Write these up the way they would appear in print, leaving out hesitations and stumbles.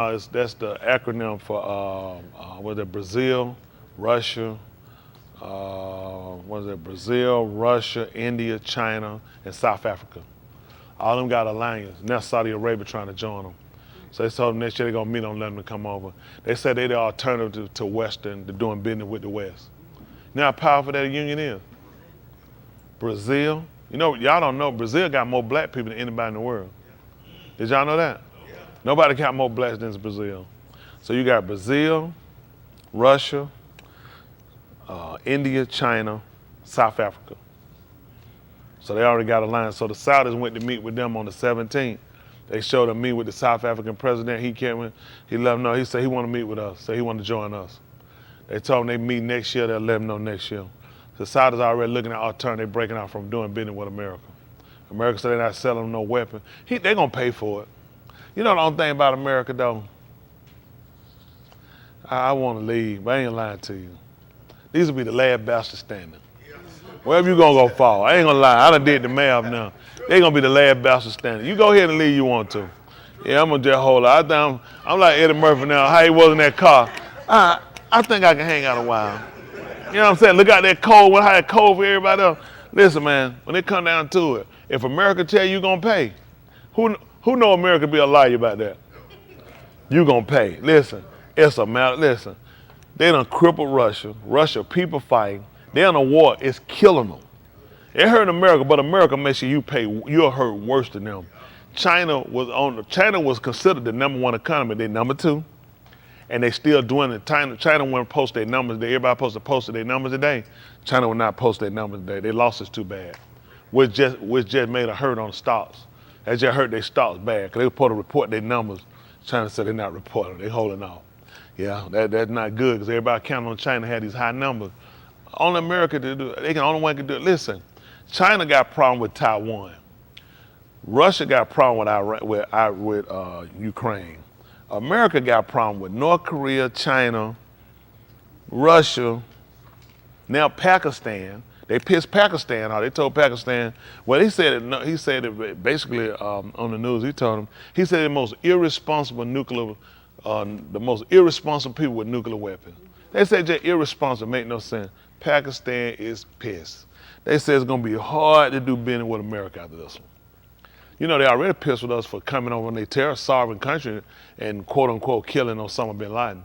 That's the acronym for was it Brazil, Russia, Brazil, Russia, India, China, and South Africa. All of them got alliance. Now Saudi Arabia trying to join them. So they told them next year they're gonna meet on letting them come over. They said they're the alternative to Western, to doing business with the West. You know how powerful that union is? Brazil. You know, y'all don't know, Brazil got more black people than anybody in the world. Did y'all know that? Nobody got more blacks than Brazil. So you got Brazil, Russia, India, China, South Africa. So they already got a line. So the Saudis went to meet with them on the 17th. They showed them meet with the South African president. He came in, he let them know, he said he want to meet with us, so he wanted to join us. They told him they meet next year, they'll let them know next year. The Saudis already looking at alternative, they breaking out from doing business with America. America said they're not selling them no weapon. They're gonna pay for it. You know the only thing about America though? I want to leave, but I ain't lying to you. These will be the last bastards standing. Wherever you gonna go fall, I ain't gonna lie, I done did the math now. They gonna be the last bastards standing. You go ahead and leave you want to. Yeah, I'm gonna just hold out. I'm like Eddie Murphy now, how he was in that car. I think I can hang out a while. You know what I'm saying? Look out that cold, how that cold for everybody else. Listen, man, when it come down to it, if America tell you gonna pay, who know America be a liar about that? You gonna pay. Listen, it's a matter, listen, they done crippled Russia. Russia people fighting. They're in a war, it's killing them. It hurt America, but America makes sure you pay, you're hurt worse than them. China was considered the #1 economy, they #2. And they still doing it. China wouldn't post their numbers. Everybody supposed to post their numbers today. China would not post their numbers today. Their losses too bad, which just made a hurt on the stocks. That just hurt their stocks bad because they were supposed to report their numbers. China said they're not reporting. They're holding off. Yeah, that's not good because everybody counting on China had these high numbers. Only America to do it. They can only one can do it. Listen, China got a problem with Taiwan. Russia got a problem with Ukraine. America got a problem with North Korea, China, Russia, now Pakistan. They pissed Pakistan off. They told Pakistan, well, he said it basically on the news. He said the most irresponsible the most irresponsible people with nuclear weapons. They said just irresponsible, make no sense. Pakistan is pissed. They said it's gonna be hard to do business with America after this one. You know, they already pissed with us for coming over in their terror-sovereign country and quote-unquote killing Osama bin Laden.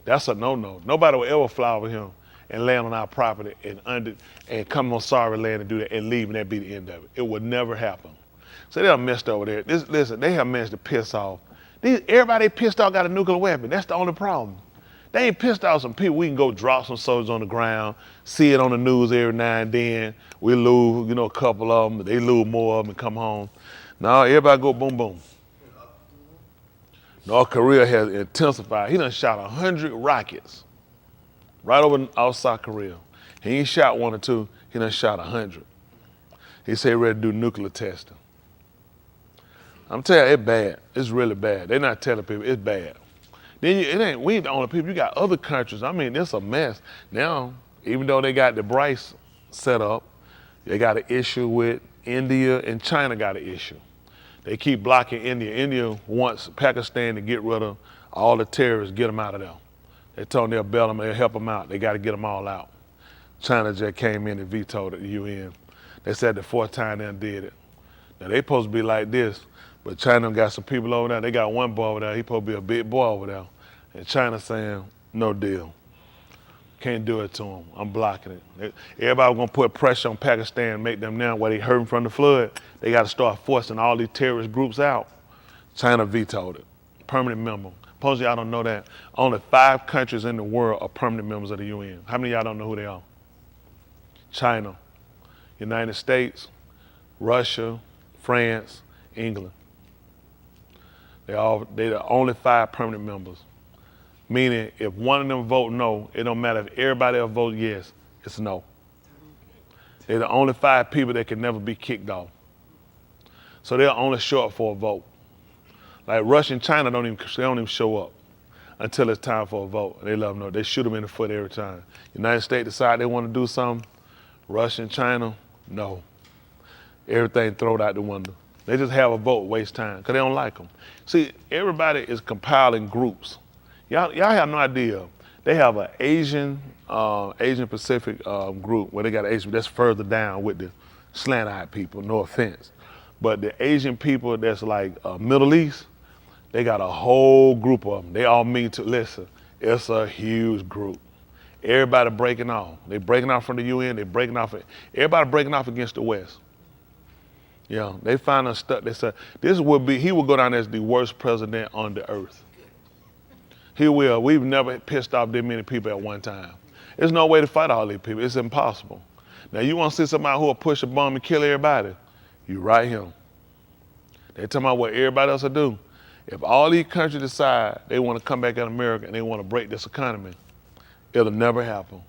That's a no-no. Nobody will ever fly over here and land on our property and come on sovereign land and do that and leave, and that be the end of it. It would never happen. So they done messed over there. Listen, they have managed to piss off. Everybody pissed off got a nuclear weapon. That's the only problem. They ain't pissed off some people. We can go drop some soldiers on the ground, see it on the news every now and then. We lose, a couple of them. They lose more of them and come home. No, everybody go boom, boom. North Korea has intensified. He done shot 100 rockets right over South Korea. He ain't shot 1 or 2. He done shot 100. He said he ready to do nuclear testing. I'm telling you, it's bad. It's really bad. They're not telling people it's bad. Then we ain't the only people. You got other countries. I mean, it's a mess. Now, even though they got the Bryce set up, they got an issue with India and China got an issue. They keep blocking India. India wants Pakistan to get rid of all the terrorists, get them out of there. They told them they'll bail them, they'll help them out. They got to get them all out. China just came in and vetoed it, the UN. They said the 4th time they did it. Now, they supposed to be like this. But China got some people over there. They got one boy over there. He supposed to be a big boy over there. And China saying, no deal. Can't do it to him. I'm blocking it. Everybody gonna put pressure on Pakistan and make them now while they hurting from the flood. They got to start forcing all these terrorist groups out. China vetoed it. Permanent member. Suppose y'all don't know that. Only 5 countries in the world are permanent members of the UN. How many of y'all don't know who they are? China, United States, Russia, France, England. They're the only 5 permanent members. Meaning, if one of them vote no, it don't matter if everybody else vote yes, it's no. They're the only 5 people that can never be kicked off. So they're only show up for a vote. Like Russia and China don't even show up until it's time for a vote. They let them know. They shoot them in the foot every time. United States decide they want to do something. Russia and China, no. Everything thrown out the window. They just have a vote, waste time, because they don't like them. See, everybody is compiling groups. Y'all have no idea. They have an Asian Pacific group where they got Asian, that's further down with the slant-eyed people, no offense. But the Asian people that's like Middle East, they got a whole group of them. They all mean to listen. It's a huge group. Everybody breaking off. They breaking off from the UN. They breaking off. Everybody breaking off against the West. Yeah, they find us stuck. They said he will go down as the worst president on the earth. He will. We've never pissed off that many people at one time. There's no way to fight all these people. It's impossible. Now you want to see somebody who will push a bomb and kill everybody? You right here. They're talking about what everybody else will do. If all these countries decide they want to come back in America and they want to break this economy, it'll never happen.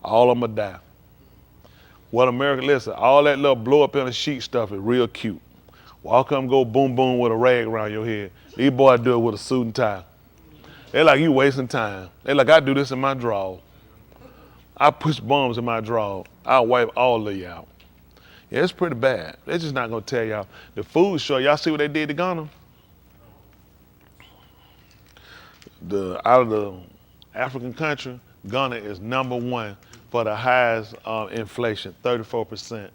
All of them will die. What America, listen, all that little blow up in the sheet stuff is real cute. Walk up and go boom boom with a rag around your head. These boys do it with a suit and tie. They like, you wasting time. They like, I do this in my drawer. I push bombs in my drawer. I'll wipe all of you out. Yeah, it's pretty bad. They're just not gonna tell y'all. The food show, y'all see what they did to Ghana? Out of the African country, Ghana is #1 for the highest inflation, 34%.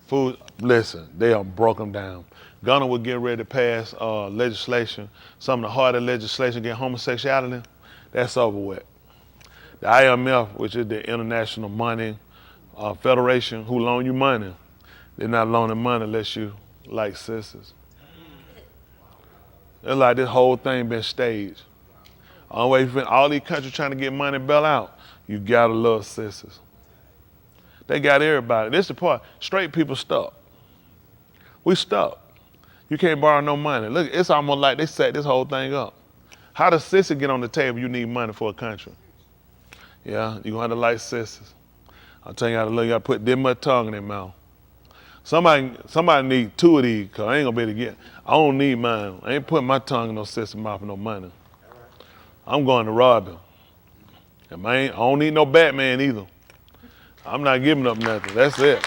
Food, listen, they are broken down. Ghana will get ready to pass legislation, some of the harder legislation against homosexuality. That's over with. The IMF, which is the International Money Federation, who loan you money, they're not loaning money unless you like sisters. It's like this whole thing been staged. All these countries trying to get money bail out, you gotta love sisters. They got everybody. This is the part, straight people stuck. We stuck. You can't borrow no money. Look, it's almost like they set this whole thing up. How does sister get on the table? You need money for a country. Yeah, you're gonna have to like sisters. I'm telling you how to look, you gotta put this much tongue in their mouth. Somebody need 2 of these, cause I ain't gonna be able to get, I don't need mine. I ain't putting my tongue in no sister's mouth for no money. I'm going to rob him. And I don't need no Batman either. I'm not giving up nothing. That's it.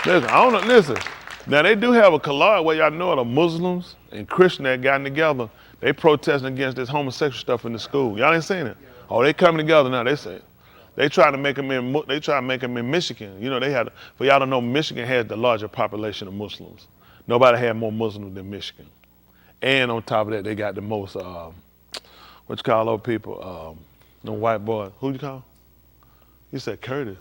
Listen. Now they do have a collage where y'all know the Muslims and Christians that gotten together. They protesting against this homosexual stuff in the school. Y'all ain't seen it? Oh, they coming together now. They say they trying to make them in Michigan. You know for y'all to know, Michigan has the larger population of Muslims. Nobody had more Muslims than Michigan. And on top of that, they got the most what you call those people? The white boy. Who you call? You said Curtis.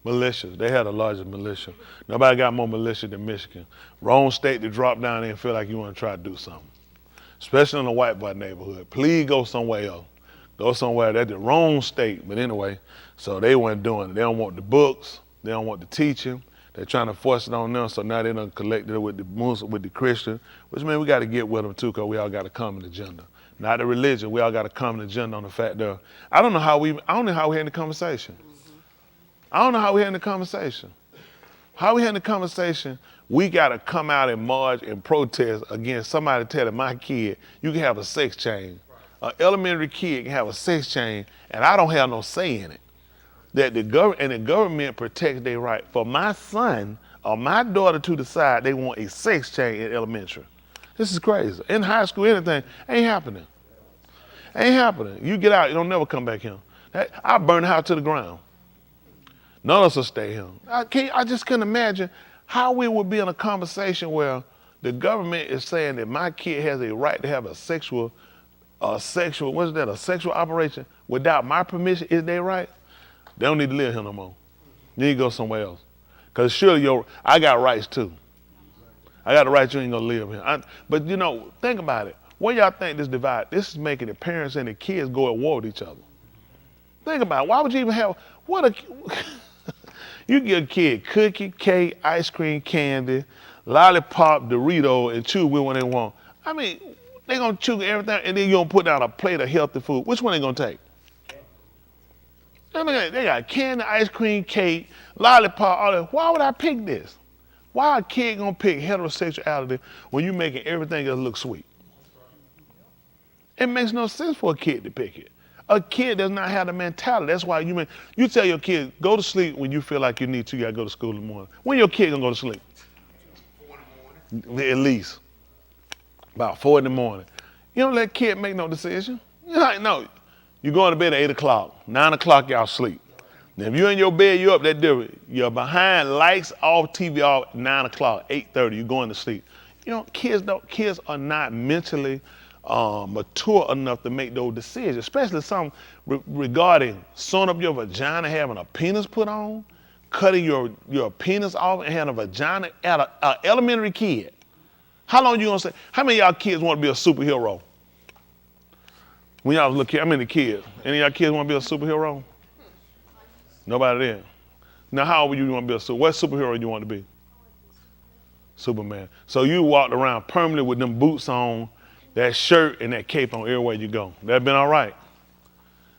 Militias. They had the largest militia. Nobody got more militia than Michigan. Wrong state to drop down there and feel like you want to try to do something. Especially in the white boy neighborhood. Please go somewhere else. Go somewhere. That's the wrong state. But anyway, so they weren't doing it. They don't want the books. They don't want the teaching. They're trying to force it on them. So now they done collected it with the Muslim, with the Christian, which means we got to get with them too, because we all got a common agenda. Not the religion. We all got a common agenda on the fact that I don't know how we had the conversation. I don't know how we had the conversation. How we had the conversation, we got to come out and march and protest against somebody telling my kid, you can have a sex change. An elementary kid can have a sex change, and I don't have no say in it. That the government protects their right for my son or my daughter to decide they want a sex change in elementary. This is crazy. In high school, anything, ain't happening. Ain't happening. You get out, you don't never come back here. I burn the house to the ground. None of us will stay here. I just couldn't imagine how we would be in a conversation where the government is saying that my kid has a right to have a sexual operation without my permission. Is they right? They don't need to live here no more. You need to go somewhere else. Because surely I got rights too. I got the right, you ain't gonna live here. But you know, think about it. What y'all think this divide? This is making the parents and the kids go at war with each other. Think about it. Why would you even have, you give a kid cookie, cake, ice cream, candy, lollipop, Dorito, and chew with what they want. I mean, they gonna chew everything, and then you gonna put down a plate of healthy food. Which one they gonna take? They got candy, ice cream, cake, lollipop, all that. Why would I pick this? Why a kid gonna pick heterosexuality when you making everything else look sweet? It makes no sense for a kid to pick it. A kid does not have the mentality. That's why you tell your kid, go to sleep when you feel like you need to. You gotta go to school in the morning. When your kid gonna go to sleep? at least. About 4 in the morning. You don't let kid make no decision. You're like, no. You going to bed at 8 o'clock. 9 o'clock, y'all sleep. Now, if you're in your bed, you're up that different. You're behind, lights off, TV off, 9 o'clock, 8:30, you're going to sleep. You know, kids are not mentally mature enough to make those decisions, especially some regarding sewing up your vagina, having a penis put on, cutting your penis off and having a vagina at an elementary kid. How long you gonna say? How many of y'all kids want to be a superhero? When y'all was little, how many kids? Any of y'all kids want to be a superhero? Nobody there. Now, how old you want to be a superhero? What superhero you want to be? Superman. So you walked around permanently with them boots on, that shirt and that cape on everywhere you go. That'd been all right.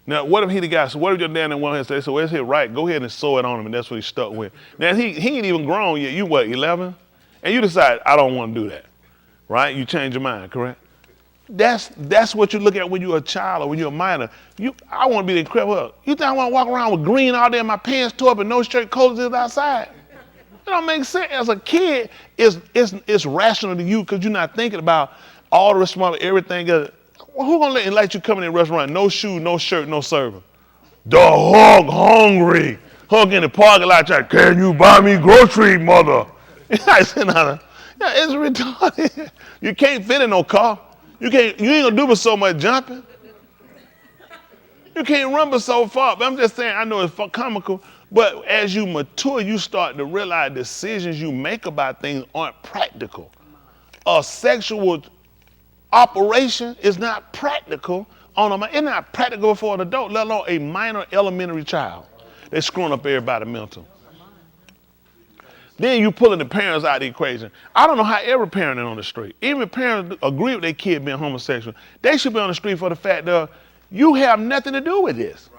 Now, what if he the guy? So what if your dad didn't want him to say, so where's his right? Go ahead and sew it on him, and that's what he's stuck with. Now, he ain't even grown yet. You what, 11? And you decide, I don't want to do that, right? You change your mind, correct? That's what you look at when you're a child or when you're a minor. I want to be the incredible. You think I want to walk around with green all day and my pants tore up and no shirt, cold as outside? It don't make sense. As a kid, it's rational to you because you're not thinking about all the responsibility, everything. Who gonna let you come in a restaurant? No shoe, no shirt, no server. The hog hungry. Hug in the parking lot, like, can you buy me grocery, mother? It's retarded. You can't fit in no car. You ain't gonna do but so much jumping. You can't run but so far. But I'm just saying, I know it's comical, but as you mature, you start to realize decisions you make about things aren't practical. A sexual operation is not practical it's not practical for an adult, let alone a minor elementary child. They're screwing up everybody mental. Then you pulling the parents out of the equation. I don't know how every parent is on the street. Even if parents agree with their kid being homosexual, they should be on the street for the fact that you have nothing to do with this.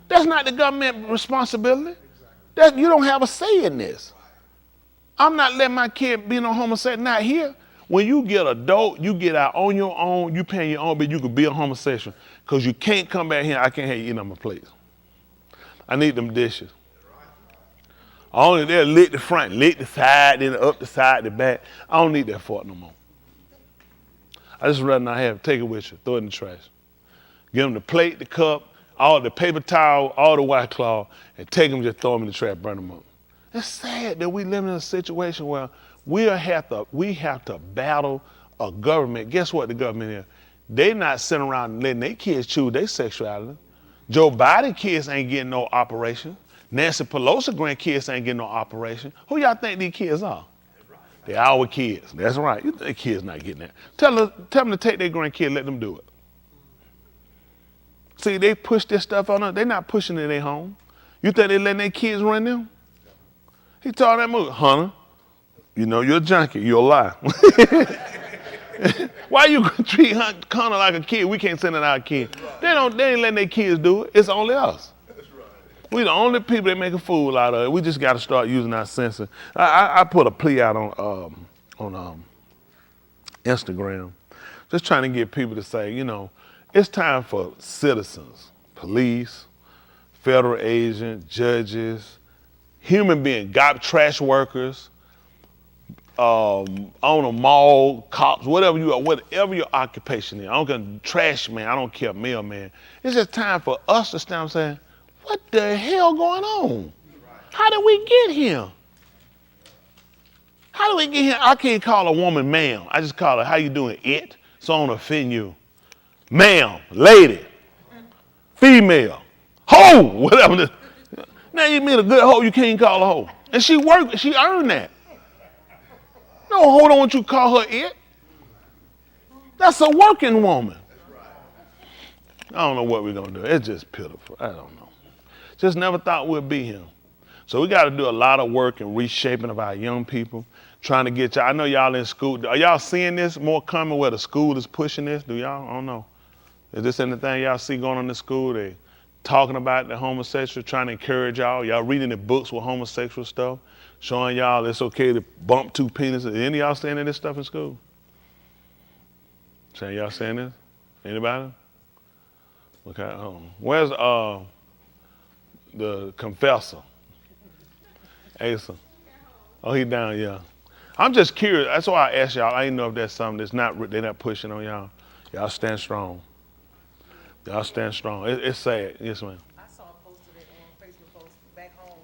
That's not the government responsibility. You don't have a say in this. I'm not letting my kid be no homosexual, not here. When you get adult, you get out on your own, you pay your own bill, you could be a homosexual. Because you can't come back here, I can't have you eating on my plate. I need them dishes. Only they'll lick the front, lick the side, then up the side, the back. I don't need that fork no more. I just rather not have it. Take it with you, throw it in the trash. Give them the plate, the cup, all the paper towel, all the white cloth, and take them, just throw them in the trash, burn them up. It's sad that we live in a situation where we have to battle a government. Guess what the government is? They not sitting around and letting their kids choose their sexuality. Joe Biden kids ain't getting no operation. Nancy Pelosi grandkids ain't getting no operation. Who y'all think these kids are? They're our kids. That's right. You think the kids not getting that. Tell them to take their grandkids, let them do it. See, they push this stuff on them. They're not pushing it in their home. You think they letting their kids run them? He told that movie, Hunter, you know you're a junkie, you're a lie. Why you treat Hunter like a kid? We can't send it our kid. They ain't letting their kids do it. It's only us. We the only people that make a fool out of it. We just got to start using our senses. I put a plea out on Instagram, just trying to get people to say, you know, it's time for citizens, police, federal agents, judges, human beings, trash workers, on a mall, cops, whatever your occupation is. I don't care, trash man, I don't care, mailman. It's just time for us to stand saying, what the hell going on? How did we get here? How do we get here? I can't call a woman ma'am. I just call her, how you doing, it? So I don't offend you. Ma'am, lady, female, hoe, whatever. Now you mean a good hoe, you can't call her hoe. And she earned that. No hoe don't want you to call her it. That's a working woman. I don't know what we're gonna do. It's just pitiful. I don't know. Just never thought we'd be here. So we got to do a lot of work in reshaping of our young people, trying to get y'all. I know y'all in school. Are y'all seeing this more coming where the school is pushing this? Do y'all? I don't know. Is this anything y'all see going on in the school? They talking about the homosexual, trying to encourage y'all. Y'all reading the books with homosexual stuff, showing y'all it's okay to bump two penises. Any of y'all saying this stuff in school? Saying y'all saying this? Anybody? Okay. Where's the confessor? Asa. Oh, he down, yeah. I'm just curious. That's why I asked y'all. I didn't know if that's something they're not pushing on y'all. Y'all stand strong. Y'all stand strong. It's sad. Yes, ma'am. I saw a post of it on Facebook post back home.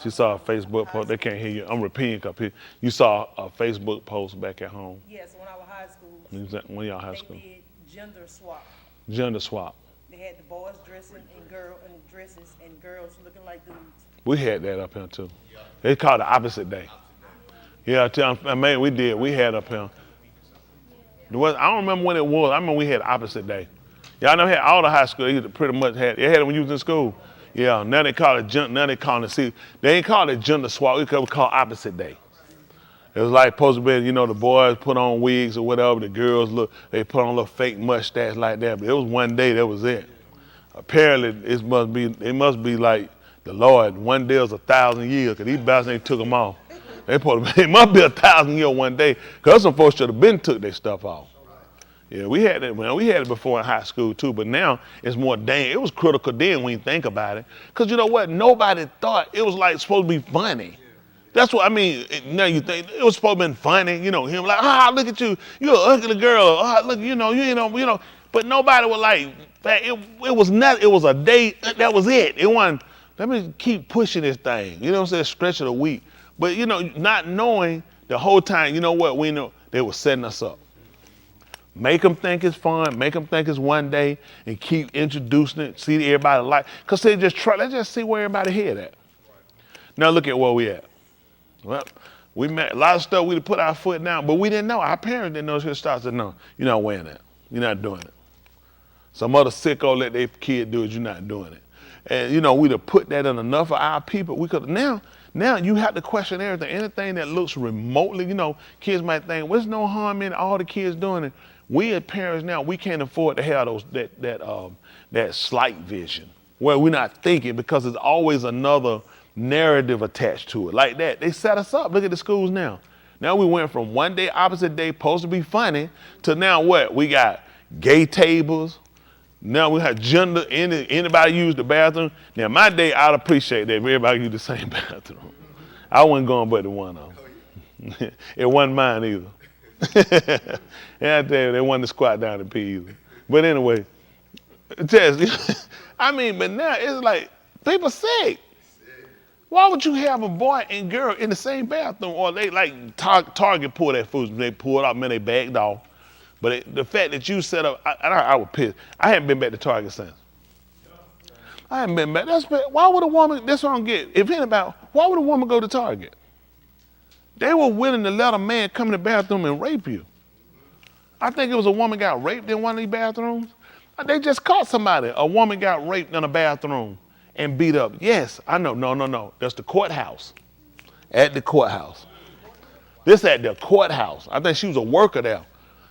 She saw a Facebook post. They can't hear you. I'm repeating because you saw a Facebook post back at home. Yes, when I was high school. When y'all high school? They did gender swap. Gender swap. They had the boys dressing in dresses and girls looking like dudes. We had that up here too. They called it opposite day. Yeah, man, we did. We had up here. I don't remember when it was. I remember we had opposite day. Y'all know had all the high school. They pretty much had. They had it when you was in school. Yeah. Now they call it Now they call it. See, they ain't call it gender swap. We call opposite day. It was like supposed to be, the boys put on wigs or whatever. The girls they put on a little fake mustache like that. But it was one day. That was it. Apparently, it must be like the Lord. One day is 1,000 years because these bastards ain't took them off. It must be 1,000 years one day because some folks should have been took their stuff off. Yeah, we had it. Well, we had it before in high school too, but now it's more dang. It was critical then when you think about it, because you know what? Nobody thought it was like supposed to be funny. That's what I mean. Now you think it was supposed to be funny, him like, look at you, you're an ugly girl. Look, you. But nobody was like, it was not. It was a day. That was it. It wasn't. Let me keep pushing this thing. You know what I'm saying? Stretch it a week. But not knowing the whole time. You know what? We know they were setting us up. Make them think it's fun. Make them think it's one day, and keep introducing it. See everybody like, cause they just try. Let's just see where everybody head at. Now look at where we at. Well, we met a lot of stuff. We put our foot down, but we didn't know. Our parents didn't know. His start said, "No, you're not wearing that. You're not doing it." Some other sicko let their kid do it. You're not doing it. And we'd have put that in enough of our people. We could now you have to question everything. Anything that looks remotely, kids might think, "There's no harm in all the kids doing it." We as parents now, we can't afford to have that slight vision where we're not thinking because there's always another narrative attached to it. Like that, they set us up. Look at the schools now. Now we went from one day, opposite day, supposed to be funny, to now what? We got gay tables. Now we have gender. Anybody use the bathroom? Now my day, I'd appreciate that if everybody use the same bathroom. I wasn't going but the one of them. It wasn't mine either. And I tell you, they wanted to squat down and pee either. But anyway, I mean, but now it's like people sick. Why would you have a boy and girl in the same bathroom? Or they like Target pull that food, they pull it out, man, they bagged off. But the fact that you set up, I was pissed. I haven't been back to Target since. I haven't been back. Why would a woman? That's what I don't get. If anybody, why would a woman go to Target? They were willing to let a man come in the bathroom and rape you. I think it was a woman got raped in one of these bathrooms. They just caught somebody. A woman got raped in a bathroom and beat up. Yes, I know. No. That's the courthouse. At the courthouse. This at the courthouse. I think she was a worker there.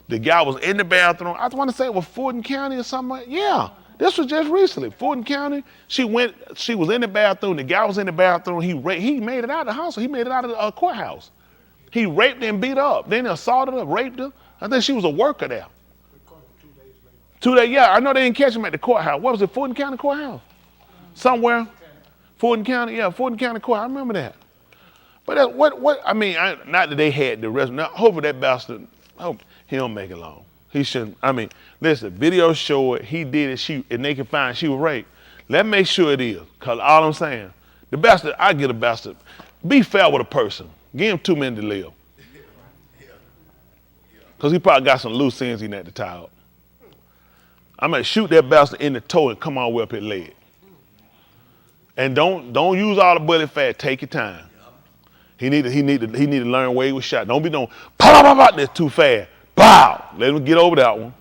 The guy was in the bathroom. I want to say it was Fulton County or something. Yeah, this was just recently. Fulton County. She was in the bathroom. The guy was in the bathroom. He made it out of the house. He made it out of the courthouse. He raped her and beat her up. Then he assaulted her, raped her. I think she was a worker there. 2 days, yeah. I know they didn't catch him at the courthouse. What was it, Fulton County Courthouse? Somewhere. Fulton County, yeah, Fulton County Court. I remember that. But I mean, not that they had the rest. Now, hopefully that bastard, he don't make it long. He shouldn't. I mean, listen, video show it. He did it. And they can find she was raped. Let's make sure it is. Because all I'm saying, the bastard, I get a bastard. Be fair with a person. Give him 2 minutes to live. Because he probably got some loose ends he need to tie up. I'm going to shoot that bastard in the toe and come all the way up his leg. And don't use all the bullet fat. Take your time. He need to learn where he was shot. Don't be doing pop, that's too fast. Bow. Let him get over that one.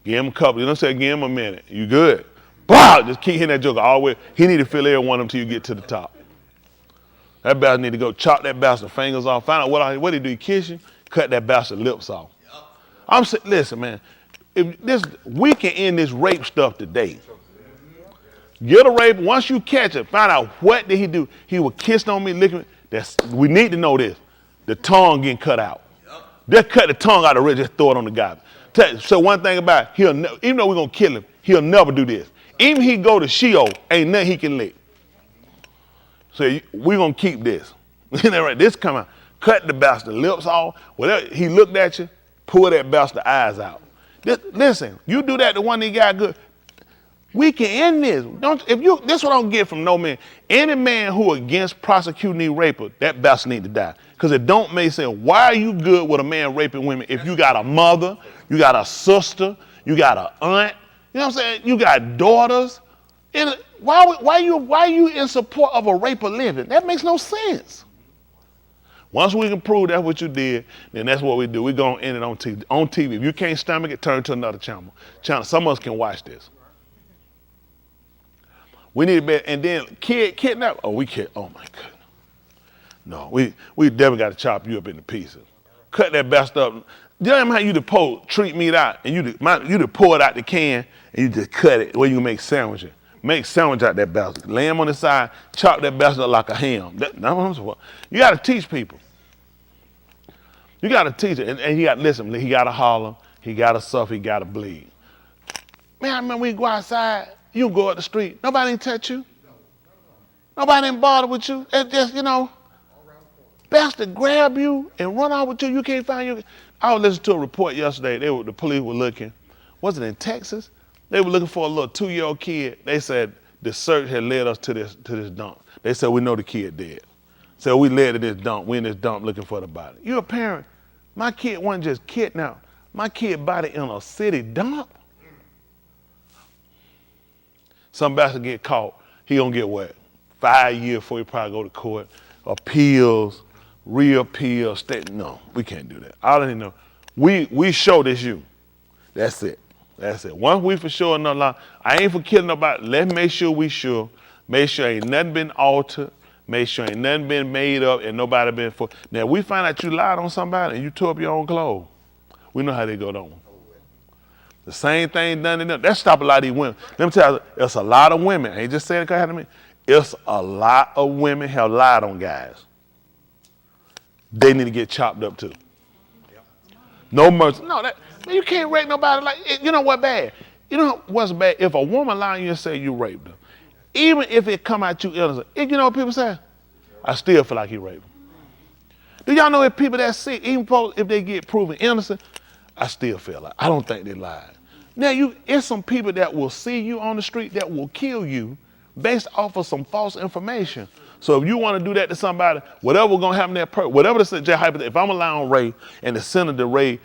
Give him a couple. You know what I'm saying? Give him a minute. You good? Bow. Just keep hitting that joker all the way. He need to feel every one of them till you get to the top. That bastard need to go chop that bastard fingers off. Find out what he do. He kiss you. Cut that bastard lips off. I'm saying, listen, man. We can end this rape stuff today. Get a rape. Once you catch it, find out what did he do. He was kissing on me, licking me. We need to know this. The tongue getting cut out. Just cut the tongue out of the just throw it on the guy. So one thing about it, even though we're gonna kill him, he'll never do this. Even he go to Sheol, ain't nothing he can lick. So we're gonna keep this. Right, this come out. cut the bastard lips off. Whatever he looked at you, pull that bastard eyes out. Listen, you do that to one of these guys good. We can end this. This what I don't get from no man. Any man who against prosecuting these rapers, that bastard need to die. Because it don't make sense. Why are you good with a man raping women if you got a mother, you got a sister, you got an aunt, you know what I'm saying? You got daughters. Why you in support of a raper living? That makes no sense. Once we can prove that's what you did, then that's what we do. We're going to end it on TV. On TV. If you can't stomach it, turn to another channel. Some of us can watch this. We need to be, and then kidnap. Oh, we can't. Oh my goodness. No, we definitely got to chop you up into pieces. Cut that best up. You know how you treat meat out, and you pour it out the can, and you just cut it where you can make sandwiches. Make sandwich out that bastard. Lay them on the side, chop that bastard up like a ham. That's what I'm saying. You got to teach people. You got to teach it, and he got listen. He got to holler, he got to suffer, he got to bleed. Man, I remember we go outside. You go up the street. Nobody didn't touch you. Nobody didn't bother with you. It just, bastard grab you and run out with you. You can't find you. I was listening to a report yesterday. The police were looking. Was it in Texas? They were looking for a little 2-year-old kid. They said the search had led us to this dump. They said we know the kid dead. So we led to this dump. We in this dump looking for the body. You a parent. My kid wasn't just kidnapped. My kid body in a city dump. Some bastard get caught, he gonna get what? 5 years before he probably go to court. Appeals, reappeal, state. No, we can't do that. I don't know. We show this you. That's it. That's it. Once we for sure another line, I ain't for killing nobody. Let's make sure we sure. Make sure ain't nothing been altered. Make sure ain't nothing been made up and nobody been for. Now we find out you lied on somebody and you tore up your own clothes. We know how they go down. The same thing done to them. That stop a lot of these women. Let me tell you, it's a lot of women. I ain't just saying it because it happened to me. It's a lot of women have lied on guys. They need to get chopped up too. No mercy. No, man, you can't rape nobody like. You know what bad? You know what's bad? If a woman lie on you and say you raped her, even if it come out you innocent, you know what people say? I still feel like he raped her. Do y'all know if people that sick, even if they get proven innocent, I still feel like I don't think they lied. Now it's some people that will see you on the street that will kill you based off of some false information. So if you want to do that to somebody, whatever gonna happen to that person, whatever if I'm allowing Ray and the Senator Ray,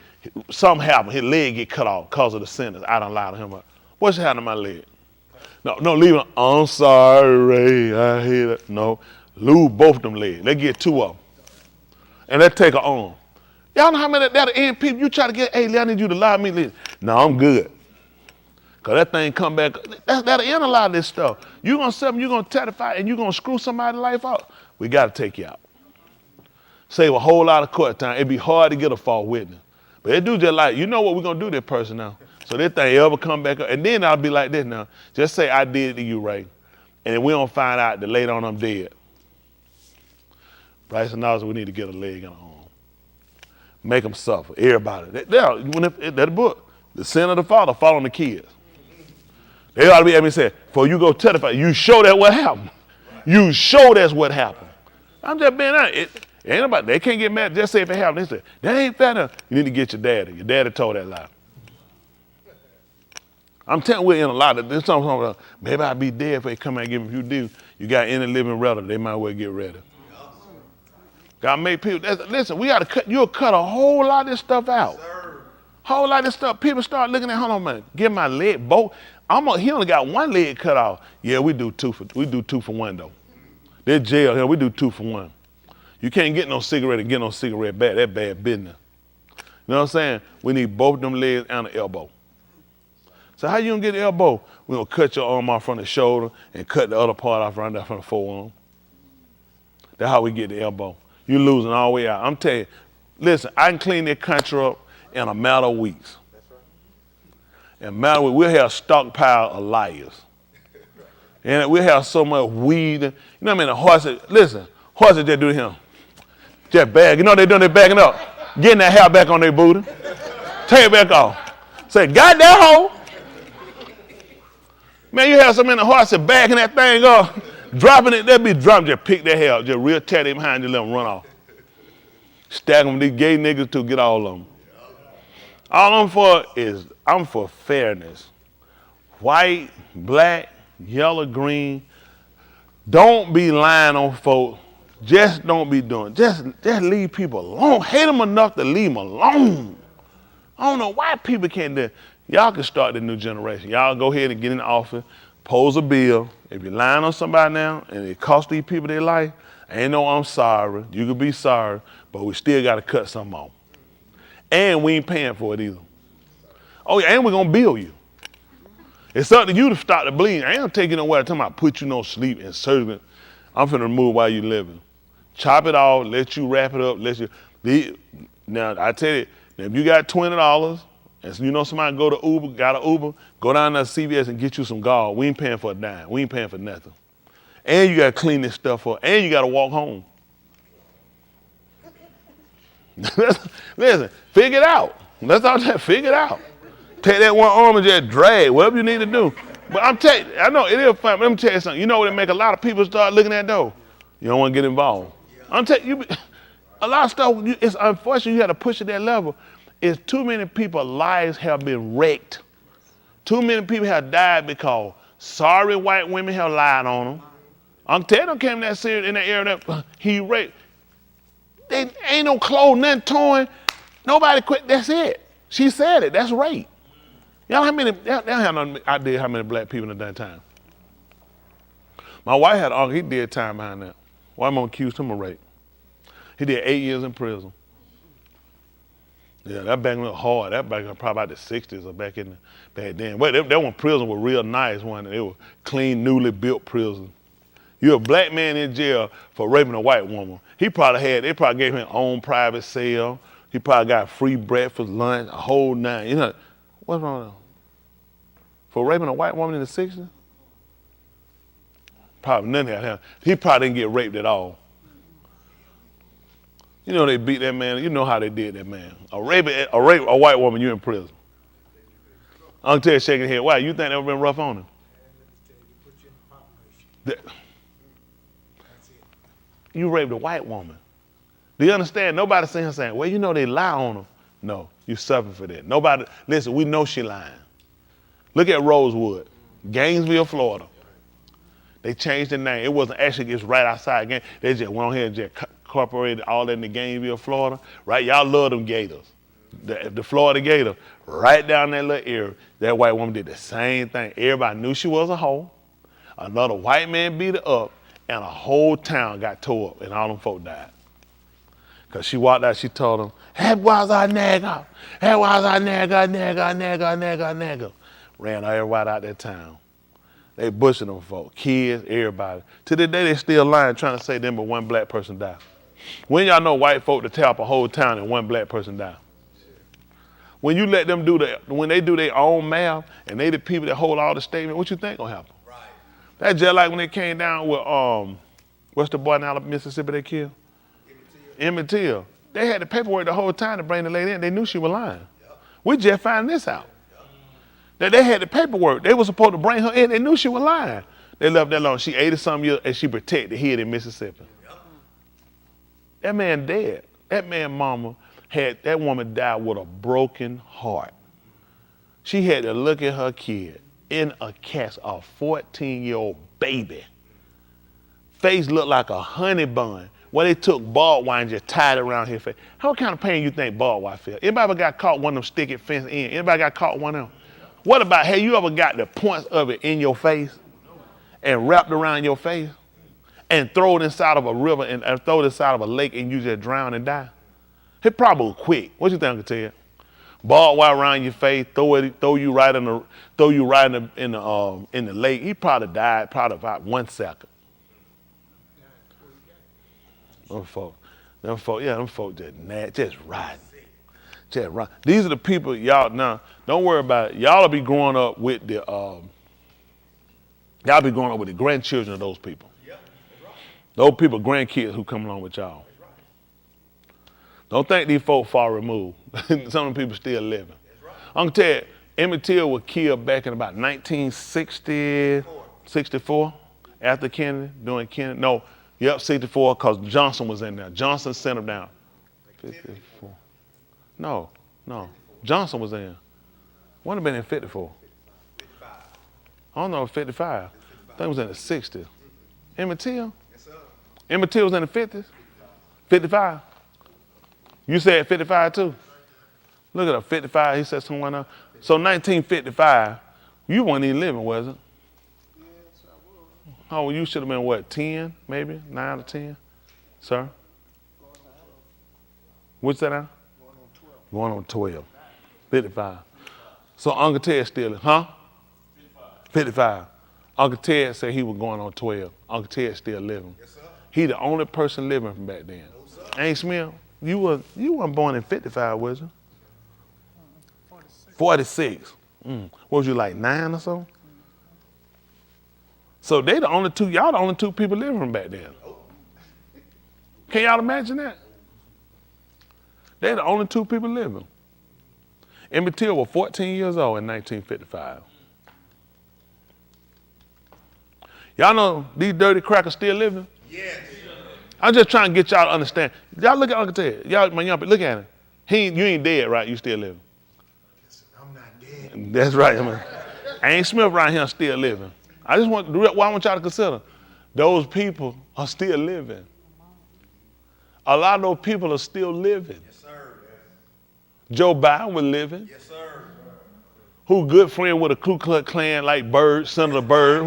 something happened, his leg get cut off because of the sentence, I done lied to him. What's happening to my leg? No, leave it. I'm sorry, Ray. I hear it. No, lose both them legs. They get 2 of them, and they take an arm. Y'all know how many that'll end people? You try to get, hey, I need you to lie to me. No, I'm good. Because that thing come back. That'll end a lot of this stuff. You're going to say, you're going to testify, and you're going to screw somebody's life up. We got to take you out. Save a whole lot of court time. It'd be hard to get a false witness. But they do just like, you know what we're going to do to this person now. So this thing ever come back up. And then I'll be like this now. Just say I did it to you, Ray. And then we don't find out that later on I'm dead. Bryson Nelson, we need to get a leg and an arm. Make them suffer. Everybody. That book, the sin of the father following the kids. They ought to be able to say, before you go testify, you show that what happened. You show that's what happened. I'm just being honest. Ain't nobody, they can't get mad. Just say if it happened. They say, that ain't fair enough. You need to get your daddy. Your daddy told that lie. I'm telling you, we're in a lot of this. Maybe I'll be dead if they come out and give me. If you do, you got any living relative, they might well get ready. God make people, listen, we got to cut, you'll cut a whole lot of this stuff out. Whole lot of this stuff. People start looking at, hold on a minute, give my leg, both. He only got 1 leg cut off. Yeah, we do 2 for 1 though. They're jail here, we do 2 for 1. You can't get no cigarette and get no cigarette back. That's bad business. You know what I'm saying? We need both them legs and the elbow. So how you gonna get the elbow? We're gonna cut your arm off from the shoulder and cut the other part off right there from the forearm. That's how we get the elbow. You're losing all the way out. I'm telling you, listen, I can clean this country up in a matter of weeks. In a matter of weeks, we'll have a stockpile of liars. And we'll have so much weed. You know what I mean? The horses, listen, horses just do him. Just bag. You know what they doing? They backing up. Getting that hair back on their booty. Take it back off. Say, got that hoe. Man, you have some in the horses backing that thing up. Dropping it, they'll be dropping, just pick their hair up, just real tatty behind you, let them run off. Stack them, these gay niggas to get all of them. All I'm for is, I'm for fairness. White, black, yellow, green. Don't be lying on folks. Just don't be doing. Just leave people alone. Hate them enough to leave them alone. I don't know why people can't do it. Y'all can start the new generation. Y'all go ahead and get in the office, pose a bill. If you're lying on somebody now and it costs these people their life, ain't no I'm sorry. You could be sorry, but we still got to cut something off. And we ain't paying for it either. Oh yeah, and we're going to bill you. It's up to you to stop the bleeding. I ain't taking nowhere. I'm talking about put you no sleep and surgery. I'm finna remove while you living. Chop it off, let you wrap it up, now I tell you, if you got $20 and you know somebody got an Uber, go down to CVS and get you some gauze. We ain't paying for a dime. We ain't paying for nothing. And you gotta clean this stuff up, and you gotta walk home. Listen, figure it out. Let's all just figure it out. Take that one arm and just drag, whatever you need to do. But I'm telling you, I know it is fun, but let me tell you something. You know what it make a lot of people start looking at though? You don't want to get involved. I'm telling you, a lot of stuff, it's unfortunate you got to push it that level. It's too many people's lives have been wrecked. Too many people have died because sorry white women have lied on them. I'm telling them came that serious in that area that he raped. They ain't no clothes, nothing torn. Nobody quit, that's it. She said it, that's rape. Y'all how many, they don't have no idea how many black people in that time. My wife had an uncle, he did time behind that. White mom accused him of rape. He did 8 years in prison. Yeah, that back then was hard. That back in probably about the 60s or back then. But that one prison was real nice one. It was clean, newly built prison. You're a black man in jail for raping a white woman. They probably gave him his own private cell. He probably got free breakfast, lunch, a whole nine. You know, what's wrong with him? For raping a white woman in the 60s? Probably nothing had happened. He probably didn't get raped at all. You know they beat that man. You know how they did that man. A white woman, you in prison. Uncle Ted shaking his head. Why? You think that would been rough on him? You raped a white woman. Do you understand? Nobody's sitting here saying, well, you know they lie on them. No, you suffer for that. Nobody, listen, we know she lying. Look at Rosewood, Gainesville, Florida. They changed the name. It wasn't actually just right outside Gainesville. They just went on here and just incorporated all that into Gainesville, Florida. Right? Y'all love them gators. The Florida gator, right down that little area, that white woman did the same thing. Everybody knew she was a hoe. Another white man beat her up, and a whole town got tore up, and all them folk died. Because she walked out, she told them, that was a nigga. That was a nigga. Ran everybody out that town. They bushing them folk, kids, everybody. To this day, they still lying, trying to say them, but one black person died. When y'all know white folk to tear up a whole town and one black person died? When you let them when they do their own math and they the people that hold all the statement, what you think gonna happen? Right. That's just like when they came down with what's the boy in Alabama, Mississippi they killed? Emmett Till. They had the paperwork the whole time to bring the lady in. They knew she was lying. Yep. We just found this out. Yep. That they had the paperwork. They were supposed to bring her in. They knew she was lying. They left that alone. She 80-something years and she protected here in Mississippi. Yep. That man dead. That man mama that woman died with a broken heart. She had to look at her kid in a cast, a 14-year-old baby. Face looked like a honey bun. Well, they took barbed wire and just tied it around his face. How kind of pain you think barbed wire feel? Anybody ever got caught one of them sticky fence in? Anybody got caught one of them? What about, have you ever got the points of it in your face and wrapped around your face and throw it inside of a river and throw it inside of a lake and you just drown and die? It probably quick. What you think I could tell you? Barbed wire around your face, throw you right in the lake. He probably died about 1 second. Them folk just riding. Just ride. These are the people y'all now. Don't worry about it. Y'all will be growing up with the grandchildren of those people. Yep, right. Those people, grandkids who come along with y'all. Right. Don't think these folk far removed. Some of them people still living. Right. I'm gonna tell you, Emmett Till was killed back in about 1960, 64, after Kennedy, doing Kennedy. No. Yep, 64, because Johnson was in there. Johnson sent him down. 54. No. Johnson was in. Wouldn't have been in 54. I don't know, 55. I think it was in the 60s. Emmett Till? Yes, sir. Emmett Till was in the 50s? 55? You said 55 too? Look at her, 55, he said someone else. So 1955, you weren't even living, was it? Yes, I was. Oh, you should have been what, 10 maybe? 9 or 10? Sir? What's that now? Going on 12. Going on 12. 55. So Uncle Ted still, huh? 55. Uncle Ted said he was going on 12. Uncle Ted still living. Yes, sir. He the only person living from back then. No, sir. Ain't Smith, you weren't born in 55, was you? 46. What was you, like 9 or so? So they the only two, y'all the only two people living from back then. Can y'all imagine that? They the only two people living. Emmett Till was 14 years old in 1955. Y'all know these dirty crackers still living? Yes. I'm just trying to get y'all to understand. Y'all look at Uncle Ted. Y'all, my young people, look at him. You ain't dead, right? You still living. Listen, I'm not dead. That's right. Ain't Smith around here still living. I want y'all to consider, those people are still living. A lot of those people are still living. Yes, sir. Joe Biden was living. Yes, sir. Who good friend with a Ku Klux Klan like Byrd, Senator Byrd,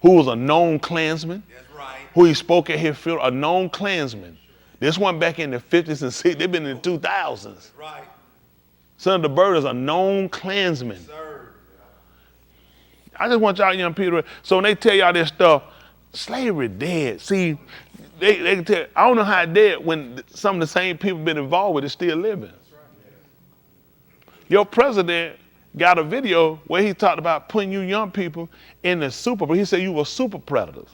who was a known Klansman, That's right. who he spoke at his funeral, a known Klansman. This one back in the 50s and 60s, they've been in the 2000s. That's right. Senator Byrd is a known Klansman. Yes, sir. I just want y'all young people, so when they tell y'all this stuff, slavery dead. See, they can tell, I don't know how it dead when some of the same people been involved with it still living. Your president got a video where he talked about putting you young people in the but he said you were super predators.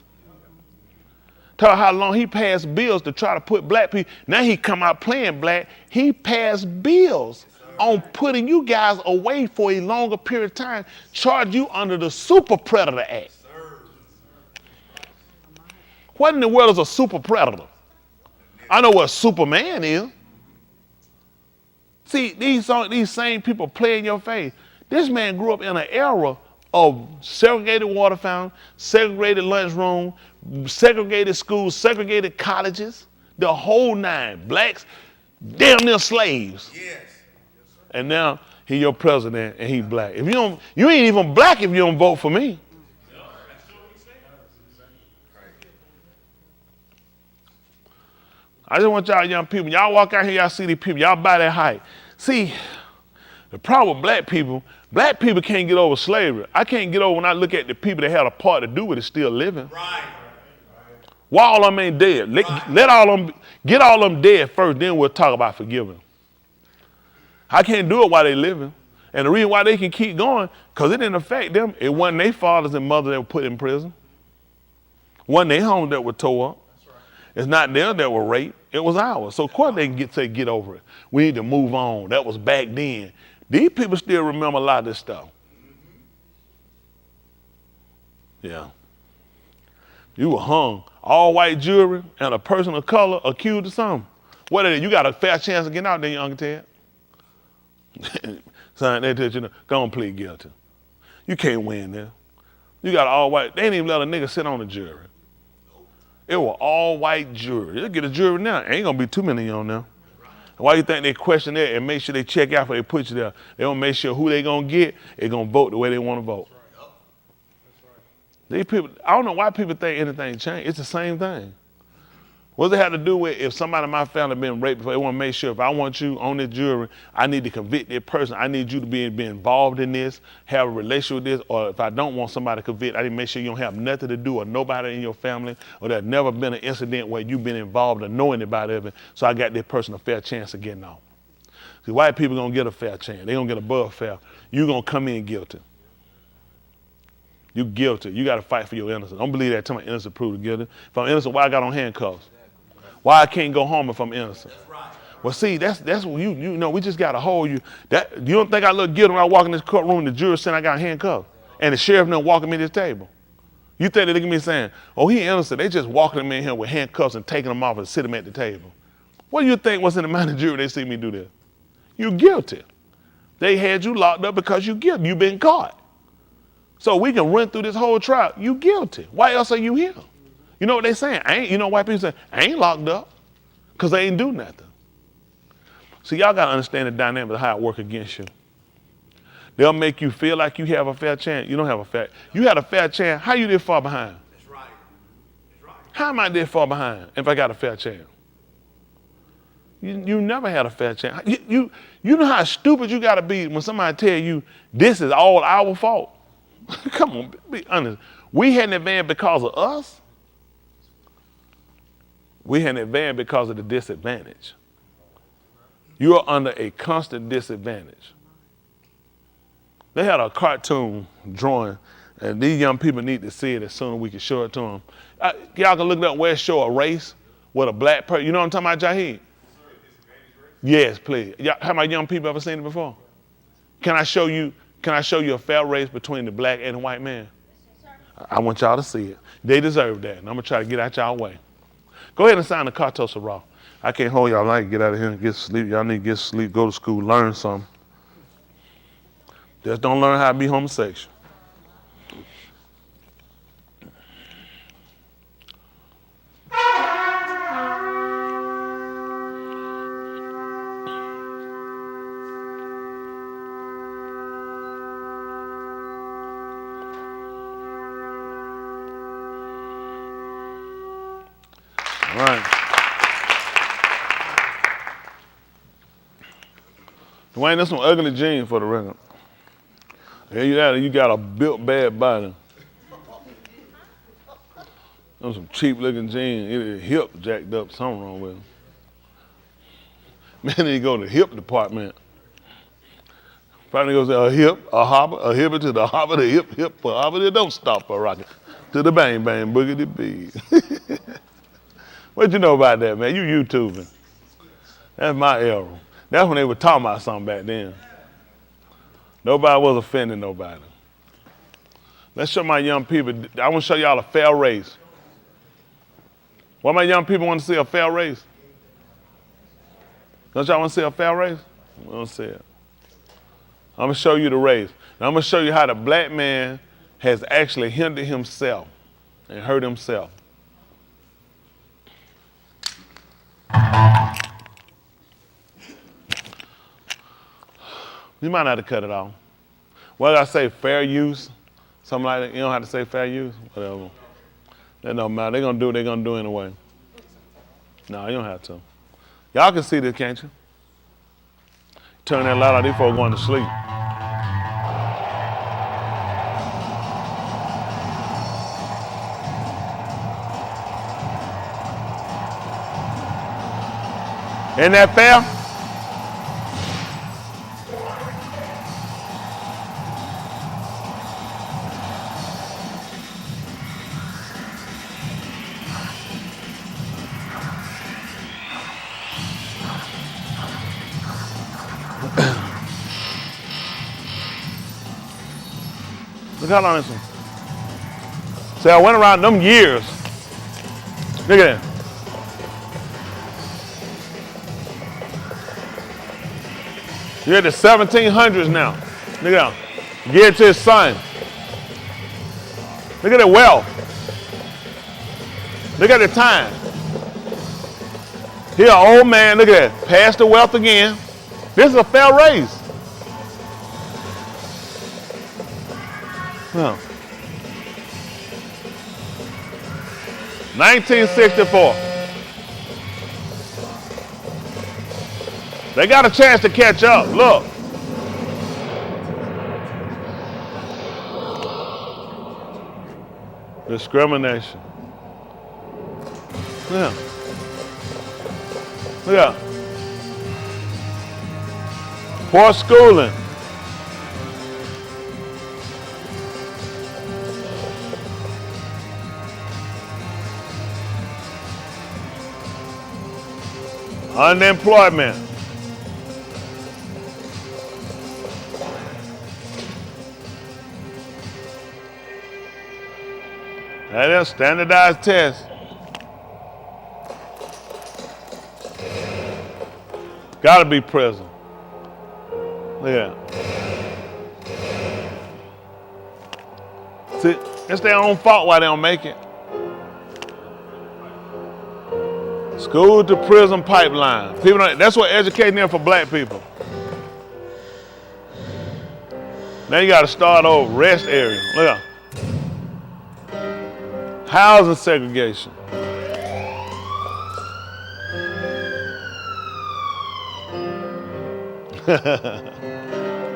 Tell how long he passed bills to try to put black people, now he come out playing black, he passed bills on putting you guys away for a longer period of time, charge you under the Super Predator Act. What in the world is a super predator? I know what Superman is. See, these same people play in your face. This man grew up in an era of segregated water fountain, segregated lunchroom, segregated schools, segregated colleges, the whole nine. Blacks, damn near slaves. Yes. And now he your president and he black. If you ain't even black if you don't vote for me. I just want y'all young people, y'all walk out here, y'all see these people, y'all buy that hype. See, the problem with black people can't get over slavery. I can't get over when I look at the people that had a part to do with it still living. Right. Why all of them ain't dead? Let all of them, get all of them dead first, then we'll talk about forgiving. I can't do it while they living. And the reason why they can keep going, because it didn't affect them. It wasn't their fathers and mothers that were put in prison. It wasn't their homes that were tore up. It's not them that were raped. It was ours. So of course they can get over it. We need to move on. That was back then. These people still remember a lot of this stuff. Yeah. You were hung. All white jury and a person of color accused of something. What is it? You got a fair chance of getting out there, young Uncle Ted. Son, they tell you, go on, plead guilty. You can't win there. You got all white. They didn't even let a nigga sit on the jury. It was all white jury. They'll get a jury now. Ain't gonna be too many on there. Why you think they question that and make sure they check out before they put you there? They don't make sure who they gonna get, they gonna vote the way they wanna vote. These people, I don't know why people think anything changed. It's the same thing. What does it have to do with if somebody in my family been raped before? They want to make sure if I want you on this jury, I need to convict that person. I need you to be involved in this, have a relationship with this, or if I don't want somebody to convict, I need to make sure you don't have nothing to do or nobody in your family, or there's never been an incident where you've been involved or know anybody of it, so I got that person a fair chance of getting off. See, white people gonna get a fair chance. They gonna get above fair. You gonna come in guilty. You guilty. You gotta fight for your innocence. Don't believe that till my innocent proved guilty. If I'm innocent, why I got on handcuffs? Why I can't go home if I'm innocent? That's right. Well, see, that's what you know. We just gotta hold you. That you don't think I look guilty when I walk in this courtroom and the jury saying I got handcuffed, and the sheriff now walking me to this table? You think they look at me saying, "Oh, he innocent"? They just walking him in here with handcuffs and taking him off and sit him at the table. What do you think was in the mind of the jury when they see me do this? You're guilty. They had you locked up because you're guilty. You've been caught. So we can run through this whole trial. You guilty. Why else are you here? You know what they saying? You know white people say, I ain't locked up because they ain't do nothing. So y'all got to understand the dynamic of how it work against you. They'll make you feel like you have a fair chance. You don't have a fair. You had a fair chance. How you this far behind? That's right. That's right. How am I this far behind if I got a fair chance? You never had a fair chance. You know how stupid you got to be when somebody tell you this is all our fault. Come on, be honest. We had an advantage because of us. We had an advantage because of the disadvantage. You are under a constant disadvantage. They had a cartoon drawing, and these young people need to see it as soon as we can show it to them. Y'all can look it up where it show a race with a black person. You know what I'm talking about, Jaheed? Yes, please. How many young people ever seen it before? Can I show you a fair race between the black and the white man? I want y'all to see it. They deserve that, and I'm gonna try to get out y'all way. Go ahead and sign the Cartos Raw. I can't hold y'all. I can get out of here and get sleep. Y'all need to get sleep, go to school, learn something. Just don't learn how to be homosexual. All right. Dwayne, that's some ugly jeans for the record. Yeah, you got a built bad body. Those some cheap looking jeans. His hip jacked up, something wrong with him. Man, he go to the hip department. Probably goes a hip, a hopper, a hip to the hopper, the hip, for hopper. Don't stop for rocket. To the bang, bang, boogity bee. What you know about that, man? You YouTubing. That's my era. That's when they were talking about something back then. Nobody was offending nobody. Let's show my young people. I want to show y'all a fair race. What my young people want to see, a fair race? Don't y'all want to see a fair race? We want to see it. I'm going to show you the race. And I'm going to show you how the black man has actually hindered himself and hurt himself. You might not have to cut it off. What did I say, fair use? Something like that. You don't have to say fair use? Whatever. That don't matter. They're going to do what they're going to do anyway. No, you don't have to. Y'all can see this, can't you? Turn that light out, these folks going to sleep. Isn't that fair? Look how long this one. See, I went around them years. Look at that. You're at the 1700s now. Look at that. Give it to his son. Look at the wealth. Look at the time. Here, an old man, look at that. Pass the wealth again. This is a fair race. No. 1964. They got a chance to catch up. Look. Discrimination. Yeah. Look at that. Poor schooling. Unemployment. That is standardized test. Gotta be prison. Yeah. See, it's their own fault why they don't make it. School to prison pipeline. People don't, that's what educating is for black people. Now you gotta start over, rest area. Look out. Housing segregation.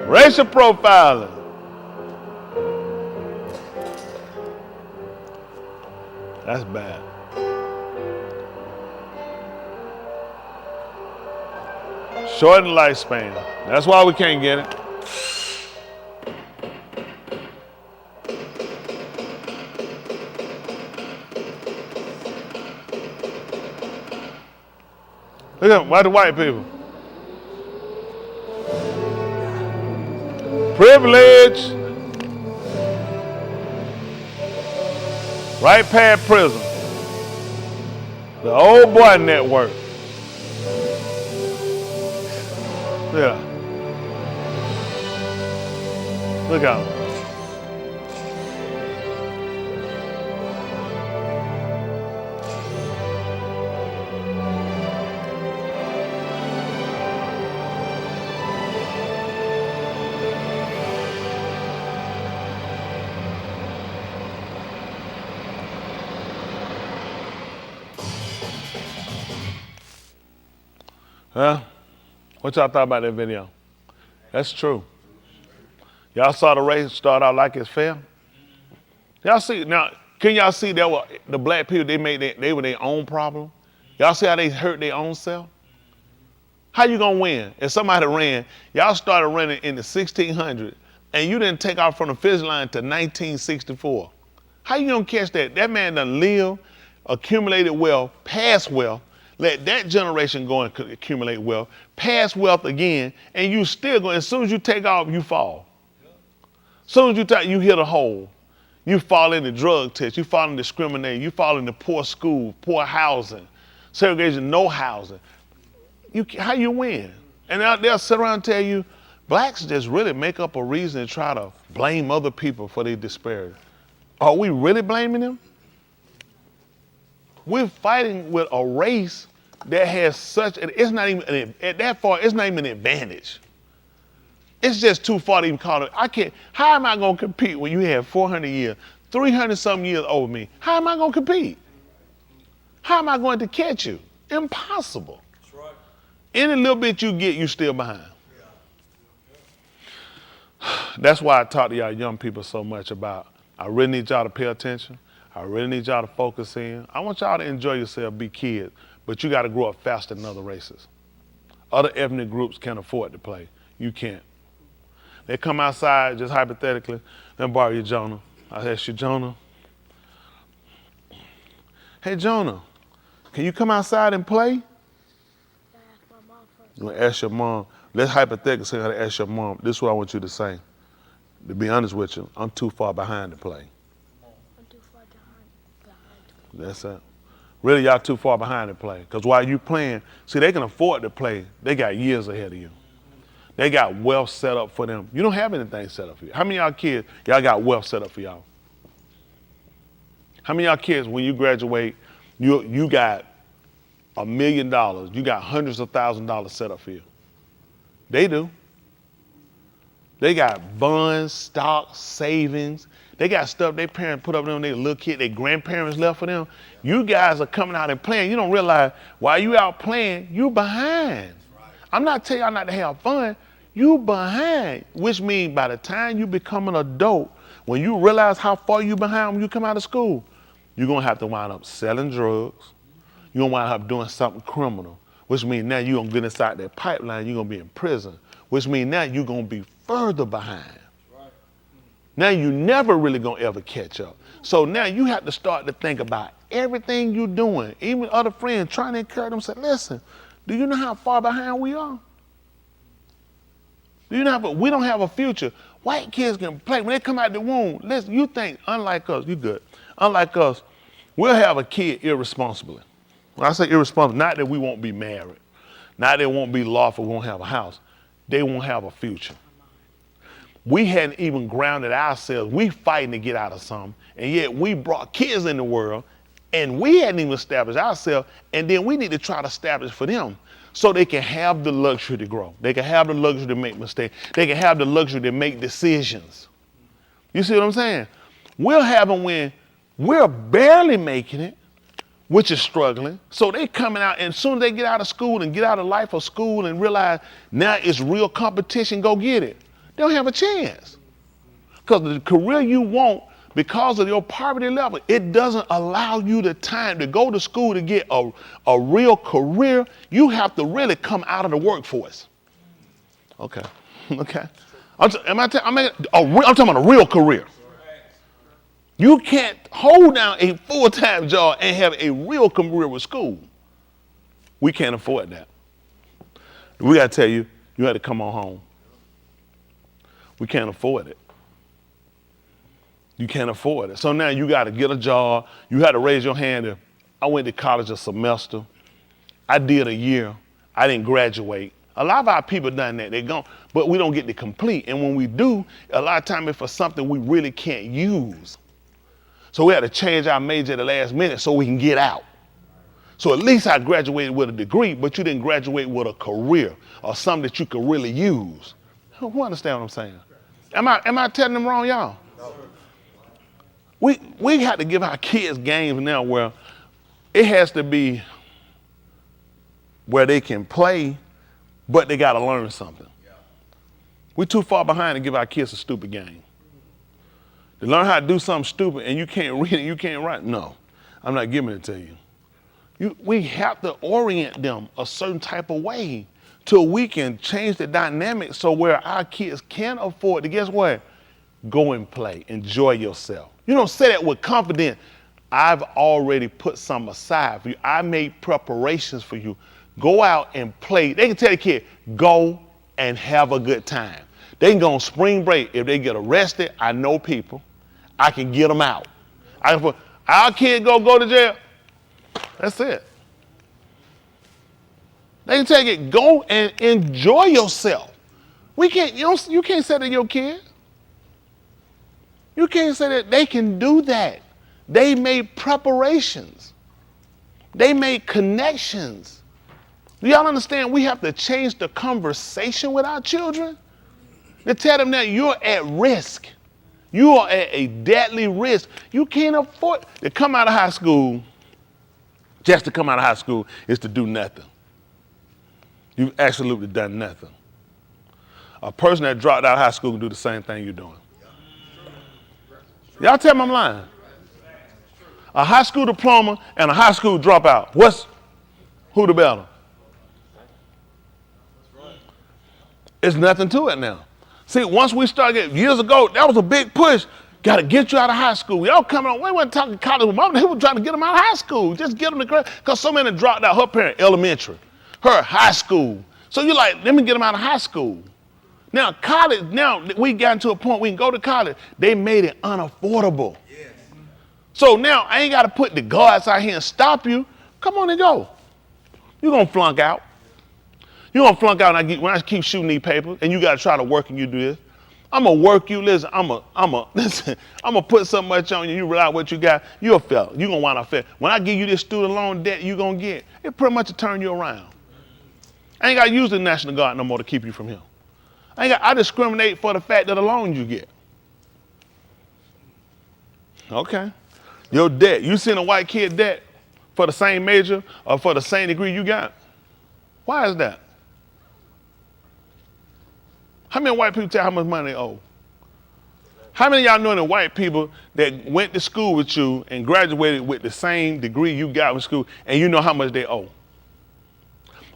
Racial profiling. That's bad. Shorten lifespan. That's why we can't get it. Look at why the white people. Privilege. Right past prison. The old boy network. Yeah. Look out. Huh? What y'all thought about that video? That's true. Y'all saw the race start out like it's fair? Y'all see, now, can y'all see that the black people, they were their own problem? Y'all see how they hurt their own self? How you gonna win? If somebody ran, y'all started running in the 1600s and you didn't take off from the finish line to 1964. How you gonna catch that? That man done lived, accumulated wealth, passed wealth, let that generation go and accumulate wealth, pass wealth again, and you still go, as soon as you take off, you fall. As soon as you hit a hole, you fall into drug tests, you fall into discrimination, you fall into poor school, poor housing, segregation, no housing. How you win? And they'll sit around and tell you, blacks just really make up a reason to try to blame other people for their disparity. Are we really blaming them? We're fighting with a race that has such, it's not even, at that far, it's not even an advantage. It's just too far to even call it. How am I going to compete when you have 400 years, 300 something years over me? How am I going to compete? How am I going to catch you? Impossible. That's right. Any little bit you get, you still behind. That's why I talk to y'all young people so much about, I really need y'all to pay attention. I really need y'all to focus in. I want y'all to enjoy yourself, be kids, but you got to grow up faster than other races. Other ethnic groups can afford to play. You can't. They come outside, just hypothetically, let me borrow you, Jonah. I ask you, Jonah. Hey, Jonah, can you come outside and play? I ask my mom first. You're going to ask your mom. Let's hypothetically say how to ask your mom. This is what I want you to say. To be honest with you, I'm too far behind to play. I'm too far behind. That's it. Really, y'all too far behind to play. Because while you playing, see, they can afford to play. They got years ahead of you. They got wealth set up for them. You don't have anything set up for you. How many of y'all kids, y'all got wealth set up for y'all? How many of y'all kids, when you graduate, you got $1 million, you got hundreds of thousands of dollars set up for you? They do. They got bonds, stocks, savings. They got stuff their parents put up for them, their little kid, their grandparents left for them. You guys are coming out and playing. You don't realize while you out playing, you behind. Right. I'm not telling y'all not to have fun. You behind, which means by the time you become an adult, when you realize how far you behind when you come out of school, you're going to have to wind up selling drugs. You're going to wind up doing something criminal, which means now you're going to get inside that pipeline, you're going to be in prison, which means now you're going to be further behind. Right. Now you never really going to ever catch up. So now you have to start to think about everything you're doing, even other friends trying to encourage them, say, listen, do you know how far behind we are? Do you know how, we don't have a future. White kids can play. When they come out the womb, listen, you think, unlike us, you good. Unlike us, we'll have a kid irresponsibly. When I say irresponsible, not that we won't be married, Now they won't be lawful, won't have a house. They won't have a future. We hadn't even grounded ourselves. We fighting to get out of something, and yet we brought kids in the world, and we hadn't even established ourselves, and then we need to try to establish for them so they can have the luxury to grow. They can have the luxury to make mistakes. They can have the luxury to make decisions. You see what I'm saying? We'll have them when we're barely making it, which is struggling. So they coming out, and as soon as they get out of school and get out of life of school and realize now it's real competition, go get it. They don't have a chance. Because the career you want, because of your poverty level, it doesn't allow you the time to go to school to get a real career. You have to really come out of the workforce. Okay, okay. I'm talking about a real career. You can't hold down a full-time job and have a real career with school. We can't afford that. We got to tell you, you had to come on home. We can't afford it. You can't afford it. So now you got to get a job. You had to raise your hand. I went to college a semester. I did a year. I didn't graduate. A lot of our people done that. They're gone, but we don't get to complete. And when we do, a lot of time it's for something we really can't use. So we had to change our major at the last minute so we can get out. So at least I graduated with a degree, but you didn't graduate with a career or something that you could really use. Who understand what I'm saying? Am I telling them wrong, y'all? No. We have to give our kids games now where it has to be where they can play, but they got to learn something. We're too far behind to give our kids a stupid game. To learn how to do something stupid and you can't read it, you can't write. No, I'm not giving it to you. We have to orient them a certain type of way till we can change the dynamic so where our kids can afford to, guess what? Go and play, enjoy yourself. You don't say that with confidence. I've already put some aside for you. I made preparations for you. Go out and play. They can tell the kid, go and have a good time. They can go on spring break. If they get arrested, I know people. I can get them out. I can put, our kid go to jail. That's it. They can tell you, go and enjoy yourself. You can't say that to your kid. You can't say that. They can do that. They made preparations. They made connections. Do y'all understand? We have to change the conversation with our children to tell them that you're at risk. You are at a deadly risk. You can't afford to come out of high school. Just to come out of high school is to do nothing. You've absolutely done nothing. A person that dropped out of high school can do the same thing you're doing. Y'all tell me I'm lying. A high school diploma and a high school dropout. Who the better? It's nothing to it now. See, once we started years ago, that was a big push. Got to get you out of high school. Y'all coming on, we weren't talking college. Mom, he was trying to get them out of high school. Just get them to grade. Because so many dropped out. Her parent, elementary. Her, high school. So you're like, let me get them out of high school. Now, college, now we got to a point we can go to college. They made it unaffordable. Yes. So now I ain't got to put the guards out here and stop you. Come on and go. You're going to flunk out. You're going to flunk out when I keep shooting these papers and you got to try to work and you do this. I'm going to work you. Listen, I'm going to put so much on you. You realize what you got. You're a fella. You're going to wind up fair. When I give you this student loan debt you're going to get, it pretty much will turn you around. I ain't got to use the National Guard no more to keep you from him. I discriminate for the fact that the loan you get. Okay. Your debt. You seen a white kid debt for the same major or for the same degree you got? Why is that? How many white people tell how much money they owe? How many of y'all know the white people that went to school with you and graduated with the same degree you got in school and you know how much they owe?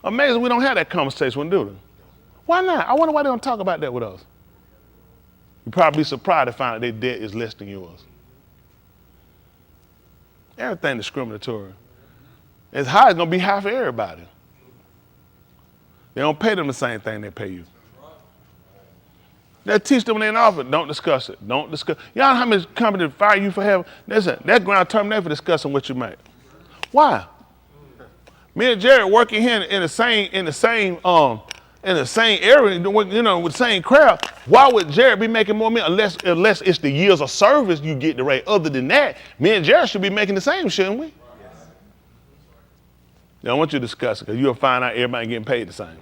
Amazing we don't have that conversation, do they? Why not? I wonder why they don't talk about that with us. You'd probably be surprised to find out their debt is less than yours. Everything discriminatory. It's high, it's going to be high for everybody. They don't pay them the same thing they pay you. They'll teach them when they're in office. Don't discuss it. Don't discuss. Y'all know how many companies fire you for having? That's ground terminated for discussing what you make. Why? Me and Jared working here in the same area, you know, with the same crowd. Why would Jared be making more money unless it's the years of service you get the rate? Other than that, me and Jared should be making the same, shouldn't we? Now, I want you to discuss it because you'll find out everybody getting paid the same.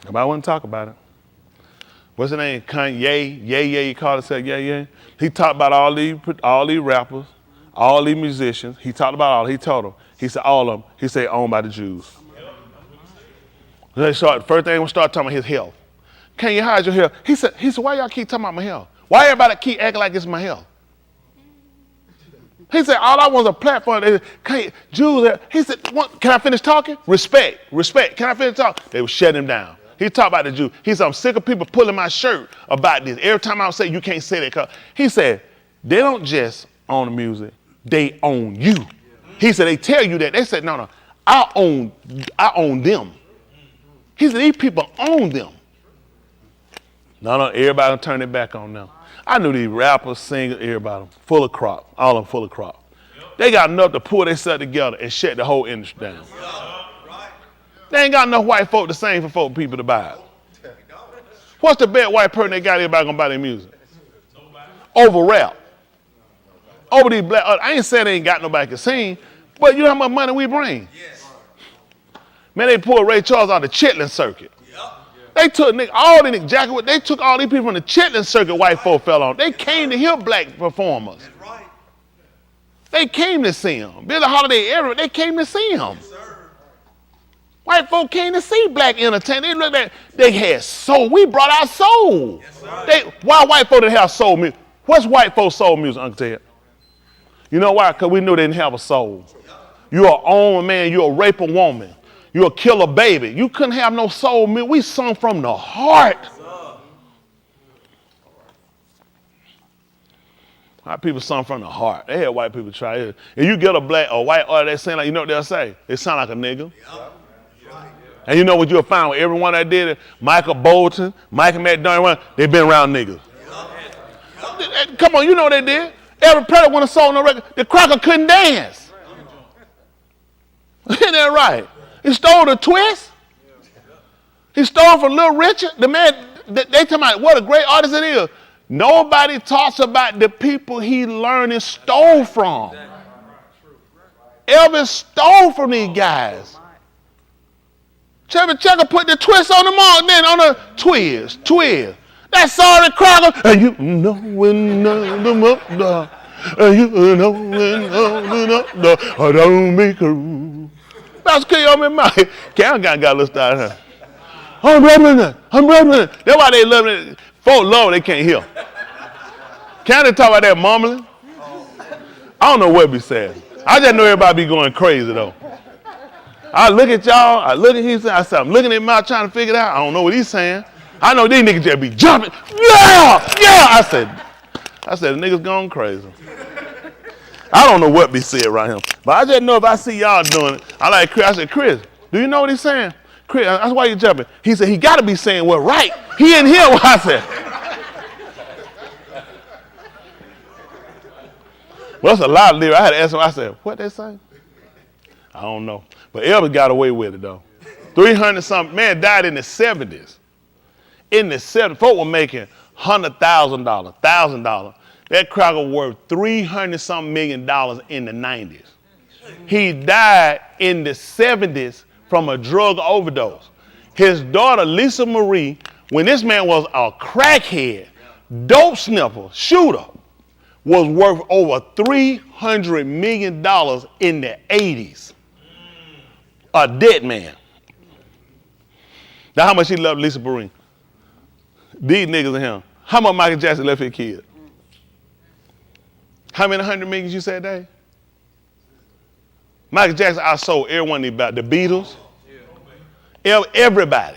Nobody want to talk about it. What's his name? Kanye, he called himself Ye. He talked about all these rappers, all these musicians. He talked about all. He told them. He said all of them. He said owned by the Jews. First thing we start talking about his health. Kanye, how's your health? He said, why y'all keep talking about my health? Why everybody keep acting like it's my health? He said, all I want is a platform. Jews. He said, can I finish talking? Respect. Can I finish talking? They would shut him down. He talked about the Jews. He said, I'm sick of people pulling my shirt about this. Every time I say, you can't say that. He said, they don't just own the music. They own you. He said, they tell you that. They said, no, I own them. He said, these people own them. No, everybody will turn it back on them. I knew these rappers, singers, everybody, full of crop. All of them full of crop. They got enough to pull themselves together and shut the whole industry down. They ain't got enough white folk to sing for folk people to buy it. What's the best white person they got everybody gonna buy their music? Over rap. Over these black, I ain't saying they ain't got nobody can sing, but you know how much money we bring? Man, they pulled Ray Charles out of the Chitlin circuit. They took all the Nick Jackson, they took all these people from the Chitlin circuit white folk fell on. They came to hear black performers. They came to see them. Billie Holiday, everybody, they came to see them. White folk came to see black entertainment. They looked at, they had soul. We brought our soul. Why white folk didn't have soul music? What's white folks' soul music, Uncle Ted? You know why? Because we knew they didn't have a soul. You're an own man. You're a rape a woman. You're a killer baby. You couldn't have no soul music. We sung from the heart. White people sung from the heart. They had white people try it. If you get a black or white artist, they sing like, you know what they'll say? They sound like a nigga. And you know what you'll find with everyone that did it? Michael Bolton, Michael McDonald, they've been around niggas. Come on, you know what they did. Every player won a song on the record. The cracker couldn't dance. Isn't that right? He stole the twist. He stole from Little Richard. The man, they talking about what a great artist it is. Nobody talks about the people he learned and stole from. Elvis stole from these guys. Chevy Checker put the twist on the mark, then on the twist. That's sorry cracker. And you know when I don't make a That's on me, Mike. Karen got a little style here. I'm reverend. That's why they love it. Folk love they can't hear. Karen talk about that mumbling. I don't know what be saying. I just know everybody be going crazy though. I look at y'all, I said, I'm looking at him out trying to figure it out. I don't know what he's saying. I know these niggas just be jumping. Yeah! I said, the niggas going crazy. I don't know what be said around him. But I just know if I see y'all doing it, I like Chris. I said, Chris, do you know what he's saying? Chris, that's why you jumping. He said, he got to be saying, well, right. He didn't hear what I said. Well, that's a lot of lyrics. I had to ask him, I said, what they say? I don't know. But Elvis got away with it, though. 300-something, man died in the 70s. In the 70s, folk were making $100,000, $1,000. That cracker worth $300-something million in the 90s. He died in the 70s from a drug overdose. His daughter, Lisa Marie, when this man was a crackhead, dope sniffer, shooter, was worth over $300 million in the 80s. A dead man. Now how much he loved Lisa Marie? These niggas and him. How much Michael Jackson left his kid? How many 100 millions you said, Dave? Michael Jackson outsold everyone about the Beatles. Everybody.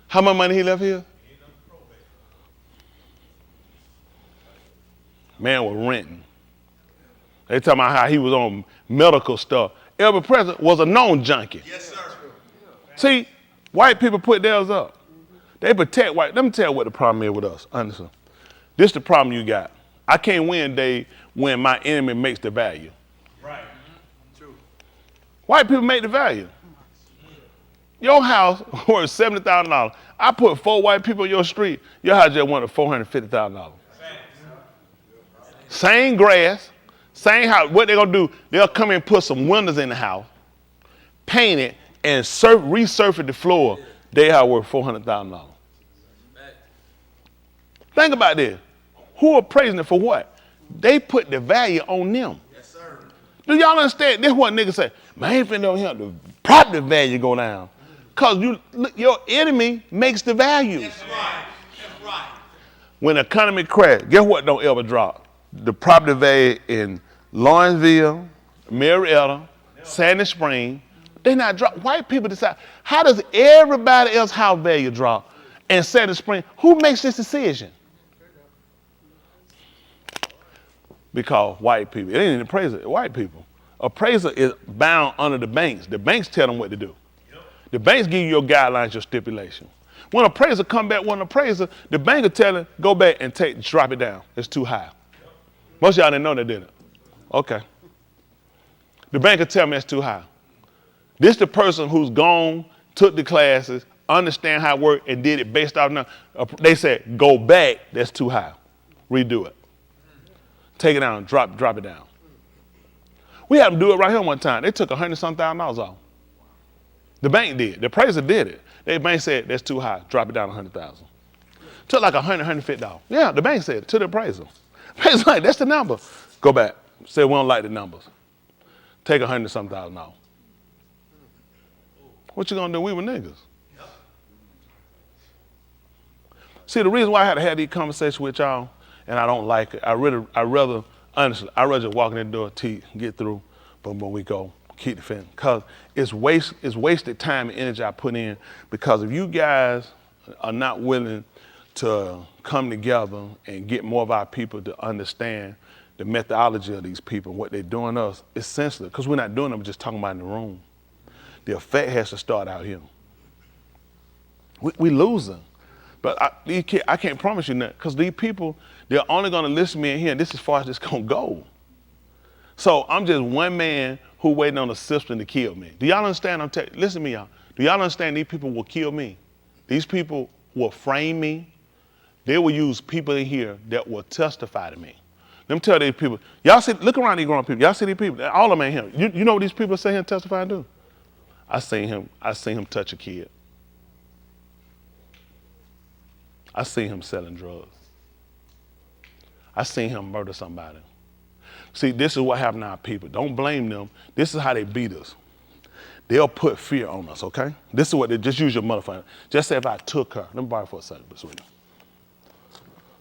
How much money he left here? Man was renting. They talking about how he was on medical stuff. Elvis Presley was a known junkie. Yes, sir. See, white people put theirs up. They protect white. Let me tell you what the problem is with us, honestly. This is the problem you got. I can't win, Dave, when my enemy makes the value. Right. True. White people make the value. Your house worth $70,000. I put 4 white people on your street. Your house just wanted $450,000. Same grass, same house. What they gonna do? They'll come in and put some windows in the house, paint it, and resurface the floor. They are worth $400,000. Think about this. Who are praising it for what? They put the value on them. Yes, sir. Do y'all understand? This is what niggas say. Man, I ain't finna know him. The property value go down. Because your enemy makes the value. That's right. That's right. When the economy crash, guess what don't ever drop? The property value in Lawrenceville, Marietta, Sandy Spring, they not drop. White people decide. How does everybody else house value drop? And Sandy Spring, who makes this decision? Because white people. It ain't an appraiser, white people. Appraiser is bound under the banks. The banks tell them what to do. The banks give you your guidelines, your stipulation. When an appraiser come back with an appraiser, the bank will tell him, go back and drop it down. It's too high. Most of y'all didn't know that, did it? Okay. The bank will tell me it's too high. This the person who's gone, took the classes, understand how it worked, and did it based off now. They said, go back, that's too high. Redo it. Take it down, drop it down. We had them do it right here one time. They took $100,000 off. The bank did. The appraiser did it. The bank said, that's too high. Drop it down to $100,000. Took like $150. Yeah, the bank said it to the appraiser. Appraiser's like, that's the number. Go back. Say, we don't like the numbers. Take $100,000 off. What you gonna do? We were niggas. See, the reason why I had to have these conversations with y'all, and I don't like it, I rather just walk in the door, get through, boom, boom, we go, keep the fence. Because it's wasted time and energy I put in, because if you guys are not willing to come together and get more of our people to understand the methodology of these people, what they're doing us, it's senseless, because we're not doing it, we're just talking about in the room. The effect has to start out here. We losing. But I can't promise you that, because these people, they're only going to listen to me in here, and this is as far as it's going to go. So I'm just one man who waiting on a system to kill me. Do y'all understand? Listen to me, y'all. Do y'all understand these people will kill me? These people will frame me. They will use people in here that will testify to me. Let me tell these people, y'all see, look around these grown people. Y'all see these people, all of them in here. You know what these people say here and testify and do? I seen him touch a kid. I seen him selling drugs. I seen him murder somebody. See, this is what happened to our people. Don't blame them. This is how they beat us. They'll put fear on us, okay? This is what they, just use your motherfucker. Just say if I took her, let me borrow for a second, sweetie.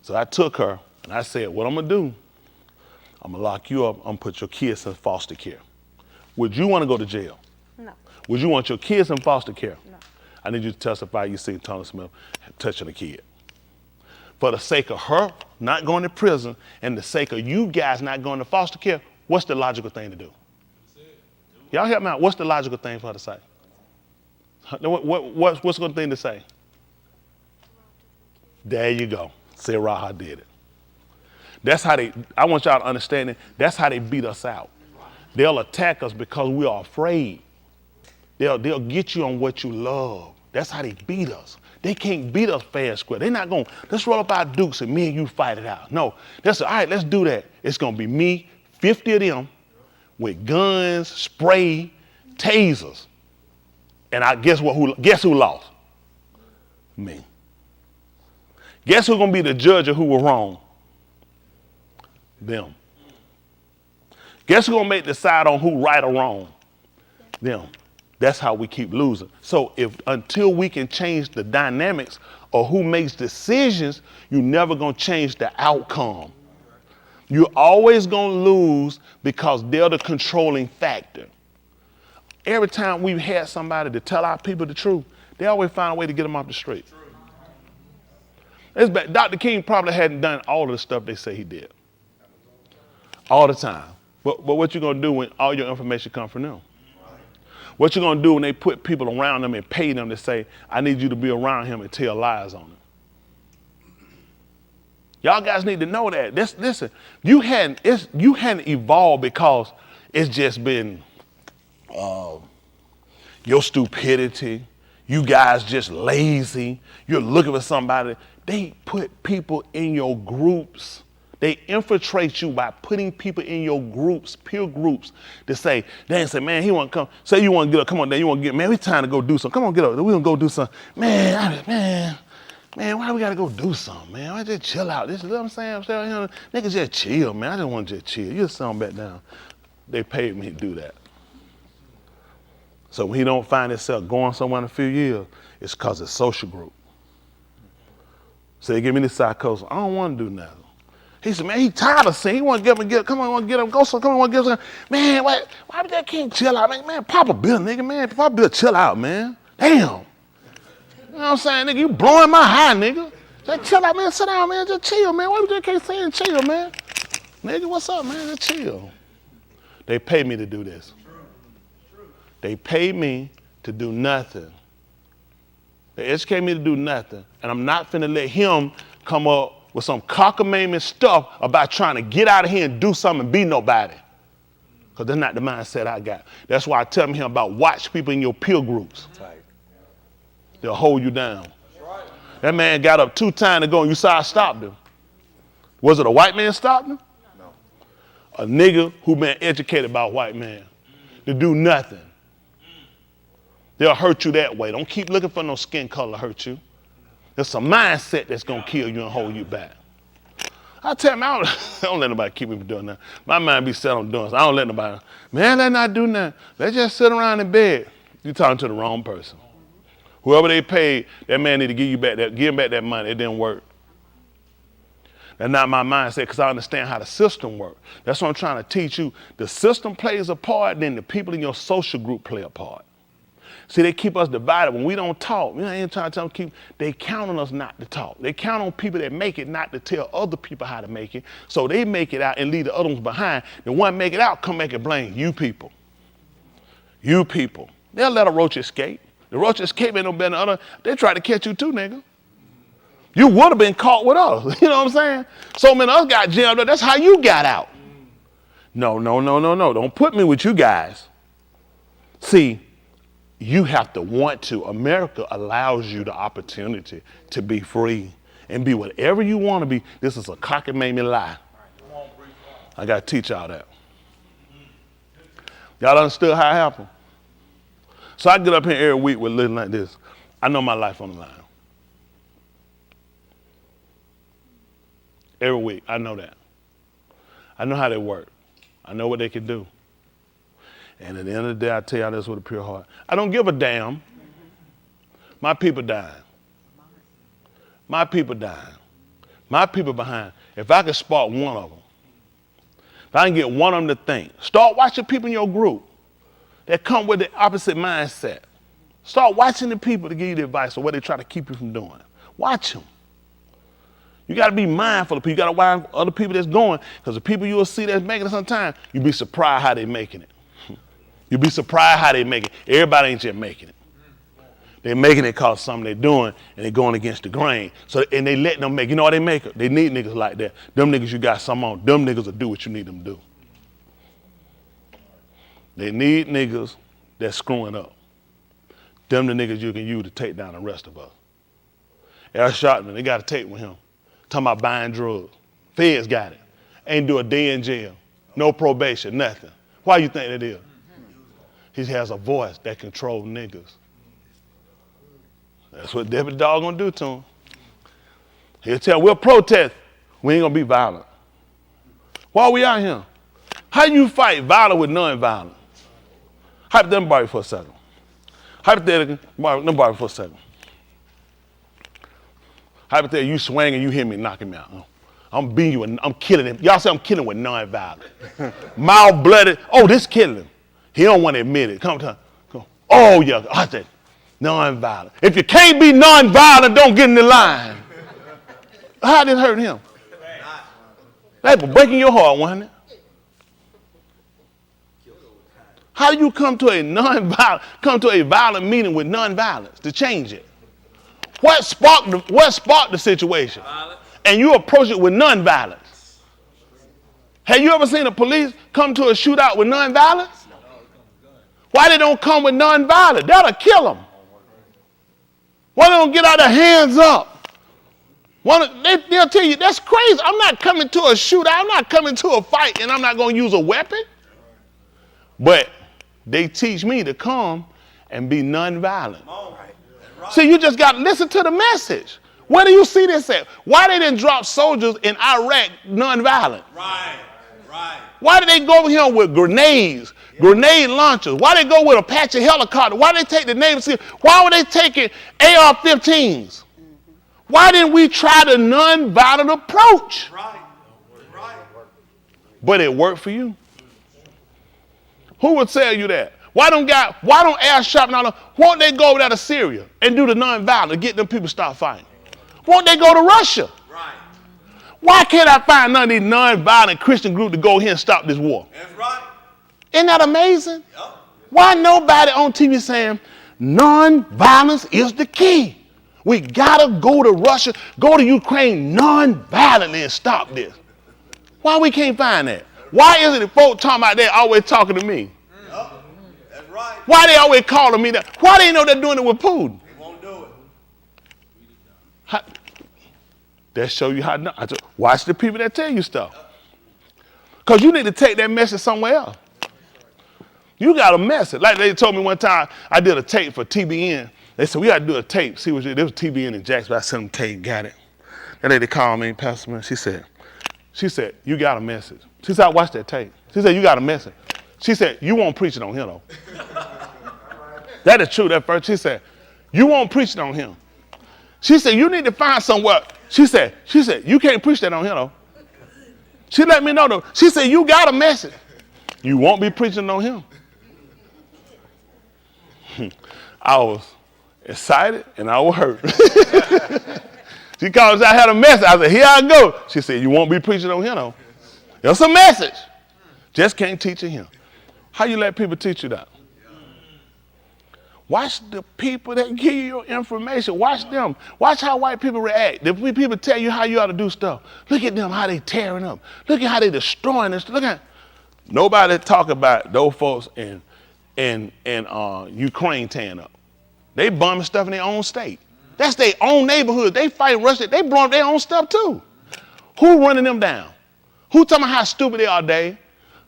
So I took her and I said, what I'm gonna do, I'm gonna lock you up, I'm gonna put your kids in foster care. Would you wanna go to jail? No. Would you want your kids in foster care? No. I need you to testify you seen Tony Smith touching a kid. For the sake of her not going to prison and the sake of you guys not going to foster care, what's the logical thing to do? Y'all help me out. What's the logical thing for her to say? What's a good thing to say? There you go. Say Raha did it. That's how I want y'all to understand it. That's how they beat us out. They'll attack us because we are afraid. They'll get you on what you love. That's how they beat us. They can't beat us fair and square. They're not going, let's roll up our dukes and me and you fight it out. No, all right, let's do that. It's going to be me, 50 of them, with guns, spray, tasers. And guess who lost? Me. Guess who's going to be the judge of who was wrong? Them. Guess who's going to decide on who right or wrong? Them. That's how we keep losing. So until we can change the dynamics or who makes decisions, you're never going to change the outcome. You're always going to lose because they're the controlling factor. Every time we've had somebody to tell our people the truth, they always find a way to get them off the street. It's bad. Dr. King probably hadn't done all of the stuff they say he did. All the time. But what you going to do when all your information comes from them? What you going to do when they put people around them and pay them to say, I need you to be around him and tell lies on him? Y'all guys need to know that. Listen, you hadn't evolved because it's just been your stupidity. You guys just lazy. You're looking for somebody. They put people in your groups. They infiltrate you by putting people in your groups, peer groups, to say, they say, man, he want to come. Say you want to get up. Come on, then you want to get, man, we trying to go do something. Come on, get up. We're going to go do something. Man, why we got to go do something, man? Why just chill out? This is what I'm saying. Niggas just chill, man. I just want to just chill. You just sit back down. They paid me to do that. So when he don't find himself going somewhere in a few years, it's because it's social group. So they give me the psychosis. I don't want to do nothing. He said, man, he tired of saying. He want to get, come on, want to get him, go some, come on, want to get some. Man, why we just can't chill out? Man, Papa Bill, nigga, man. Papa Bill, chill out, man. Damn. You know what I'm saying, nigga? You blowing my high, nigga. Just chill out, man. Sit down, man. Just chill, man. Why we just can't say and chill, man? Nigga, what's up, man? Just chill. They pay me to do this. They pay me to do nothing. They educate me to do nothing. And I'm not finna let him come up with some cockamamie stuff about trying to get out of here and do something and be nobody. Because that's not the mindset I got. That's why I tell him about watch people in your peer groups. Right. They'll hold you down. Right. That man got up 2 times ago and you saw I stopped him. Was it a white man stopped him? No. A nigga who been educated by a white man to do nothing. They'll hurt you that way. Don't keep looking for no skin color to hurt you. There's a mindset that's going to kill you and hold you back. I tell him, I don't let nobody keep me from doing that. My mind be set on doing something. I don't let nobody, man, let's not do nothing. Let's just sit around in bed. You're talking to the wrong person. Whoever they paid, that man need to give him back that money. It didn't work. That's not my mindset because I understand how the system works. That's what I'm trying to teach you. The system plays a part, then the people in your social group play a part. See, they keep us divided. When we don't talk, I ain't trying to tell them they count on us not to talk. They count on people that make it not to tell other people how to make it. So they make it out and leave the other ones behind. The one make it out, come back and blame you people. You people. They'll let a roach escape. The roach escape ain't no better than other. They try to catch you too, nigga. You would have been caught with us. You know what I'm saying? So many of us got jammed up. That's how you got out. No. Don't put me with you guys. See, you have to want to. America allows you the opportunity to be free and be whatever you want to be. This is a cockamamie lie. I got to teach y'all that. Y'all understood how it happened? So I get up here every week with living like this. I know my life on the line. Every week, I know that. I know how they work. I know what they can do. And at the end of the day, I tell y'all this with a pure heart. I don't give a damn. My people dying. My people dying. My people behind. If I could spark one of them, if I can get one of them to think, start watching people in your group that come with the opposite mindset. Start watching the people to give you the advice of what they try to keep you from doing. Watch them. You got to be mindful of people. You got to watch other people that's going, because the people you will see that's making it sometimes, you'll be surprised how they making it. You'll be surprised how they make it. Everybody ain't just making it. They're making it because something they're doing and they're going against the grain. So, and they let them make, you know what they make it? They need niggas like that. Them niggas you got something on, them niggas will do what you need them to do. They need niggas that's screwing up. Them the niggas you can use to take down the rest of us. Al Sharpton, they got a tape with him. Talking about buying drugs. Feds got it. Ain't do a day in jail. No probation, nothing. Why you think that is? He has a voice that controls niggas. That's what Deputy Dog gonna do to him. He'll tell, we'll protest. We ain't gonna be violent. Why are we out here? How you fight violent with non-violent? Hypothetically, borrow for a second. Hypothetically, borrow for a second. Hypothetically, you swing and you hit me, knocking me out. I'm beating you, and I'm killing him. Y'all say I'm killing with non-violent. Mild-blooded, oh, this killing him. He don't want to admit it. Come. Oh, yeah, I said non-violent. If you can't be non-violent, don't get in the line. How did it hurt him? That was breaking your heart, wasn't it? How do you come to a violent meeting with non-violence to change it? What sparked the situation? and you approach it with nonviolence. Have you ever seen the police come to a shootout with nonviolence? Why they don't come with nonviolence? That'll kill them. Why they don't get out their hands up? They'll tell you, that's crazy. I'm not coming to a shootout. I'm not coming to a fight, and I'm not going to use a weapon. But they teach me to come and be nonviolent. See, you just got to listen to the message. Where do you see this at? Why they didn't drop soldiers in Iraq nonviolent? Right. Why did they go over here with grenades, grenade launchers? Why they go with Apache helicopter? Why they take the Navy SEAL? Why were they taking AR-15s? Why didn't we try the nonviolent approach? Right. But it worked for you. Who would tell you that? Why don't Al Sharpton and all them, won't they go over there to Syria and do the nonviolent to get them people to stop fighting? Won't they go to Russia? Right. Why can't I find none of these nonviolent Christian groups to go here and stop this war? That's right. Isn't that amazing? Yep. Why nobody on TV saying nonviolence is the key? We gotta go to Russia, go to Ukraine nonviolently and stop this. Why we can't find that? Why is it that folk talking about that always talking to me? Yep. That's right. Why they always calling me that? Why they know they're doing it with Putin? They won't do it. That show you how. Watch the people that tell you stuff. Because you need to take that message somewhere else. You got a message. Like they told me one time, I did a tape for TBN. They said, we got to do a tape. See what you did. There was TBN in Jacksonville. I sent them tape, got it. That lady called me, Pastor Man. She said, you got a message. She said, I watched that tape. She said, you got a message. She said, you won't preach it on him, though. That is true, that first. She said, you won't preach it on him. She said, you need to find somewhere. She said, you can't preach that on him, though. She let me know, though. She said, you got a message. You won't be preaching on him. I was excited and I was hurt. She called us, I had a message. I said, here I go. She said, you won't be preaching on him, though. It's a message. Just can't teach it him. How you let people teach you that? Watch the people that give you your information. Watch them. Watch how white people react. The people tell you how you ought to do stuff. Look at them, how they tearing up. Look at how they destroying this. Look at nobody talk about those folks in Ukraine tearing up. They bombing stuff in their own state. That's their own neighborhood. They fight Russia. They bomb their own stuff too. Who running them down? Who talking about how stupid they are, Dave?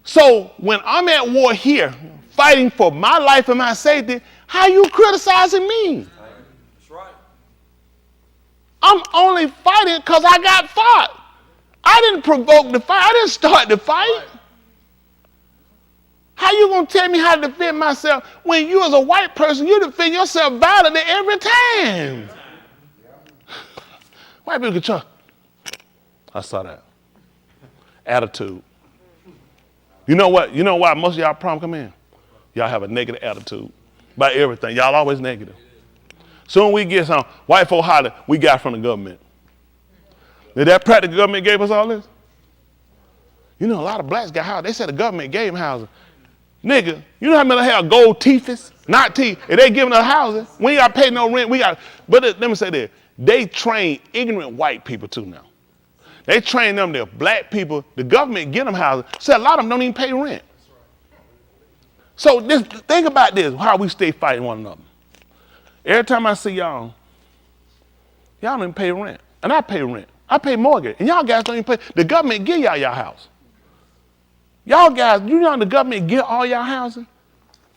So when I'm at war here, fighting for my life and my safety, how you criticizing me? That's right. I'm only fighting because I got fought. I didn't provoke the fight. I didn't start the fight. How you gonna tell me how to defend myself when you as a white person, you defend yourself violently every time? White people can trust. I saw that. Attitude. You know what? You know why most of y'all problem come in? Y'all have a negative attitude about everything. Y'all always negative. Soon we get some white folk holler, we got from the government. Did that practical government gave us all this? You know, a lot of blacks got housing. They said the government gave them housing. Nigga, you know how many have gold teeths? Not teeth. If they giving us housing, we ain't got to pay no rent. But let me say this. They train ignorant white people too now. They train them, they're black people. The government get them housing. So a lot of them don't even pay rent. So think about this, how we stay fighting one another. Every time I see y'all don't even pay rent. And I pay rent. I pay mortgage. And y'all guys don't even pay. The government give y'all your house. Y'all guys, you know the government get all y'all housing?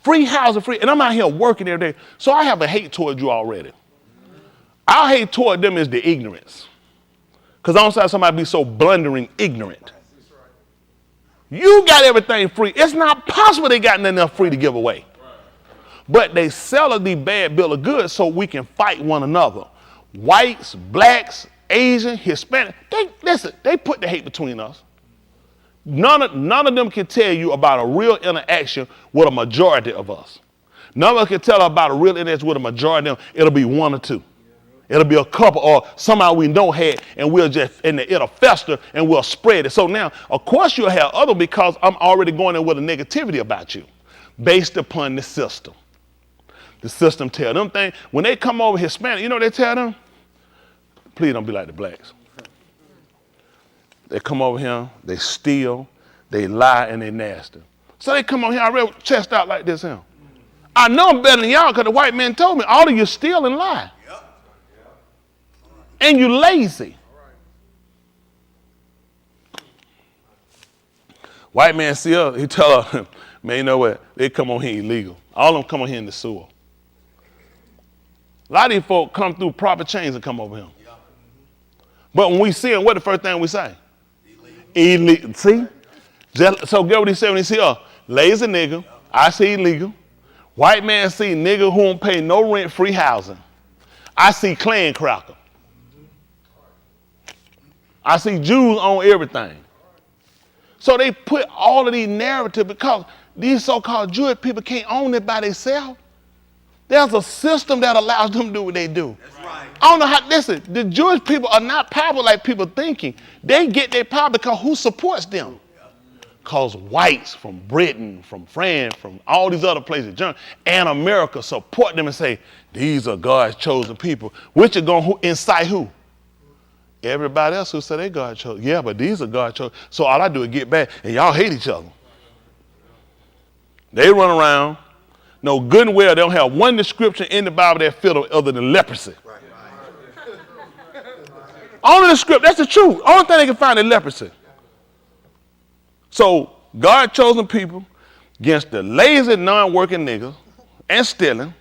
Free housing, free. And I'm out here working every day. So I have a hate towards you already. Our hate toward them is the ignorance. Because I don't see somebody be so blundering ignorant. You got everything free. It's not possible they got enough free to give away. But they sell us these bad bill of goods so we can fight one another. Whites, blacks, Asian, Hispanic. They put the hate between us. None of them can tell you about a real interaction with a majority of us. None of them can tell about a real interaction with a majority of them. It'll be one or two. It'll be a couple or somehow we know had and it'll fester and we'll spread it. So now, of course you'll have other because I'm already going in with a negativity about you based upon the system. The system tell them things. When they come over Hispanic, you know what they tell them? Please don't be like the blacks. They come over here, they steal, they lie, and they nasty. So they come over here, I read chest out like this here. I know I'm better than y'all because the white man told me, all of you steal and lie. Yep. And you lazy. White man see her, he tell her, man, you know what? They come on here illegal. All of them come on here in the sewer. A lot of these folk come through proper chains and come over here. Yep. But when we see them, what the first thing we say? Illegal. See? So get what he said when he see her. Lazy nigga. I see illegal. White man see nigga who don't pay no rent, free housing. I see clan cracker. I see Jews on everything. So they put all of these narratives because these so-called Jewish people can't own it by themselves. There's a system that allows them to do what they do. That's right. I don't know how, listen, the Jewish people are not powerful like people thinking. They get their power because who supports them? Because whites from Britain, from France, from all these other places, Germany, and America support them and say, these are God's chosen people. Which are going to incite who? Everybody else who say they God chosen. Yeah, but these are God chosen. So all I do is get back, and y'all hate each other. They run around, know good and well they don't have one description in the Bible that fit other than leprosy. Right. Only the script, that's the truth. Only thing they can find is leprosy. So God chosen people against the lazy, non-working niggas and stealing,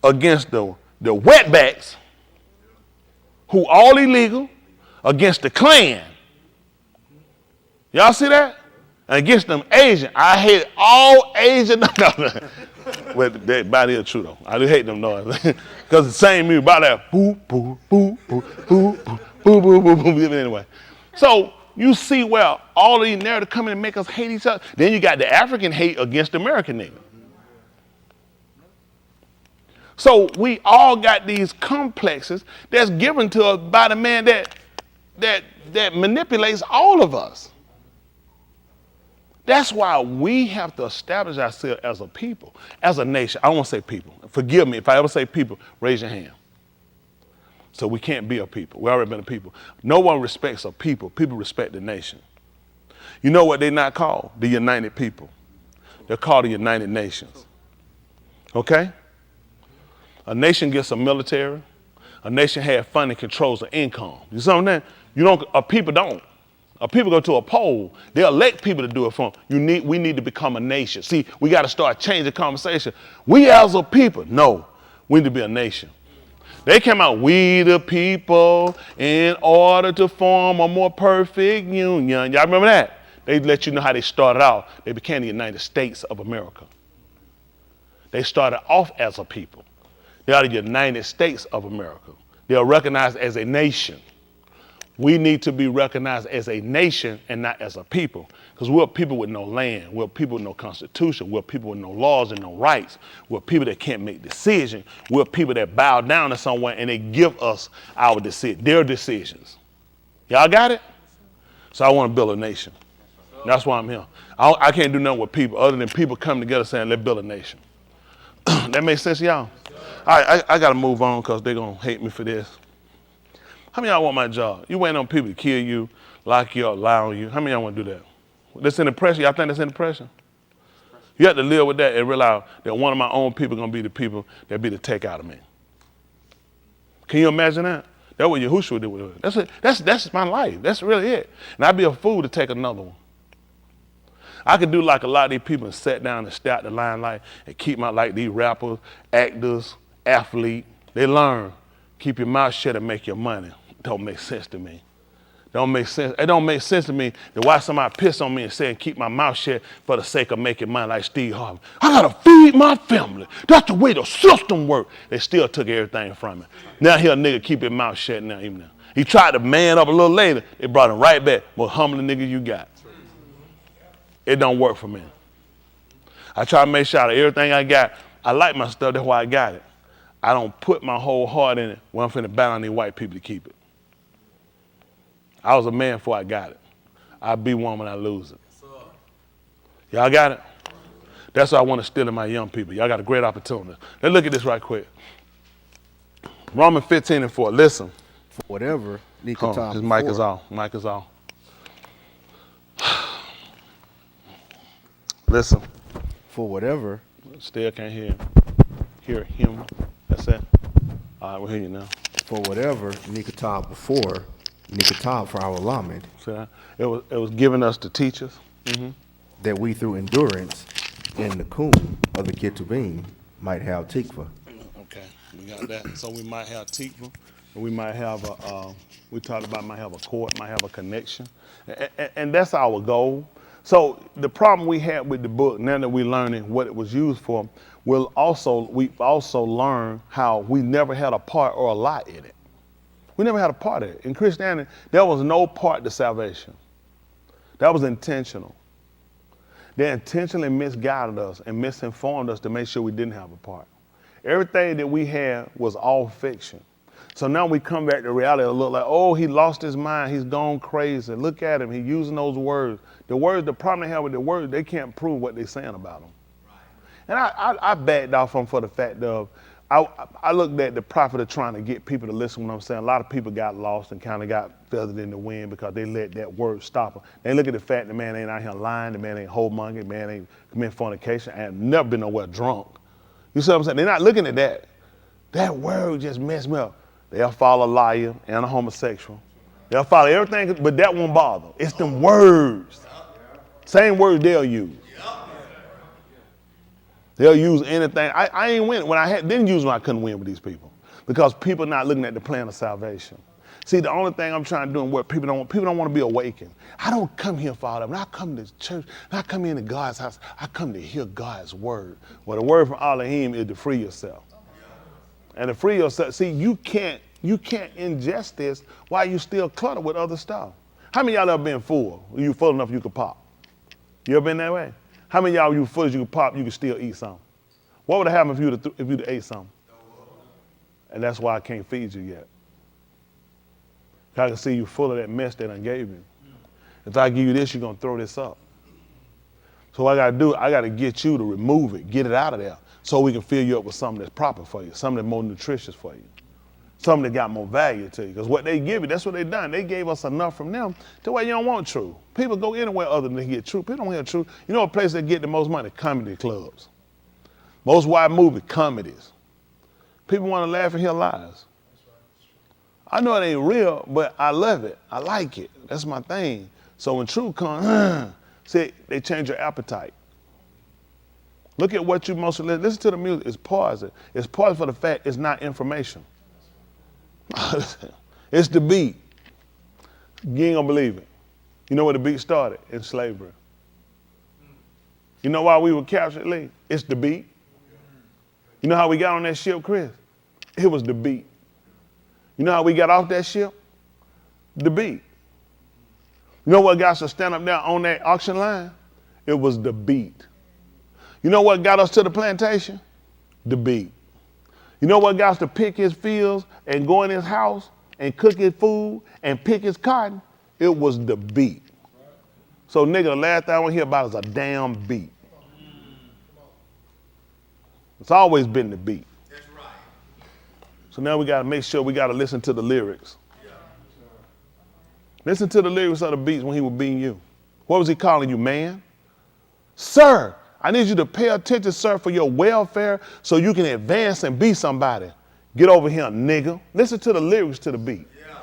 against the wetbacks who all illegal, against the Klan. Y'all see that? And against them Asian. I hate all Asian. Well, that body is true though. I do hate them noise. Because the same music, about that boo, boo, boo, boo, boo, boo, boo, boo, boo, boo. Anyway. So you see where all of these narratives come in and make us hate each other. Then you got the African hate against the American nigga. So we all got these complexes that's given to us by the man that manipulates all of us. That's why we have to establish ourselves as a people, as a nation. I don't want to say people. Forgive me if I ever say people, raise your hand. So we can't be a people. We already been a people. No one respects a people. People respect the nation. You know what they're not called? The United People. They're called the United Nations. Okay? A nation gets a military. A nation has funding controls the income. You see what I'm saying? You don't. A people don't. A people go to a poll. They elect people to do it for them. We need to become a nation. See, we got to start changing the conversation. We as a people, no, we need to be a nation. They came out, we the people, in order to form a more perfect union. Y'all remember that? They let you know how they started out. They became the United States of America. They started off as a people. They are the United States of America. They are recognized as a nation. We need to be recognized as a nation and not as a people. Because we're people with no land. We're people with no constitution. We're people with no laws and no rights. We're people that can't make decisions. We're people that bow down to someone and they give us our their decisions. Y'all got it? So I want to build a nation. That's why I'm here. I can't do nothing with people other than people coming together saying, let's build a nation. That makes sense to y'all? I got to move on because they're going to hate me for this. How many of y'all want my job? You waiting on people to kill you, lock you up, lie on you. How many of y'all want to do that? That's in pressure. Y'all think that's in pressure? You have to live with that and realize that one of my own people going to be the people that be the take out of me. Can you imagine that? That's what Yahushua would do with it. That's my life. That's really it. And I'd be a fool to take another one. I could do like a lot of these people and sit down and start the limelight and keep my, like these rappers, actors, athletes, they learn. Keep your mouth shut and make your money. Don't make sense to me. Don't make sense. It don't make sense to me to watch somebody piss on me and say, keep my mouth shut for the sake of making money like Steve Harvey. I gotta feed my family. That's the way the system works. They still took everything from me. Now here a nigga keep his mouth shut now, even now. He tried to man up a little later. They brought him right back. Well, humble nigga you got. It don't work for me. I try to make sure out of everything I got, I like my stuff, that's why I got it. I don't put my whole heart in it when I'm finna battle on these white people to keep it. I was a man before I got it. I'll be one when I lose it. Y'all got it? That's what I want to steal in my young people. Y'all got a great opportunity. Let's look at this right quick. Romans 15:4. Listen. Whatever. His mic is off. Mic is off. Listen. For whatever, Still can't hear him. That's it. All right, we'll hear you now. for whatever Nikatav before, Nikatav for our lamed, See that? It was giving us the teachers. that we through endurance in the kum of the Ketuvim might have tikva. Okay, we got that. So we might have tikva, we might have we talked about might have a cord, might have a connection, and that's our goal. So the problem we had with the book, now that we're learning what it was used for, we've also learned how we never had a part or a lot in it. We never had a part in it. In Christianity, there was no part to salvation. That was intentional. They intentionally misguided us and misinformed us to make sure we didn't have a part. Everything that we had was all fiction. So now we come back to reality and look like, oh, he lost his mind. He's gone crazy. Look at him. He's using those words. The problem they have with the words, they can't prove what they're saying about them. Right. And I backed off from for the fact of, I looked at the prophet of trying to get people to listen to what I'm saying. A lot of people got lost and kind of got feathered in the wind because they let that word stop them. They look at the fact the man ain't out here lying, the man ain't whoremonger, the man ain't committing fornication, and never been nowhere drunk. You see what I'm saying? They're not looking at that. That word just messed me up. They'll follow a liar and a homosexual. They'll follow everything, but that won't bother. It's them words. Same words they'll use. They'll use anything. I ain't win. When I didn't use them, I couldn't win with these people because people not looking at the plan of salvation. See, the only thing I'm trying to do and what people don't want to be awakened. I don't come here for all that. When I come to church, when I come into God's house, I come to hear God's word. Well, the word from Elohim is to free yourself. And to free yourself, see, you can't ingest this while you still cluttered with other stuff. How many of y'all ever been full? You full enough you could pop? You ever been that way? How many of y'all, you full as you could pop, you could still eat something? What would have happened if you'd ate something? And that's why I can't feed you yet. I can see you full of that mess that I gave you. If I give you this, you're gonna throw this up. So what I gotta do, I gotta get you to remove it, get it out of there, so we can fill you up with something that's proper for you, something that's more nutritious for you, something that got more value to you. Because what they give you, that's what they done. They gave us enough from them to where you don't want truth. People go anywhere other than to get truth. People don't hear truth. You know a place that get the most money? Comedy clubs. Most wide movie comedies. People want to laugh and hear lies. I know it ain't real, but I love it. I like it. That's my thing. So when truth comes, see, they change your appetite. Look at what you mostly listen to the music. It's poison. It's poison for the fact it's not information. It's the beat. You ain't gonna believe it. You know where the beat started? In slavery. You know why we were captured, Lee? It's the beat. You know how we got on that ship, Chris? It was the beat. You know how we got off that ship? The beat. You know what got us to stand up there on that auction line? It was the beat. You know what got us to the plantation? The beat. You know what got us to pick his fields and go in his house and cook his food and pick his cotton? It was the beat. So nigga, the last thing I want to hear about is a damn beat. It's always been the beat. That's right. So now we got to make sure we got to listen to the lyrics. Yeah. Listen to the lyrics of the beats when he was beating you. What was he calling you, man? Sir, I need you to pay attention, sir, for your welfare so you can advance and be somebody. Get over here, nigga. Listen to the lyrics to the beat. Yeah.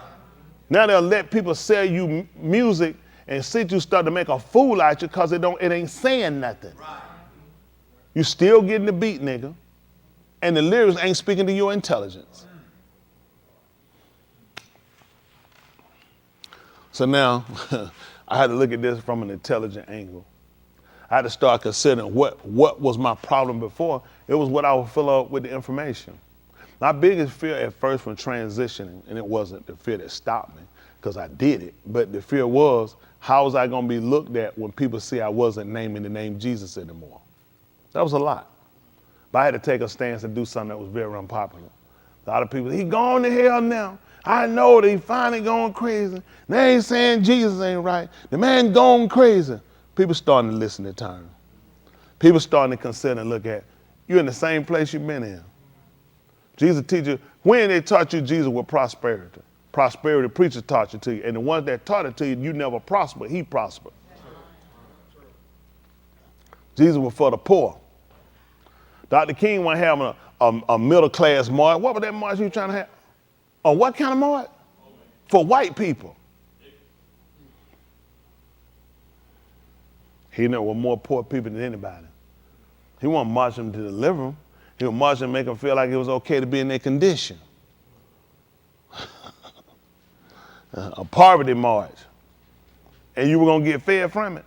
Now they'll let people sell you music and see you start to make a fool out of you because it ain't saying nothing. Right. You still getting the beat, nigga. And the lyrics ain't speaking to your intelligence. So now, I had to look at this from an intelligent angle. I had to start considering what was my problem before. It was what I would fill up with the information. My biggest fear at first when transitioning, and it wasn't the fear that stopped me, because I did it, but the fear was, how was I gonna be looked at when people see I wasn't naming the name Jesus anymore? That was a lot. But I had to take a stance and do something that was very unpopular. A lot of people, he gone to hell now. I know that he finally gone crazy. They ain't saying Jesus ain't right. The man gone crazy. People starting to listen to turn. People starting to consider and look at, you're in the same place you've been in. Jesus teach you, when they taught you Jesus with prosperity. Prosperity preachers taught you to you. And the ones that taught it to you, you never prospered. He prospered. Jesus was for the poor. Dr. King wasn't having a middle class march. What was that march you trying to have? Or what kind of march? For white people. He knew more poor people than anybody. He wasn't marching to deliver them. He was marching to make them feel like it was okay to be in their condition. A poverty march. And you were going to get fed from it.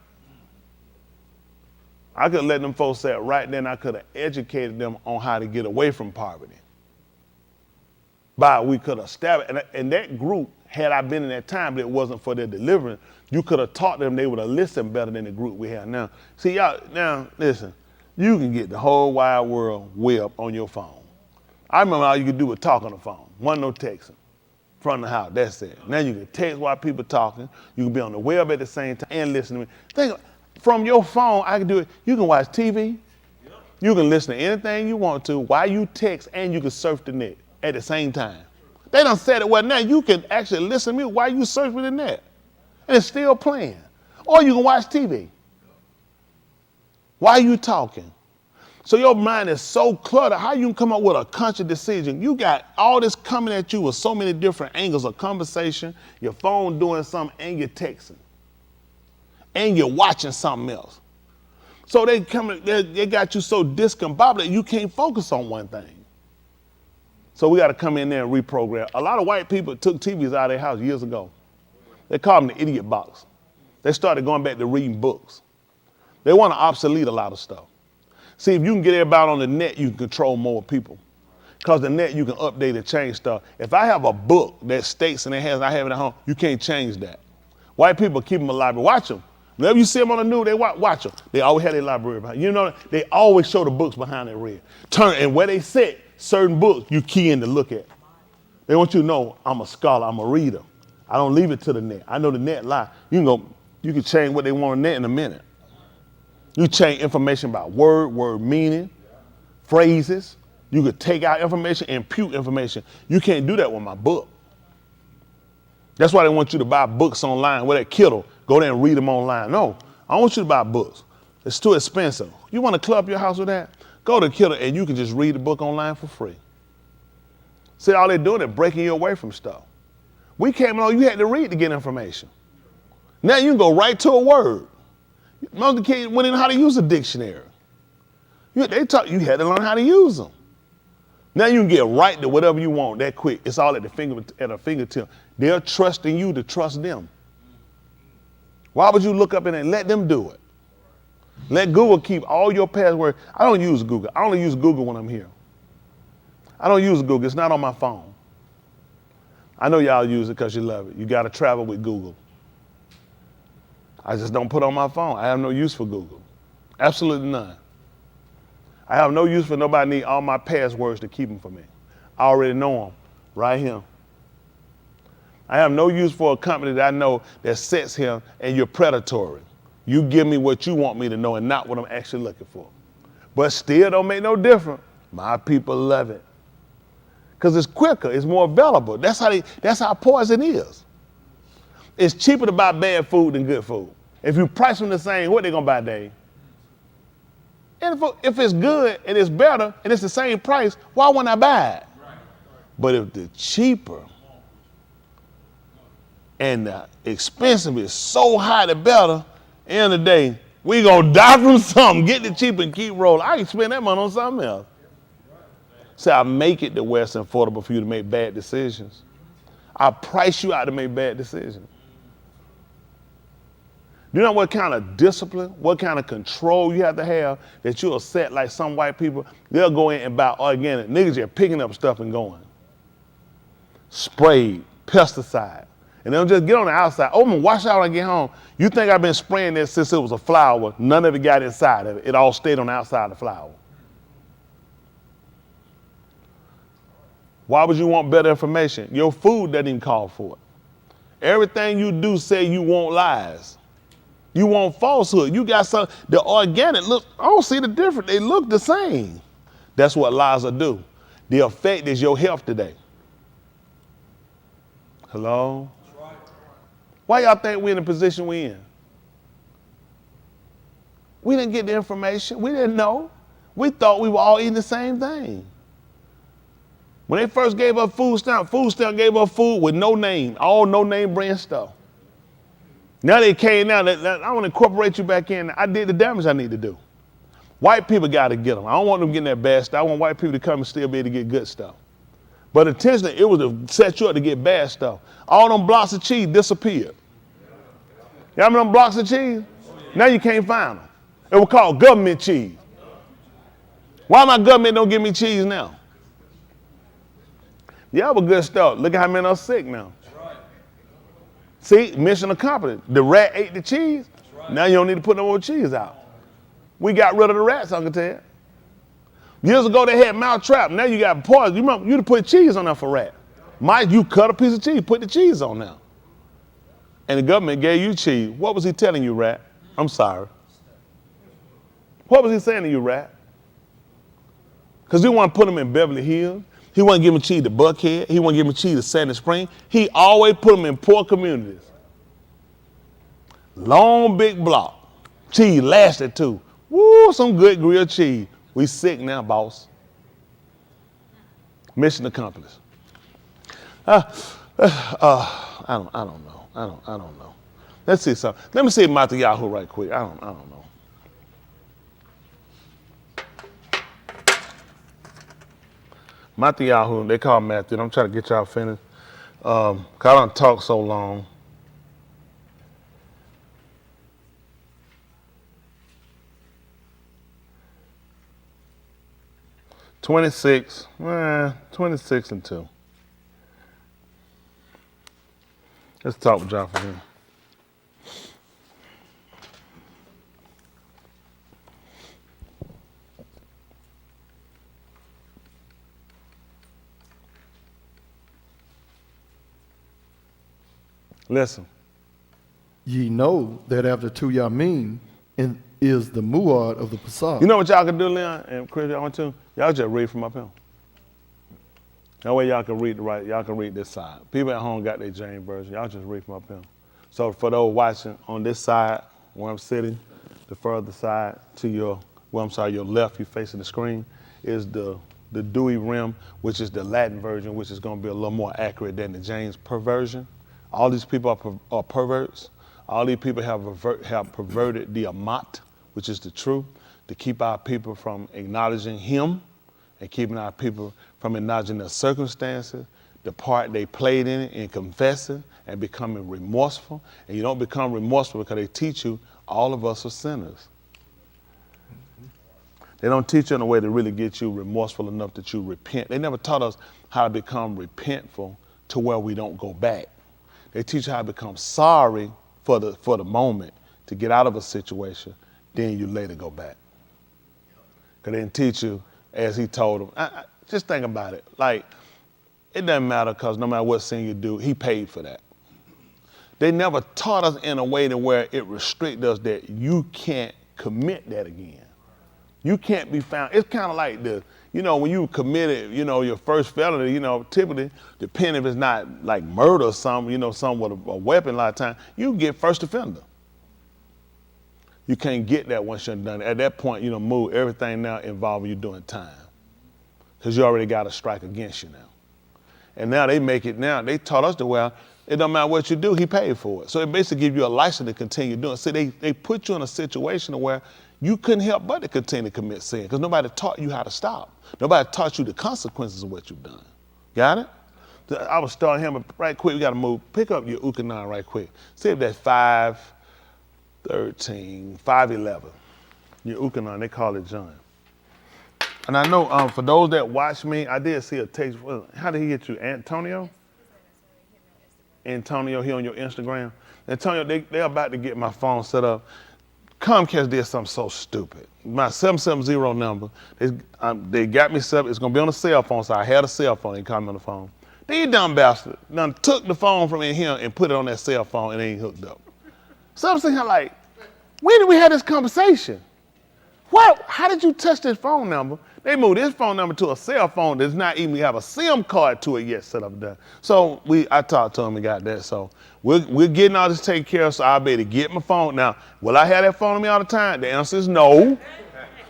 I could have let them folks say it right then. I could have educated them on how to get away from poverty. But we could have established, and that group, had I been in that time, but it wasn't for their deliverance, you could have taught them, they would have listened better than the group we have now. See, y'all, now, listen, you can get the whole wide world web on your phone. I remember all you could do was talk on the phone. Wasn't no texting. From the house, that's it. Now you can text while people talking. You can be on the web at the same time and listen to me. Think, from your phone, I can do it. You can watch TV. Yep. You can listen to anything you want to while you text, and you can surf the net at the same time. They done said it well now. You can actually listen to me while you surfing the net, and it's still playing. Or you can watch TV while you talking. So your mind is so cluttered. How you can come up with a conscious decision? You got all this coming at you with so many different angles of conversation. Your phone doing something, and you're texting, and you're watching something else. So they got you so discombobulated you can't focus on one thing. So we got to come in there and reprogram. A lot of white people took TVs out of their house years ago. They called them the idiot box. They started going back to reading books. They want to obsolete a lot of stuff. See, if you can get everybody on the net, you can control more people. Because the net, you can update and change stuff. If I have a book that states and it has, I have it at home, you can't change that. White people keep them alive. Watch them. Whenever you see them on the news, they watch them. They always have their library behind. You know, they always show the books behind their read. And where they sit, certain books you key in to look at. They want you to know, I'm a scholar, I'm a reader. I don't leave it to the net. I know the net lie. You can change what they want on the net in a minute. You change information about word meaning, phrases. You could take out information and impute information. You can't do that with my book. That's why they want you to buy books online with that Kindle. Go there and read them online. No, I don't want you to buy books. It's too expensive. You want to club your house with that? Go to Kindle and you can just read the book online for free. See, all they're doing is breaking you away from stuff. We came along, you had to read to get information. Now you can go right to a word. Most of the kids went in how to use a dictionary. You had to learn how to use them. Now you can get right to whatever you want that quick. It's all at a fingertip. They're trusting you to trust them. Why would you look up and let them do it? Let Google keep all your passwords. I don't use Google. I only use Google when I'm here. I don't use Google. It's not on my phone. I know y'all use it because you love it. You got to travel with Google. I just don't put it on my phone. I have no use for Google. Absolutely none. I have no use for nobody need all my passwords to keep them for me. I already know them right here. I have no use for a company that I know that sits here and you're predatory. You give me what you want me to know and not what I'm actually looking for. But still don't make no difference. My people love it. Because it's quicker, it's more available. That's how poison is. It's cheaper to buy bad food than good food. If you price them the same, what they gonna buy, Dave? And if it's good and it's better and it's the same price, why wouldn't I buy it? But if the cheaper and the expensive is so high, the better, end of the day, we gonna die from something. Get the cheap and keep rolling. I can spend that money on something else. So I make it to where it's affordable for you to make bad decisions. I price you out to make bad decisions. You know what kind of discipline, what kind of control you have to have that you'll set like some white people? They'll go in and buy organic. Niggas just picking up stuff and going. Sprayed, pesticide. And they'll just get on the outside. Oh, I'm gonna wash out when I get home. You think I've been spraying this since it was a flower. None of it got inside of it. It all stayed on the outside of the flower. Why would you want better information? Your food doesn't even call for it. Everything you do say you want lies. You want falsehood. You got some, the organic look, I don't see the difference. They look the same. That's what lies will do. The effect is your health today. Hello? Why y'all think we're in the position we're in? We didn't get the information. We didn't know. We thought we were all eating the same thing. When they first gave us food stamp gave us food with no name, all no name brand stuff. Now they came out, I want to incorporate you back in. I did the damage I need to do. White people got to get them. I don't want them getting that bad stuff. I want white people to come and still be able to get good stuff. But intentionally, it was to set you up to get bad stuff. All them blocks of cheese disappeared. You remember them blocks of cheese? Now you can't find them. It was called government cheese. Why my government don't give me cheese now? Yeah, but good stuff. Look at how many are sick now. See, mission accomplished. The rat ate the cheese. Now you don't need to put no more cheese out. We got rid of the rats, Uncle Ted. Years ago they had mousetrap. Now you got poison. You remember, you put cheese on there for rat. Mike, you cut a piece of cheese, put the cheese on there. And the government gave you cheese. What was he telling you, rat? I'm sorry. What was he saying to you, rat? Because he want to put them in Beverly Hills. He wasn't giving cheese to Buckhead. He wasn't giving cheese to Sandy Spring. He always put them in poor communities. Long, big block. Cheese lasted too. Woo, some good grilled cheese. We sick now, boss. Mission accomplished. I don't know. I don't know. Let's see something. Let me see Matthiyahu right quick. I don't know. Matthiyahu, they call Matthew. I'm trying to get y'all finished. Cause I don't talk so long. (26) and 2. Let's talk with y'all for him. Listen. Ye know that after Tu Yamin is the Muad of the Passad. You know what y'all can do, Leon and Chris, y'all want to? Y'all just read from up here. That way y'all can read y'all can read this side. People at home got their James version. Y'all just read from up here. So for those watching on this side where I'm sitting, the further side to your left, you facing the screen, is the Dewey Rim, which is the Latin version, which is going to be a little more accurate than the James version. All these people are perverts. All these people have perverted the Amat, which is the truth, to keep our people from acknowledging him and keeping our people from acknowledging their circumstances, the part they played in it, and confessing and becoming remorseful. And you don't become remorseful because they teach you all of us are sinners. They don't teach you in a way to really get you remorseful enough that you repent. They never taught us how to become repentful to where we don't go back. They teach you how to become sorry for the moment to get out of a situation, then you later go back. Because they didn't teach you, as he told them. Just think about it. Like, it doesn't matter because no matter what sin you do, he paid for that. They never taught us in a way to where it restricts us that you can't commit that again. You can't be found. It's kind of like when you committed, your first felony, typically, depending if it's not like murder or something, something with a weapon a lot of times, you get first offender. You can't get that once you're done. At that point, move everything now involving you doing time. Because you already got a strike against you now. And now they make it now. They taught us it don't matter what you do, he paid for it. So it basically gives you a license to continue doing it. So they put you in a situation where you couldn't help but to continue to commit sin because nobody taught you how to stop. Nobody taught you the consequences of what you've done. Got it? I was starting him right quick. We got to move. Pick up your Ukanan right quick. See if that's 5:13, 5:11. Your Ukanan, they call it John. And I know for those that watch me, I did see a text. How did he get you? Antonio? Antonio, he on your Instagram. Antonio, they're about to get my phone set up. Comcast did something so stupid. My 770 number, they got me set up. It's going to be on a cell phone, so I had a cell phone. They called me on the phone. These dumb bastards done took the phone from in here and put it on that cell phone and it ain't hooked up. So I'm thinking like, when did we have this conversation? How did you touch this phone number They moved this phone number to a cell phone that's not even have a SIM card to it yet set up there. So I talked to him and got that. So we're getting all this taken care of, so I'll be able to get my phone. Now, will I have that phone on me all the time? The answer is no.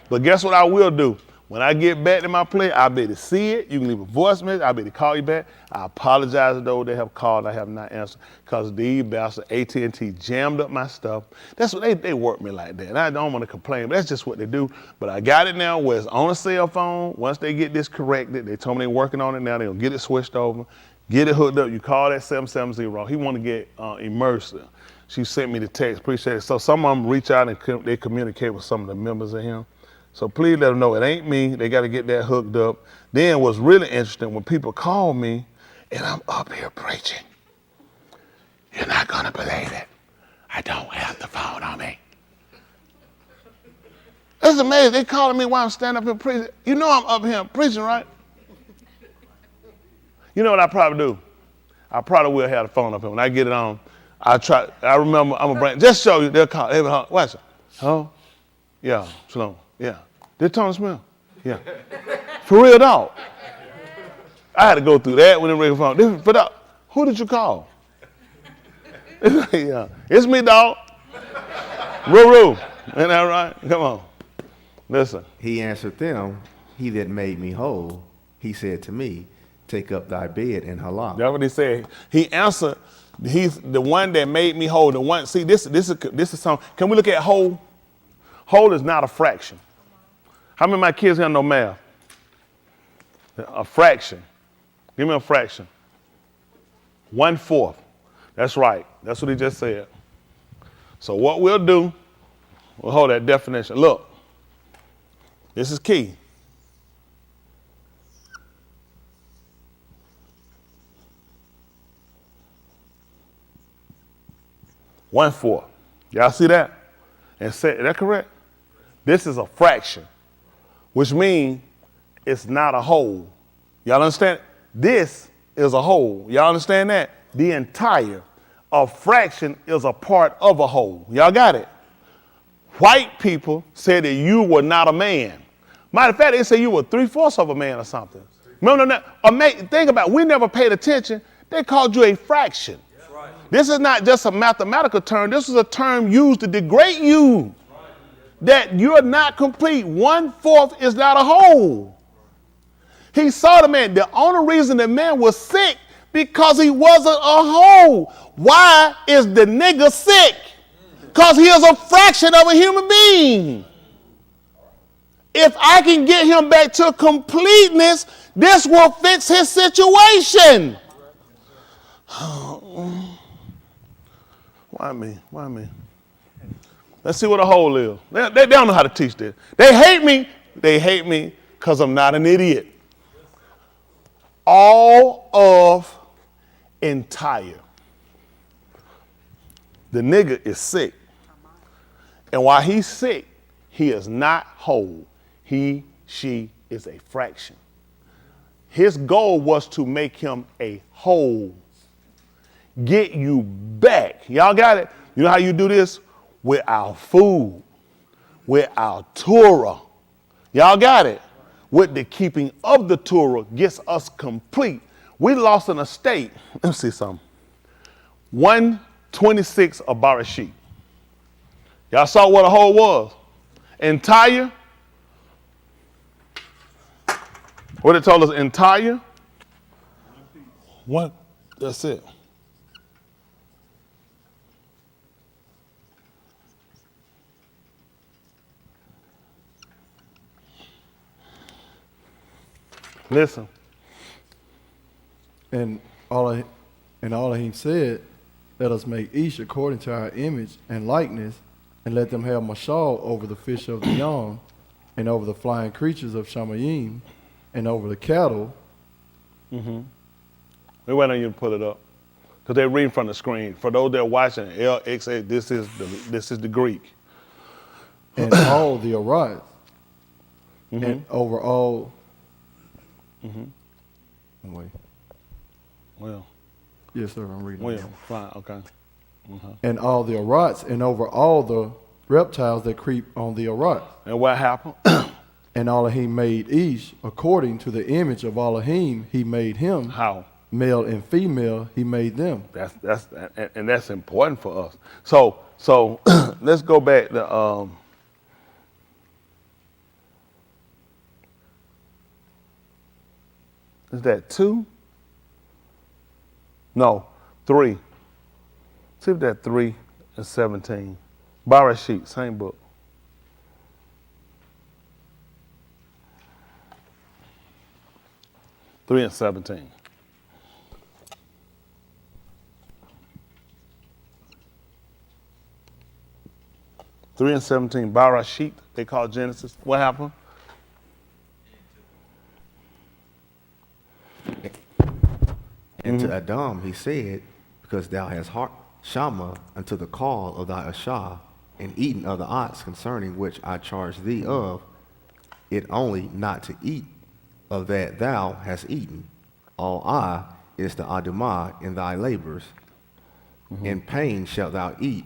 But guess what I will do? When I get back to my place, I'll be able to see it. You can leave a voice message. I'll be able to call you back. I apologize to those that have called. I have not answered because these bastards, AT&T, jammed up my stuff. That's what they work me like that. And I don't want to complain, but that's just what they do. But I got it now where it's on a cell phone. Once they get this corrected, they told me they're working on it now. They're going to get it switched over, get it hooked up. You call that 770. He want to get immersive. She sent me the text. Appreciate it. So some of them reach out and they communicate with some of the members of him. So please let them know it ain't me. They got to get that hooked up. Then what's really interesting, when people call me and I'm up here preaching, you're not going to believe it. I don't have the phone on me. It's amazing. They calling me while I'm standing up here preaching. You know I'm up here preaching, right? You know what I probably do? I probably will have the phone up here. When I get it on, I remember, I'm going to bring, just show you, they'll call. Hey, watch it. Oh, yeah, Shalom. Yeah. Did Tony Smith? Yeah. For real, dog. I had to go through that when they ring the phone. But who did you call? Yeah. It's me, dog. Roo. Ain't that right? Come on. Listen. He answered them, he that made me whole, he said to me, take up thy bed and halak. That's what he said. He answered, he's the one that made me whole. The one, see, this is something. Can we look at whole? Whole is not a fraction. How many of my kids have no math? A fraction. Give me a fraction. 1/4. That's right. That's what he just said. So what we'll do, we'll hold that definition. Look, this is key. One-fourth. Y'all see that? And say, is that correct? This is a fraction, which means it's not a whole. Y'all understand? This is a whole. Y'all understand that? The entire. A fraction is a part of a whole. Y'all got it? White people said that you were not a man. Matter of fact, they say you were 3/4 of a man or something. No. Think about it. We never paid attention. They called you a fraction. Right. This is not just a mathematical term. This is a term used to degrade you. That you're not complete. 1/4 is not a whole. He saw the man. The only reason the man was sick because he wasn't a whole. Why is the nigga sick? Because he is a fraction of a human being. If I can get him back to completeness, this will fix his situation. Why me? Let's see what a whole is. They don't know how to teach this. They hate me. They hate me because I'm not an idiot. All of entire. The nigga is sick. And while he's sick, he is not whole. He, she is a fraction. His goal was to make him a whole. Get you back. Y'all got it? You know how you do this? With our food, with our Torah. Y'all got it? With the keeping of the Torah gets us complete. We lost an estate. Let me see something. 1/26 of Barashit. Y'all saw what a whole was? Entire. What it told us, entire. One. That's it. Listen. And all he said, let us make each according to our image and likeness, and let them have mashal over the fish of the yam, and over the flying creatures of Shamayim, and over the cattle. Mm-hmm. We wait on you to put it up, because they're reading from the screen. For those that are watching, LXA, this is the Greek. And all the arise, Mm-hmm. and over all. Mm-hmm. Wait. Well. Yes, sir. I'm reading. Well, fine. Okay. Uh-huh. And all the arats, and over all the reptiles that creep on the arat. And what happened? And Elohim made Ish according to the image of Elohim. He made him. How? Male and female, he made them. That's important for us. So let's go back to is that 2? No, 3. See if that 3 and 17. Barashit, same book. Three and 17. Three and 17, Barashit, they call Genesis. What happened? And to Adam he said, because thou hast heart Shama unto the call of thy Ashah, and eaten of the ox concerning which I charge thee of, it only not to eat of that thou hast eaten. All I is the Adamah in thy labors. In pain shalt thou eat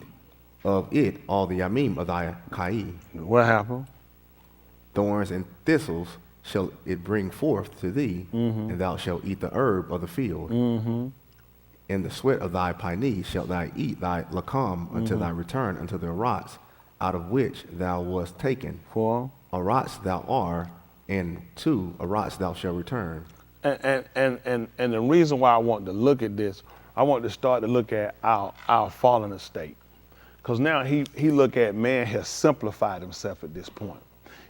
of it all the yamim of thy Kai. What happened? Thorns and thistles shall it bring forth to thee, and thou shalt eat the herb of the field. In the sweat of thy piney shalt thou eat thy lakam until thy return unto the rocks out of which thou wast taken. For? A rocks thou art, and to a rocks thou shalt return. And the reason why I want to look at this, I want to start to look at our fallen estate. Because now he look at man has simplified himself at this point.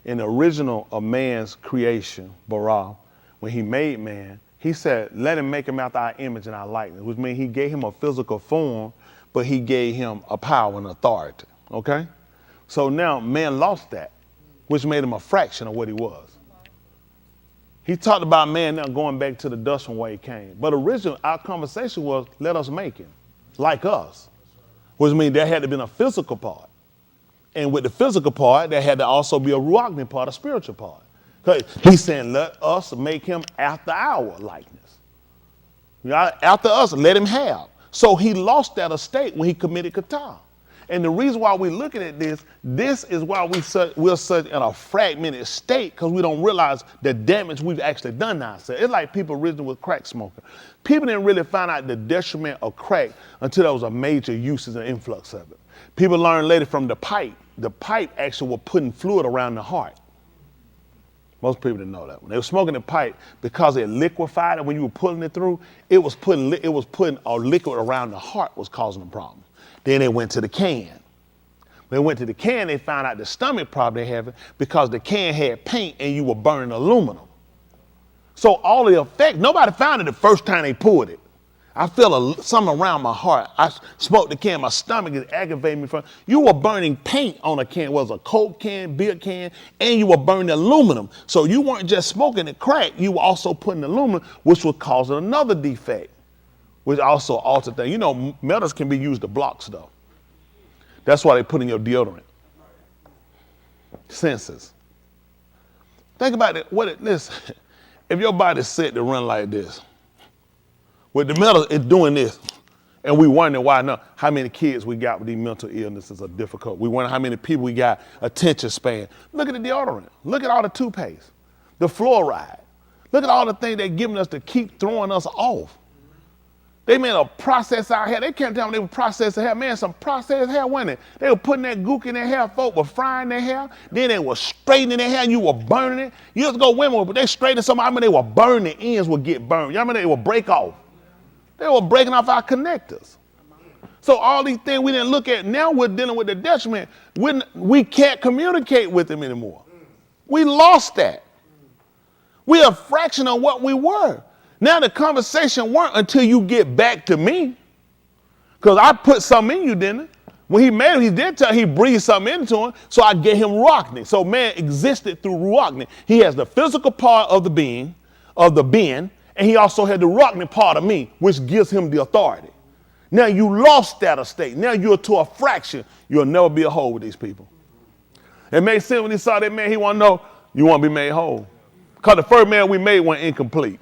In the original of man's creation, bara, when he made man, he said, let him make him after our image and our likeness, which means he gave him a physical form, but he gave him a power and authority, okay? So now man lost that, which made him a fraction of what he was. He talked about man now going back to the dust from where he came. But originally, our conversation was, let us make him like us, which means there had to be a physical part. And with the physical part, there had to also be a ruachni part, a spiritual part. He's saying, let us make him after our likeness. After us, let him have. So he lost that estate when he committed kata. And the reason why we're looking at this is why we're such in a fragmented state, because we don't realize the damage we've actually done to ourselves. It's like people originally with crack smoking. People didn't really find out the detriment of crack until there was a major usage and influx of it. People learned later from the pipe. The pipe actually was putting fluid around the heart. Most people didn't know that. When they were smoking the pipe, because it liquefied it when you were pulling it through, it was putting a liquid around the heart was causing the problem. Then they went to the can. When they went to the can, they found out the stomach problem they had because the can had paint and you were burning aluminum. So all the effect, nobody found it the first time they pulled it. I feel something around my heart. I smoked the can, my stomach is aggravating me from. You were burning paint on a can. It was a Coke can, beer can, and you were burning aluminum. So you weren't just smoking the crack, you were also putting aluminum, which was causing another defect, which also altered things. You know, metals can be used to block stuff. That's why they put in your deodorant. Sensors. Think about it. If your body's set to run like this, with the metal, it's doing this. And we wonder why now, how many kids we got with these mental illnesses are difficult. We wonder how many people we got attention span. Look at the deodorant. Look at all the toothpaste, the fluoride. Look at all the things they're giving us to keep throwing us off. They made a process our hair. They can't tell me they were processing hair. Man, some processed hair, wasn't it? They were putting that gook in their hair. Folk were frying their hair. Then they were straightening their hair and you were burning it. Years ago, women, but they straightened something. I mean, they were burning, the ends would get burned. Y'all mean they would break off. They were breaking off our connectors. So all these things we didn't look at, now we're dealing with the detriment. We can't communicate with them anymore. We lost that. We're a fraction of what we were. Now the conversation weren't until you get back to me. Because I put something in you, didn't I? When he made him, he did tell he breathed something into him, so I gave him ruachni. So man existed through ruachni. He has the physical part of the being, and he also had the ruachni part of me, which gives him the authority. Now you lost that estate. Now you're to a fraction. You'll never be a whole with these people. It made sense when he saw that man, he want to know, you want to be made whole. Because the first man we made went incomplete.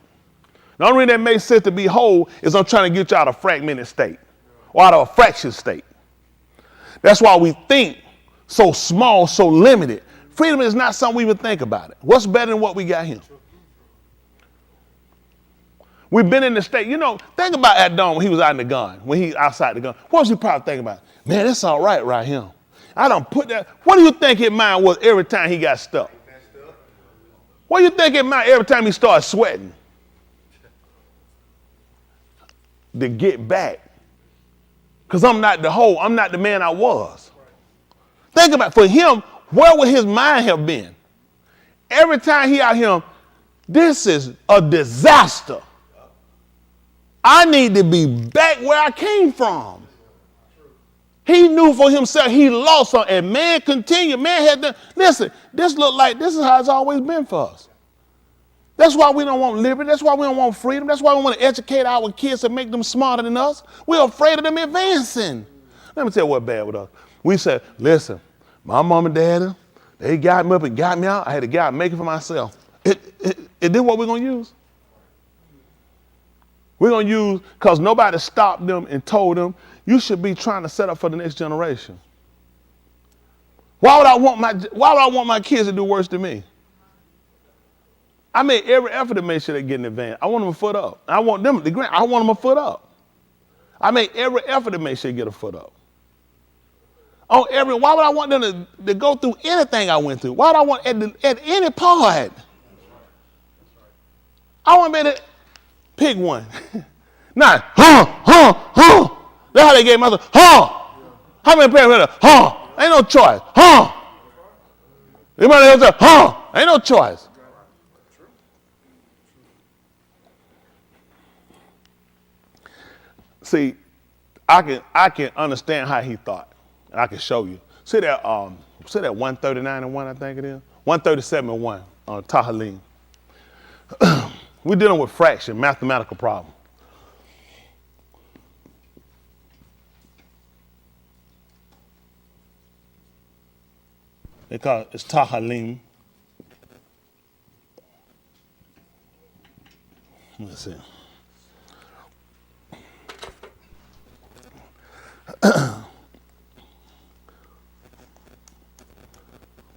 The only reason that makes sense to be whole is I'm trying to get you out of a fragmented state or out of a fraction state. That's why we think so small, so limited, Freedom is not something we would think about it. What's better than what we got here? We've been in the state. You know, think about Adam when he was out in the gun, when he outside the gun. What was he probably thinking about? Man, that's all right here. I don't put that. What do you think his mind was every time he got stuck? What do you think his mind every time he started sweating? To get back. Because I'm not the man I was. Think about it. For him, where would his mind have been? Every time he out here, this is a disaster. I need to be back where I came from. He knew for himself he lost something. And man continued. Man had to, listen, this is how it's always been for us. That's why we don't want liberty. That's why we don't want freedom. That's why we want to educate our kids and make them smarter than us. We're afraid of them advancing. Let me tell you what's bad with us. We said, listen, my mom and daddy, they got me up and got me out. I had to get out and make it for myself. Is this what we're going to use? We're going to use, because nobody stopped them and told them, you should be trying to set up for the next generation. Why would I want my kids to do worse than me? I made every effort to make sure they get in advance. I want them a foot up. I want them a foot up. I made every effort to make sure they get a foot up. Why would I want them to go through anything I went through? Why would I want at any part? I want to be able to pick one. Not, That's how they gave myself, How many parents heard Ain't no choice. Anybody else say, Ain't no choice. See, I can understand how he thought, and I can show you. See that 139 and 1, I think it is? 137 and 1 on Tahalim. We're dealing with fraction, mathematical problem. They call it's Tahalim. Let's see.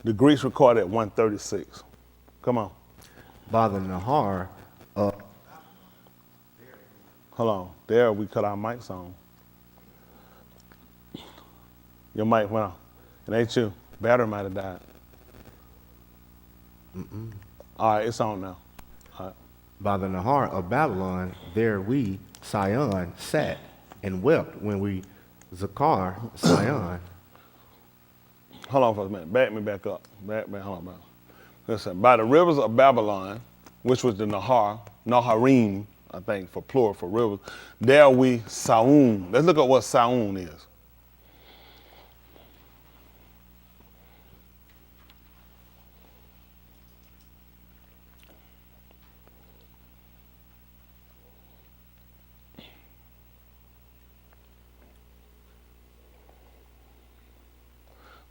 The Greeks recorded at 136. Come on. By the Nahar, Hold on. There we cut our mics on. Your mic went off. It ain't you. Battery might have died. All right, it's on now. All right. by the Nahar of Babylon, there we, Sion, sat and wept when we, Zakar, Sion. Hold on for a minute. Back me back up. Hold on. Listen, by the rivers of Babylon, which was the Nahar, Naharim, I think, for plural, for rivers, there we, Saun. Let's look at what Saun is.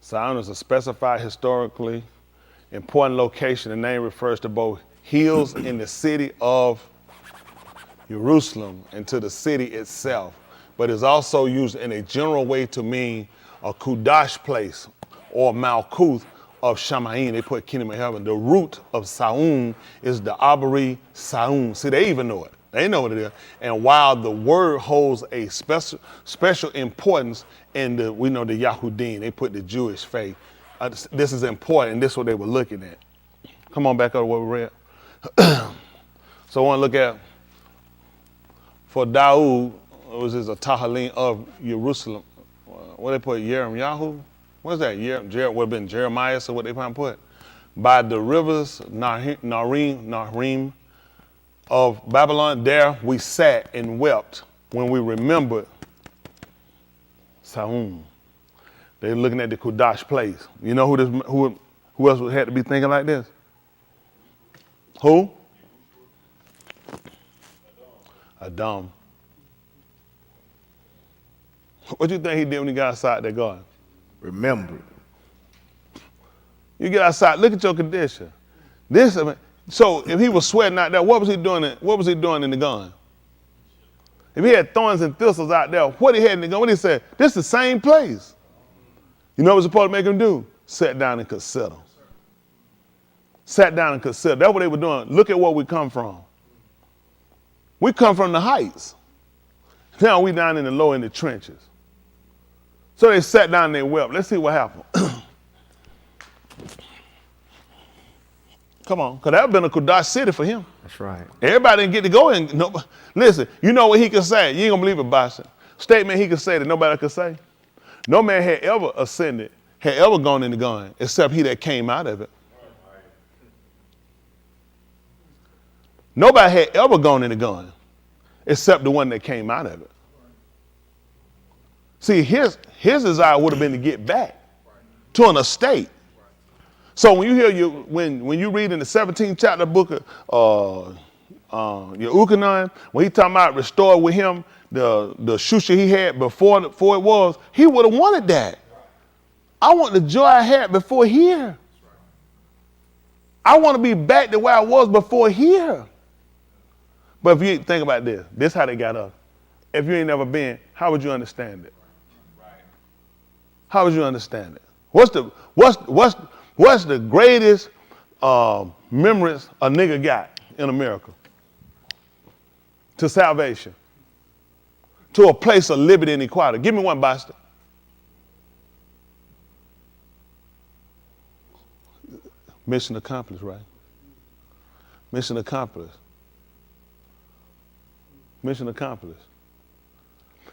Saun is a specified historically important location. The name refers to both hills in the city of Jerusalem and to the city itself, but is also used in a general way to mean a Kudash place or Malkuth of Shamayim. They put kingdom of heaven. The root of Saun is the Abari Saun. See, they even know it. They know what it is. And while the word holds a special importance in the, we know the Yahudim, they put the Jewish faith. This is important, and this is what they were looking at. Come on back up to what we read. So I want to look at, for Daud, it was a Tahalim of Jerusalem. What they put, Yahoo? What is that? Would have been Jeremiah, so what they probably put? By the rivers, Narim, of Babylon, there we sat and wept when we remembered Saun. They're looking at the Kudash place. You know who else had to be thinking like this? Who? Adam. What do you think he did when he got outside that garden? Remember. You get outside, look at your condition. So if he was sweating out there, what was he doing in the garden? If he had thorns and thistles out there, what he had in the garden? What he said? This is the same place. You know what was supposed to make him do? Sit down and consider. sat down and considered. That's what they were doing. Look at where we come from. We come from the heights. Now we down in the low in the trenches. So they sat down and they wept. Let's see what happened. Come on, because that would have been a Kudash city for him. That's right. Everybody didn't get to go in. No, listen, you know what he could say? You ain't gonna believe it, Boston. Statement he could say that nobody could say. No man had ever ascended, had ever gone in the gun, except he that came out of it. Nobody had ever gone in the gun, except the one that came out of it. See, his desire would have been to get back to an estate. So when you hear when you read in the 17th chapter of the book of Yehukanan, when he talking about restore with him the shusha he had before it was, he would have wanted that. I want the joy I had before here. I want to be back to where I was before here. But if you think about this is how they got us. If you ain't never been, how would you understand it? How would you understand it? What's the greatest memories a nigga got in America? To salvation. To a place of liberty and equality. Give me one, Boston. Mission accomplished, right? Mission accomplished. Mission accomplished.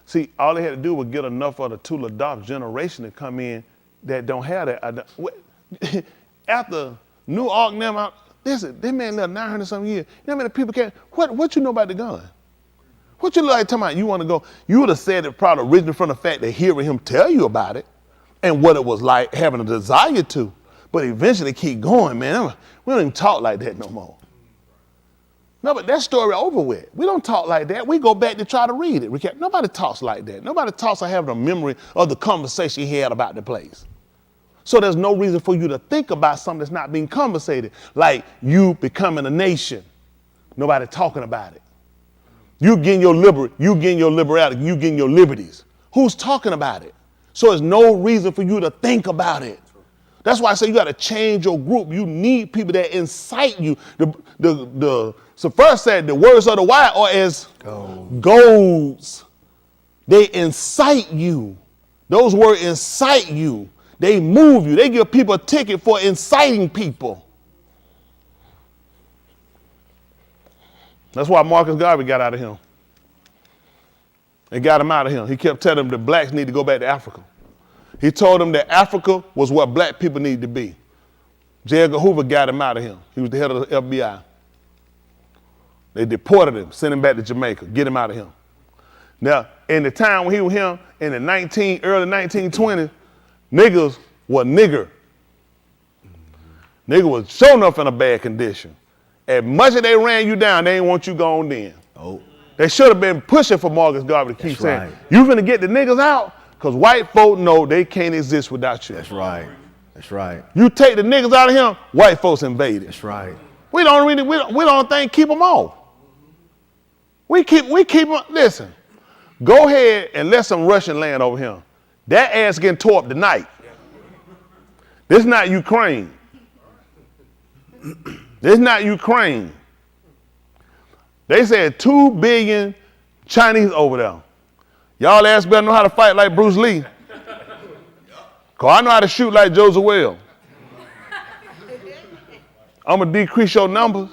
See, all they had to do was get enough of the Tula Doc generation to come in that don't have that. After New Ark, now, listen, that man lived 900 something years. You know how many people can't, what you know about the gun? What you like talking about? You want to go, you would have said it probably originally from the fact that hearing him tell you about it and what it was like having a desire to, but eventually keep going, man. We don't even talk like that no more. No, but that story over with. We don't talk like that. We go back to try to read it. Nobody talks like that. Nobody talks like having a memory of the conversation he had about the place. So there's no reason for you to think about something that's not being conversated, like you becoming a nation. Nobody talking about it. You getting your liberality, you getting your liberties. Who's talking about it? So there's no reason for you to think about it. That's why I say you got to change your group. You need people that incite you. So first said the words of the wise are as golds. They incite you. Those words incite you. They move you. They give people a ticket for inciting people. That's why Marcus Garvey got out of him. They got him out of him. He kept telling them the blacks need to go back to Africa. He told them that Africa was what black people need to be. J. Edgar Hoover got him out of him. He was the head of the FBI. They deported him, sent him back to Jamaica, get him out of him. Now, in the time when he was here, in the early 1920s, niggas were nigger. Nigga was sure enough in a bad condition. As much as they ran you down, they didn't want you gone then. Oh. They should have been pushing for Marcus Garvey to keep saying, right. You finna get the niggas out? Because white folk know they can't exist without you. That's right. That's right. You take the niggas out of him, white folks invaded. That's right. We don't think keep them off. We keep them, listen, go ahead and let some Russian land over here. That ass getting tore up tonight. This not Ukraine. This not Ukraine. They said 2 billion Chinese over there. Y'all ass better know how to fight like Bruce Lee. Cause I know how to shoot like Joseph Well. I'm gonna decrease your numbers.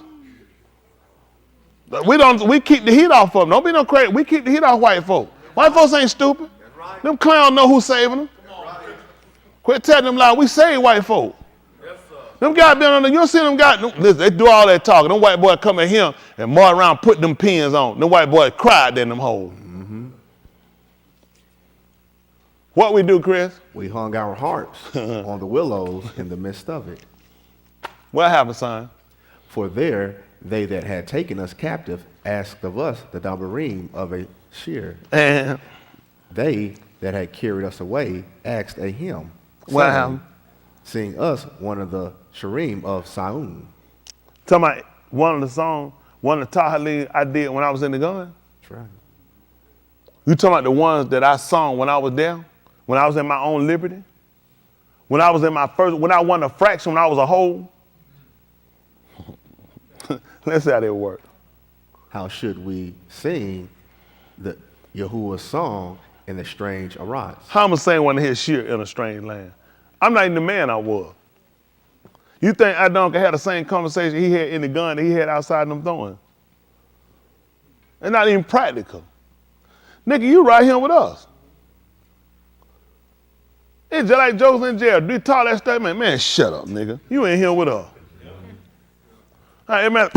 We keep the heat off of them. Don't be no crazy. We keep the heat off white folk. White folks ain't stupid. Right. Them clowns know who's saving them. Right. Quit telling them like we save white folk. Yes, them guys been on the, you don't see them guys, listen, they do all that talking. Them white boys come in here and march around, put them pins on. Them white boys cried in them holes. Mm-hmm. What we do, Chris? We hung our harps on the willows in the midst of it. What happened, son? For there they that had taken us captive asked of us the dabarim of a shear. And they that had carried us away asked a hymn. What happened? Sing us one of the shirim of Saun. Talking about one of the songs, one of the Tahalim I did when I was in the gun? That's right. You talking about the ones that I sung when I was there? When I was in my own liberty? When I was in my first, when I won a fraction, when I was a whole? Let's see how they work. How should we sing the Yahuwah's song in a strange arise? How am I saying one of his shit in a strange land? I'm not even the man I was. You think Adon could have the same conversation he had in the gun that he had outside them throwing? It's not even practical. Nigga, you right here with us. It's just like Joseph in jail. Do talk that statement, man, shut up, nigga. You ain't here with us. Hey, man,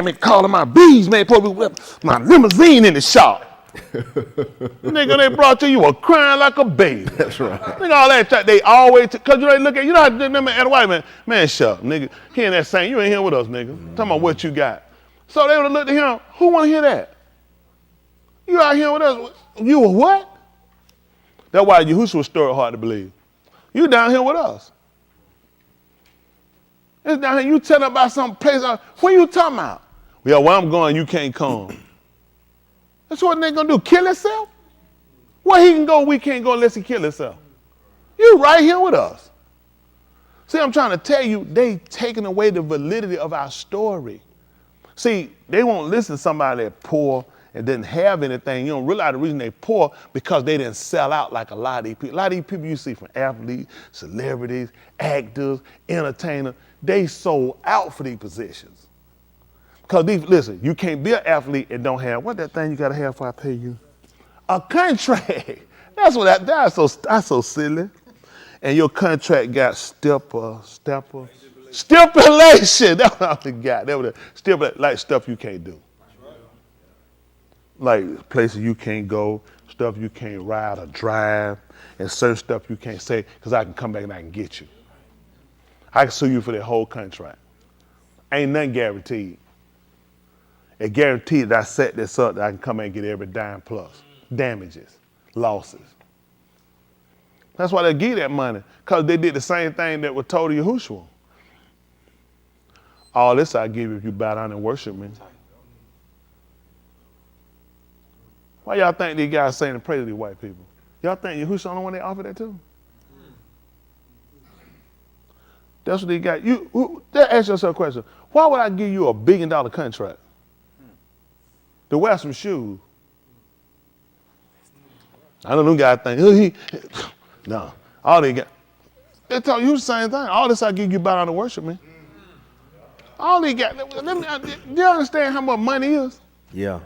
me calling my bees, man, probably with my limousine in the shop. Nigga, they brought you were crying like a baby. That's right. Nigga, all that, they always, cause you ain't look at, you know how them at the white man, shut up, nigga. He ain't that saying, you ain't here with us, nigga. Talking about what you got. So they would have looked at him, who wanna hear that? You out here with us, you a what? That's why Yahushua's story hard to believe. You down here with us. It's down here, you telling about some place, what you talking about? Well, where I'm going, you can't come. That's what they gonna do, kill himself? Where he can go, we can't go unless he kill himself. You right here with us. See, I'm trying to tell you, they taking away the validity of our story. See, they won't listen to somebody that's poor and didn't have anything. You don't realize the reason they poor because they didn't sell out like a lot of these people. A lot of these people you see from athletes, celebrities, actors, entertainers, they sold out for these positions. Because listen, you can't be an athlete and don't have, what that thing you gotta have before I pay you? A contract. That's so silly. And your contract got stipulation. That's what I got. That was like stuff you can't do. Like places you can't go, stuff you can't ride or drive, and certain stuff you can't say, because I can come back and I can get you. I can sue you for that whole contract. Ain't nothing guaranteed. It guaranteed that I set this up that I can come and get every dime plus. Damages, losses. That's why they give that money, because they did the same thing that was told to Yahushua. All this I give you if you bow down and worship me. Why y'all think these guys saying and pray to these white people? Y'all think Yahushua the only one they offer that to? That's what they got. Ask yourself a question. Why would I give you $1 billion contract to wear some shoes? I don't know, guys think, no. All they got, they tell you the same thing. All this I give you bow down to worship me. All they got, do you understand how much money is? Yeah.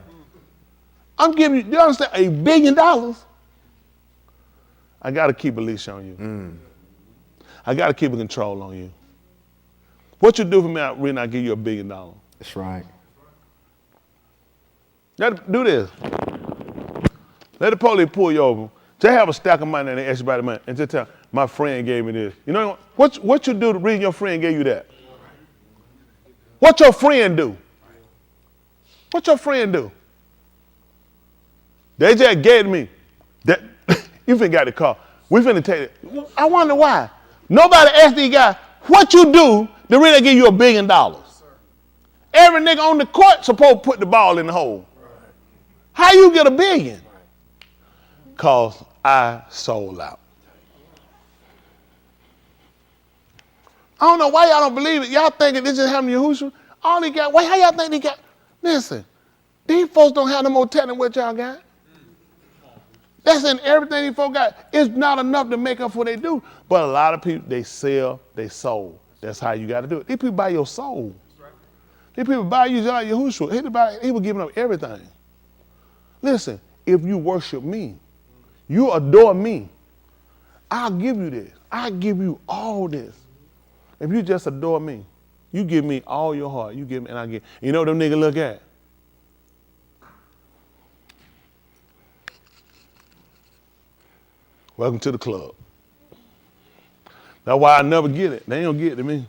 I'm giving you, do you understand, $1 billion? I gotta keep a leash on you. I gotta keep a control on you. What you do for me, when I give you $1 billion? That's right. Do this. Let the police pull you over. Just have a stack of money and they ask you about the money. And just tell, my friend gave me this. You know what you do to reason your friend gave you that? What your friend do? What your friend do? They just gave me. You finna got the car. We finna take it. I wonder why. Nobody asked these guys, what you do to really give you $1 billion? Every nigga on the court supposed to put the ball in the hole. How you get $1 billion? Cause I sold out. I don't know why y'all don't believe it. Y'all thinking this just happened to Yahushua? All they got, how y'all think they got? Listen, these folks don't have no more talent than what y'all got. That's in everything these folks got. It's not enough to make up for what they do. But a lot of people, they sell their soul. That's how you got to do it. These people buy your soul. These people buy you just like Yahushua. He was giving up everything. Listen, if you worship me, you adore me, I'll give you this. I'll give you all this. If you just adore me, you give me all your heart. You give me, and I give. You know what them niggas look at? Welcome to the club. That's why I never get it. They ain't gonna get it to me.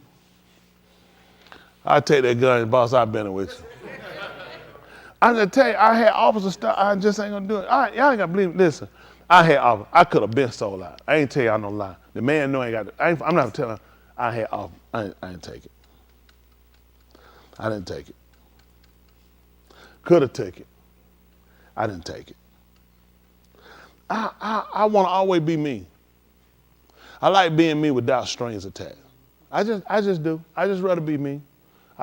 I take that gun and boss, I've been with you. I just tell you, I had offers of stuff, I just ain't gonna do it. Y'all ain't gotta believe me. Listen, I had offers. I could have been sold out. I ain't tell y'all no lie. The man know I ain't got it. I'm not telling I had offers. I didn't take it. I didn't take it. Could have taken it. I didn't take it. I want to always be me. I like being me without strings attached. I just do. I just rather be me.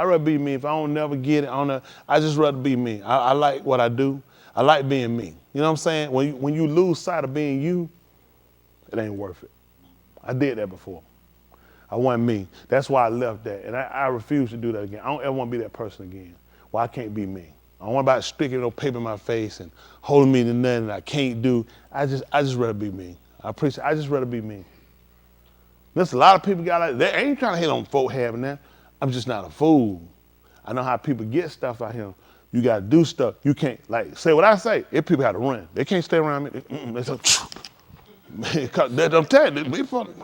I'd rather be me. If I don't never get it, I just rather be me. I like what I do. I like being me. You know what I'm saying? When you lose sight of being you, it ain't worth it. I did that before. I wasn't me. That's why I left that. And I refuse to do that again. I don't ever want to be that person again. Well, I can't be me. I don't want about sticking no paper in my face and holding me to nothing that I can't do. I just rather be me. I just rather be me. There's a lot of people got like that. I ain't trying to hate on folk having that. I'm just not a fool. I know how people get stuff out here. You got to do stuff. You can't, like, say what I say. If people have to run. They can't stay around me. They say, I'm telling you, they probably,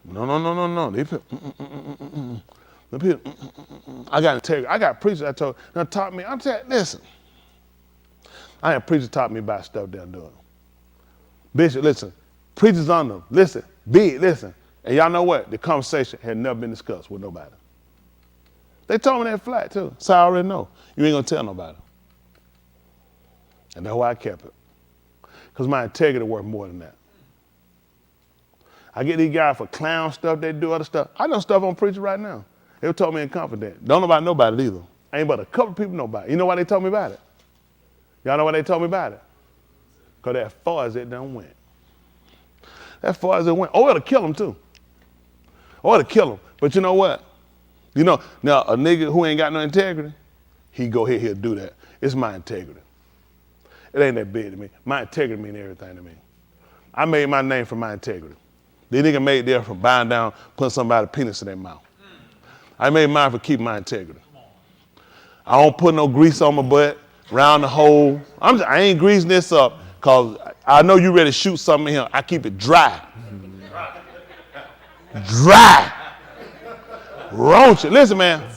no. They put, the people, I got integrity. I got preachers that taught me. I'm telling you, listen. I had preachers taught me about stuff they're doing. Bishop, listen. Preachers on them. Listen. Big, listen. And y'all know what? The conversation had never been discussed with nobody. They told me that flat too. So I already know. You ain't gonna tell nobody. And that's why I kept it. Because my integrity worth more than that. I get these guys for clown stuff, they do other stuff. I know stuff on preachers right now. They told me in confidence. Don't know about nobody either. Ain't but a couple people know about it. You know why they told me about it? Y'all know why they told me about it? Because as far as it done went. As far as it went. Oh, it'll kill them too. Oh, it'll kill them. But you know what? You know, now a nigga who ain't got no integrity, he go here, he'll do that. It's my integrity. It ain't that big to me. My integrity mean everything to me. I made my name from my integrity. These niggas made theirs from buying down, putting somebody's penis in their mouth. I made mine for keeping my integrity. I don't put no grease on my butt, round the hole. I ain't greasing this up because I know you ready to shoot something in here. I keep it dry. Dry. Raunch it. Listen, man,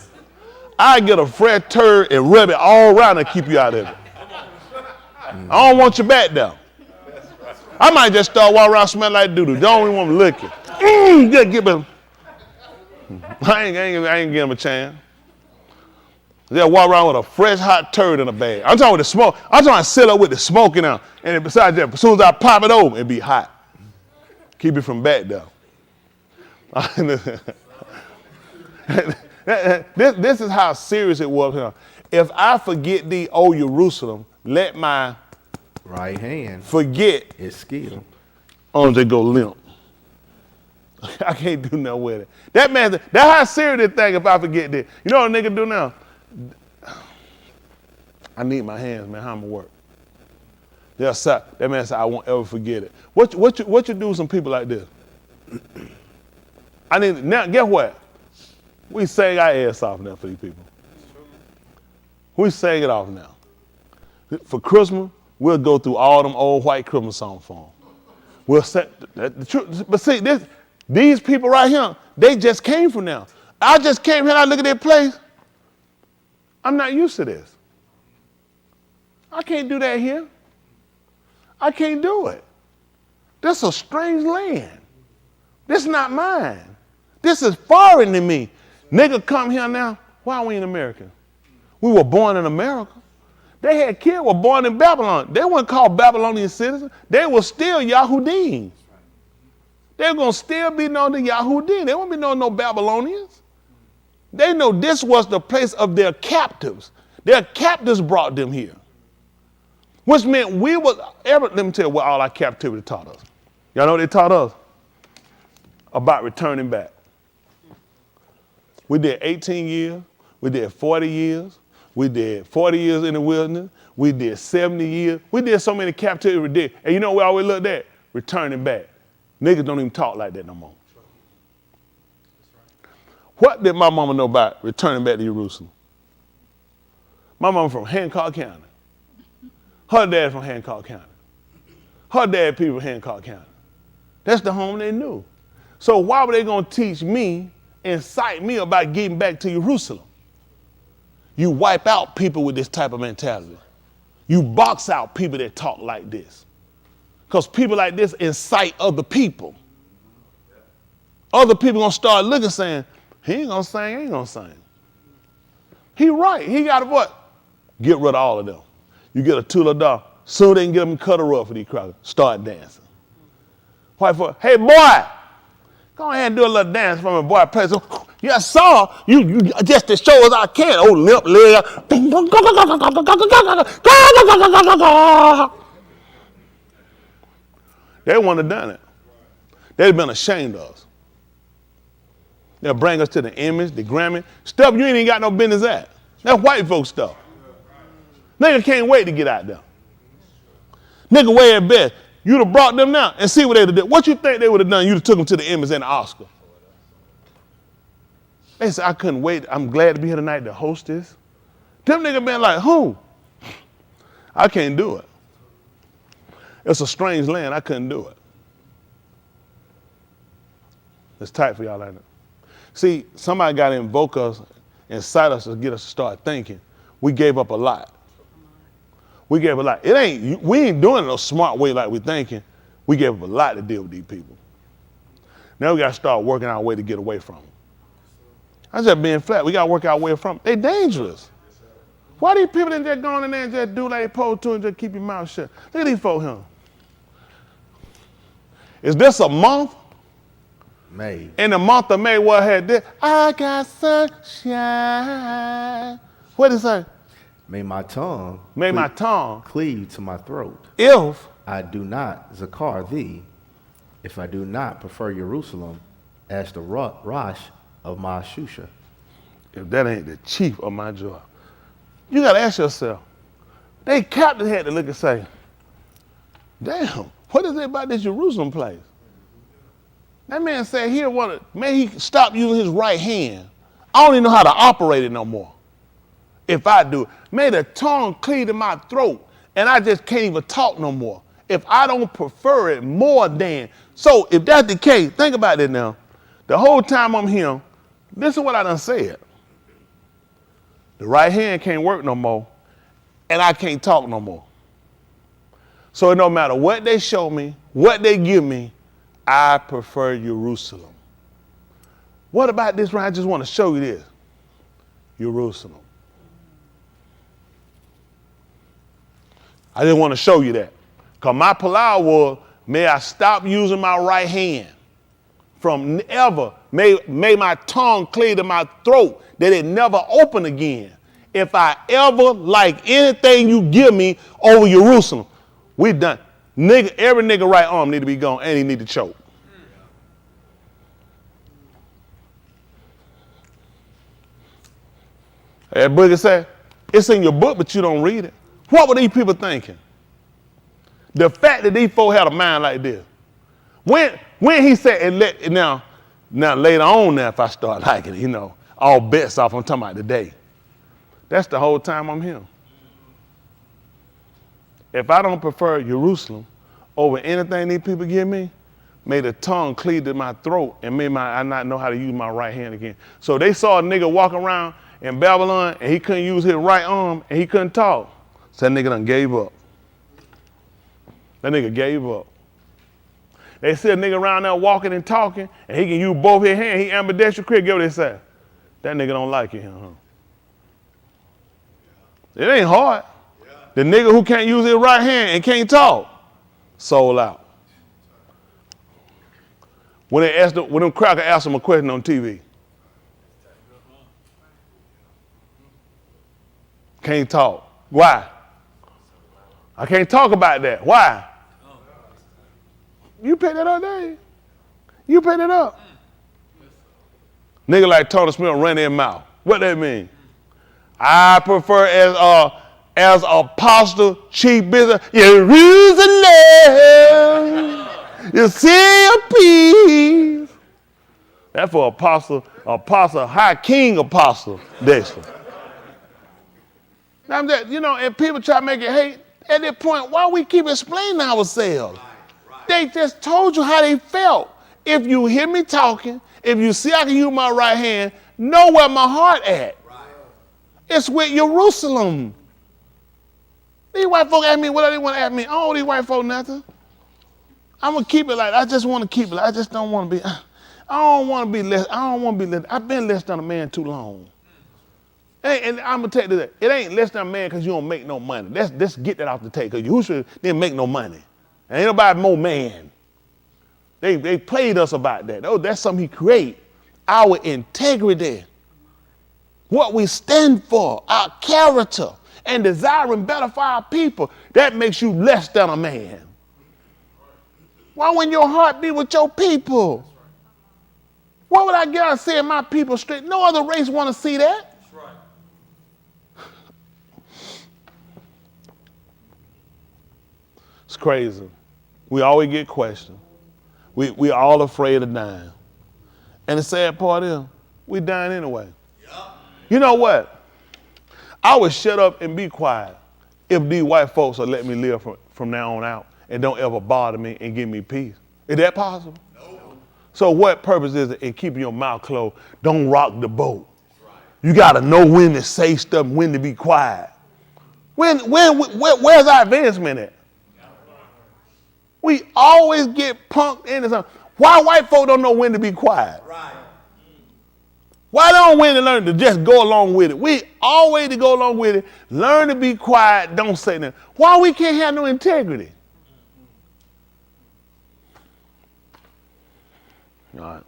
I get a fresh turd and rub it all around and keep you out of it. I don't want your back down. I might just start walking around smelling like doo-doo. Don't even want to look it. Just give him. I ain't give him a chance. They'll walk around with a fresh hot turd in a bag. I'm talking with the smoke. I'm trying to sit up with the smoke in there. And besides that, as soon as I pop it open, it be hot. Keep it from back down. This is how serious it was here. If I forget thee, O Jerusalem, let my Right hand forget is skill. arms that go limp. I can't do nothing with it. That's how serious this thing if I forget this. You know what a nigga do now? I need my hands, man. How I'm gonna work? That man said, I won't ever forget it. What you do with some people like this? Now, guess what? We sang our ass off now for these people. We sang it off now. For Christmas, we'll go through all them old white Christmas songs for them. We'll set the truth. But see, these people right here, they just came from now. I just came here and I look at their place. I'm not used to this. I can't do that here. I can't do it. This is a strange land. This is not mine. This is foreign to me. Nigga come here now. Why are we in America? We were born in America. They had kids were born in Babylon. They weren't called Babylonian citizens. They were still Yahudim. They're going to still be known to Yahudim. They won't be known no Babylonians. They know this was the place of their captives. Their captives brought them here. Which meant let me tell you what all our captivity taught us. Y'all know what they taught us? About returning back. We did 18 years. We did 40 years. We did 40 years in the wilderness. We did 70 years. We did so many captivity. And you know what we always looked at? Returning back. Niggas don't even talk like that no more. What did my mama know about returning back to Jerusalem? My mama from Hancock County. Her dad from Hancock County. Her dad people from Hancock County. That's the home they knew. So why were they going to teach me, incite me about getting back to Jerusalem? You wipe out people with this type of mentality. You box out people that talk like this. Because people like this incite other people. Other people going to start looking saying, he ain't going to sing, ain't going to sing. He right. He got to what? Get rid of all of them. You get a tool of dog. Soon they can get them and cut her up for these crackers. Start dancing. White folk, hey boy, go ahead and do a little dance for me, boy. Play some. Yeah, I saw you just as sure as I can. Oh, limp leg. They wouldn't have done it. They'd have been ashamed of us. They'll bring us to the image, the Grammy. Stuff you ain't even got no business at. That's white folks stuff. Nigga can't wait to get out there. Nigga way at best. You'd have brought them down and see what they'd have done. What you think they would have done? You'd have took them to the Emmys and the Oscar. They said, I couldn't wait. I'm glad to be here tonight to host this. Them niggas been like, who? I can't do it. It's a strange land. I couldn't do it. It's tight for y'all like that. See, somebody got to invoke us, incite us to get us to start thinking. We gave up a lot. We gave a lot. We ain't doing it no smart way like we thinking. We gave up a lot to deal with these people. Now we got to start working our way to get away from them. I'm just being flat. We got to work our way from them. They dangerous. Why these people didn't just go in there and just do like they supposed to and just keep your mouth shut? Look at these folks here. Is this a month? May. In the month of May, what had this? I got sunshine. What did it say? May my tongue My tongue cleave to my throat. if I do not zakar thee, if I do not prefer Jerusalem as the Rosh of my Shusha. if that ain't the chief of my joy. You got to ask yourself. They captain had to look and say, damn, what is it about this Jerusalem place? That man said he stop using his right hand. I don't even know how to operate it no more. If I do it. May the tongue cleave to my throat and I just can't even talk no more. If I don't prefer it more than. So if that's the case, think about it now. The whole time I'm here, this is what I done said. The right hand can't work no more and I can't talk no more. So it no matter what they show me, what they give me, I prefer Jerusalem. What about this right? I just want to show you this. Jerusalem. I just want to show you that. Because my palau was, may I stop using my right hand from ever. May my tongue cleave to my throat that it never open again. If I ever like anything you give me over Jerusalem, we done. Every nigga right arm need to be gone and he need to choke. As Boogie said, it's in your book, but you don't read it. What were these people thinking? The fact that these folks had a mind like this. When he said, and now later on now, if I start liking it, all bets off, I'm talking about today. That's the whole time I'm here. If I don't prefer Jerusalem over anything these people give me, may the tongue cleave to my throat and may I not know how to use my right hand again. So they saw a nigga walk around in Babylon and he couldn't use his right arm and he couldn't talk. So that nigga done gave up. That nigga gave up. They see a nigga around there walking and talking and he can use both his hands. He ambidextrous quick. Get what they say. That nigga don't like it, huh? It ain't hard. The nigga who can't use his right hand and can't talk, sold out. When them crackers asked him a question on TV. Can't talk. Why? I can't talk about that. Why? You picked that up, Dave. You picked it up. Nigga like Tony Smith run their mouth. What that mean? I prefer as apostle, chief bishop, Jerusalem, you see a peace. That's for apostle, high king apostle, Dexter. Now, and people try to make it hate. At that point, why we keep explaining ourselves? They just told you how they felt. If you hear me talking, if you see I can use my right hand, know where my heart at. It's with Jerusalem. These white folk ask me, what do they want to ask me? Oh, these white folk nothing. I'm going to keep it like that. I just want to keep it like that. I just don't want to be, I don't want to be less, I've been less than a man too long. And I'm going to tell you that. It ain't less than a man because you don't make no money. Let's get that off the table because Yahushua didn't make no money. And ain't nobody more man. They played us about that. Oh, that's something he created. our integrity, what we stand for, our character, and desiring better for our people, that makes you less than a man. Why wouldn't your heart be with your people? What would I get out of saying my people straight? No other race want to see that. That's right. It's crazy. We always get questioned. We all afraid of dying. And the sad part is, we dying anyway. You know what? I would shut up and be quiet if these white folks will let me live from now on out and don't ever bother me and give me peace. Is that possible? No. So what purpose is it in keeping your mouth closed? Don't rock the boat. You got to know when to say stuff and when to be quiet. Where's our advancement at? We always get punked into something. Why white folk don't know when to be quiet? Right. Why don't we learn to just go along with it? We always to go along with it. Learn to be quiet. Don't say nothing. Why we can't have no integrity? All right. I ain't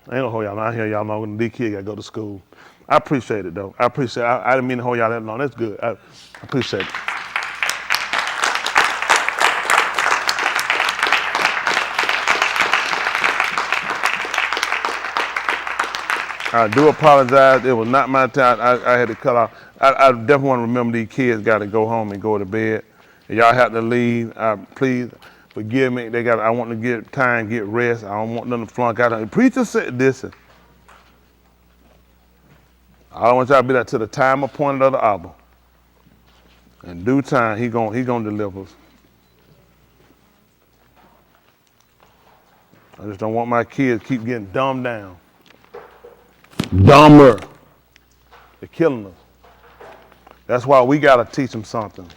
gonna hold y'all out here. Y'all know when these kids gotta go to school. I appreciate it though. I appreciate it. I didn't mean to hold y'all that long. That's good. I appreciate it. I do apologize. It was not my time. I had to cut off. I definitely want to remember these kids got to go home and go to bed. If y'all have to leave, please forgive me. I want to get time, get rest. I don't want them to flunk out. The preacher said this. I don't want y'all to be there till the time appointed of the hour. In due time, he gonna deliver us. I just don't want my kids keep getting dumbed down. Dumber. They're killing us. That's why we got to teach them something.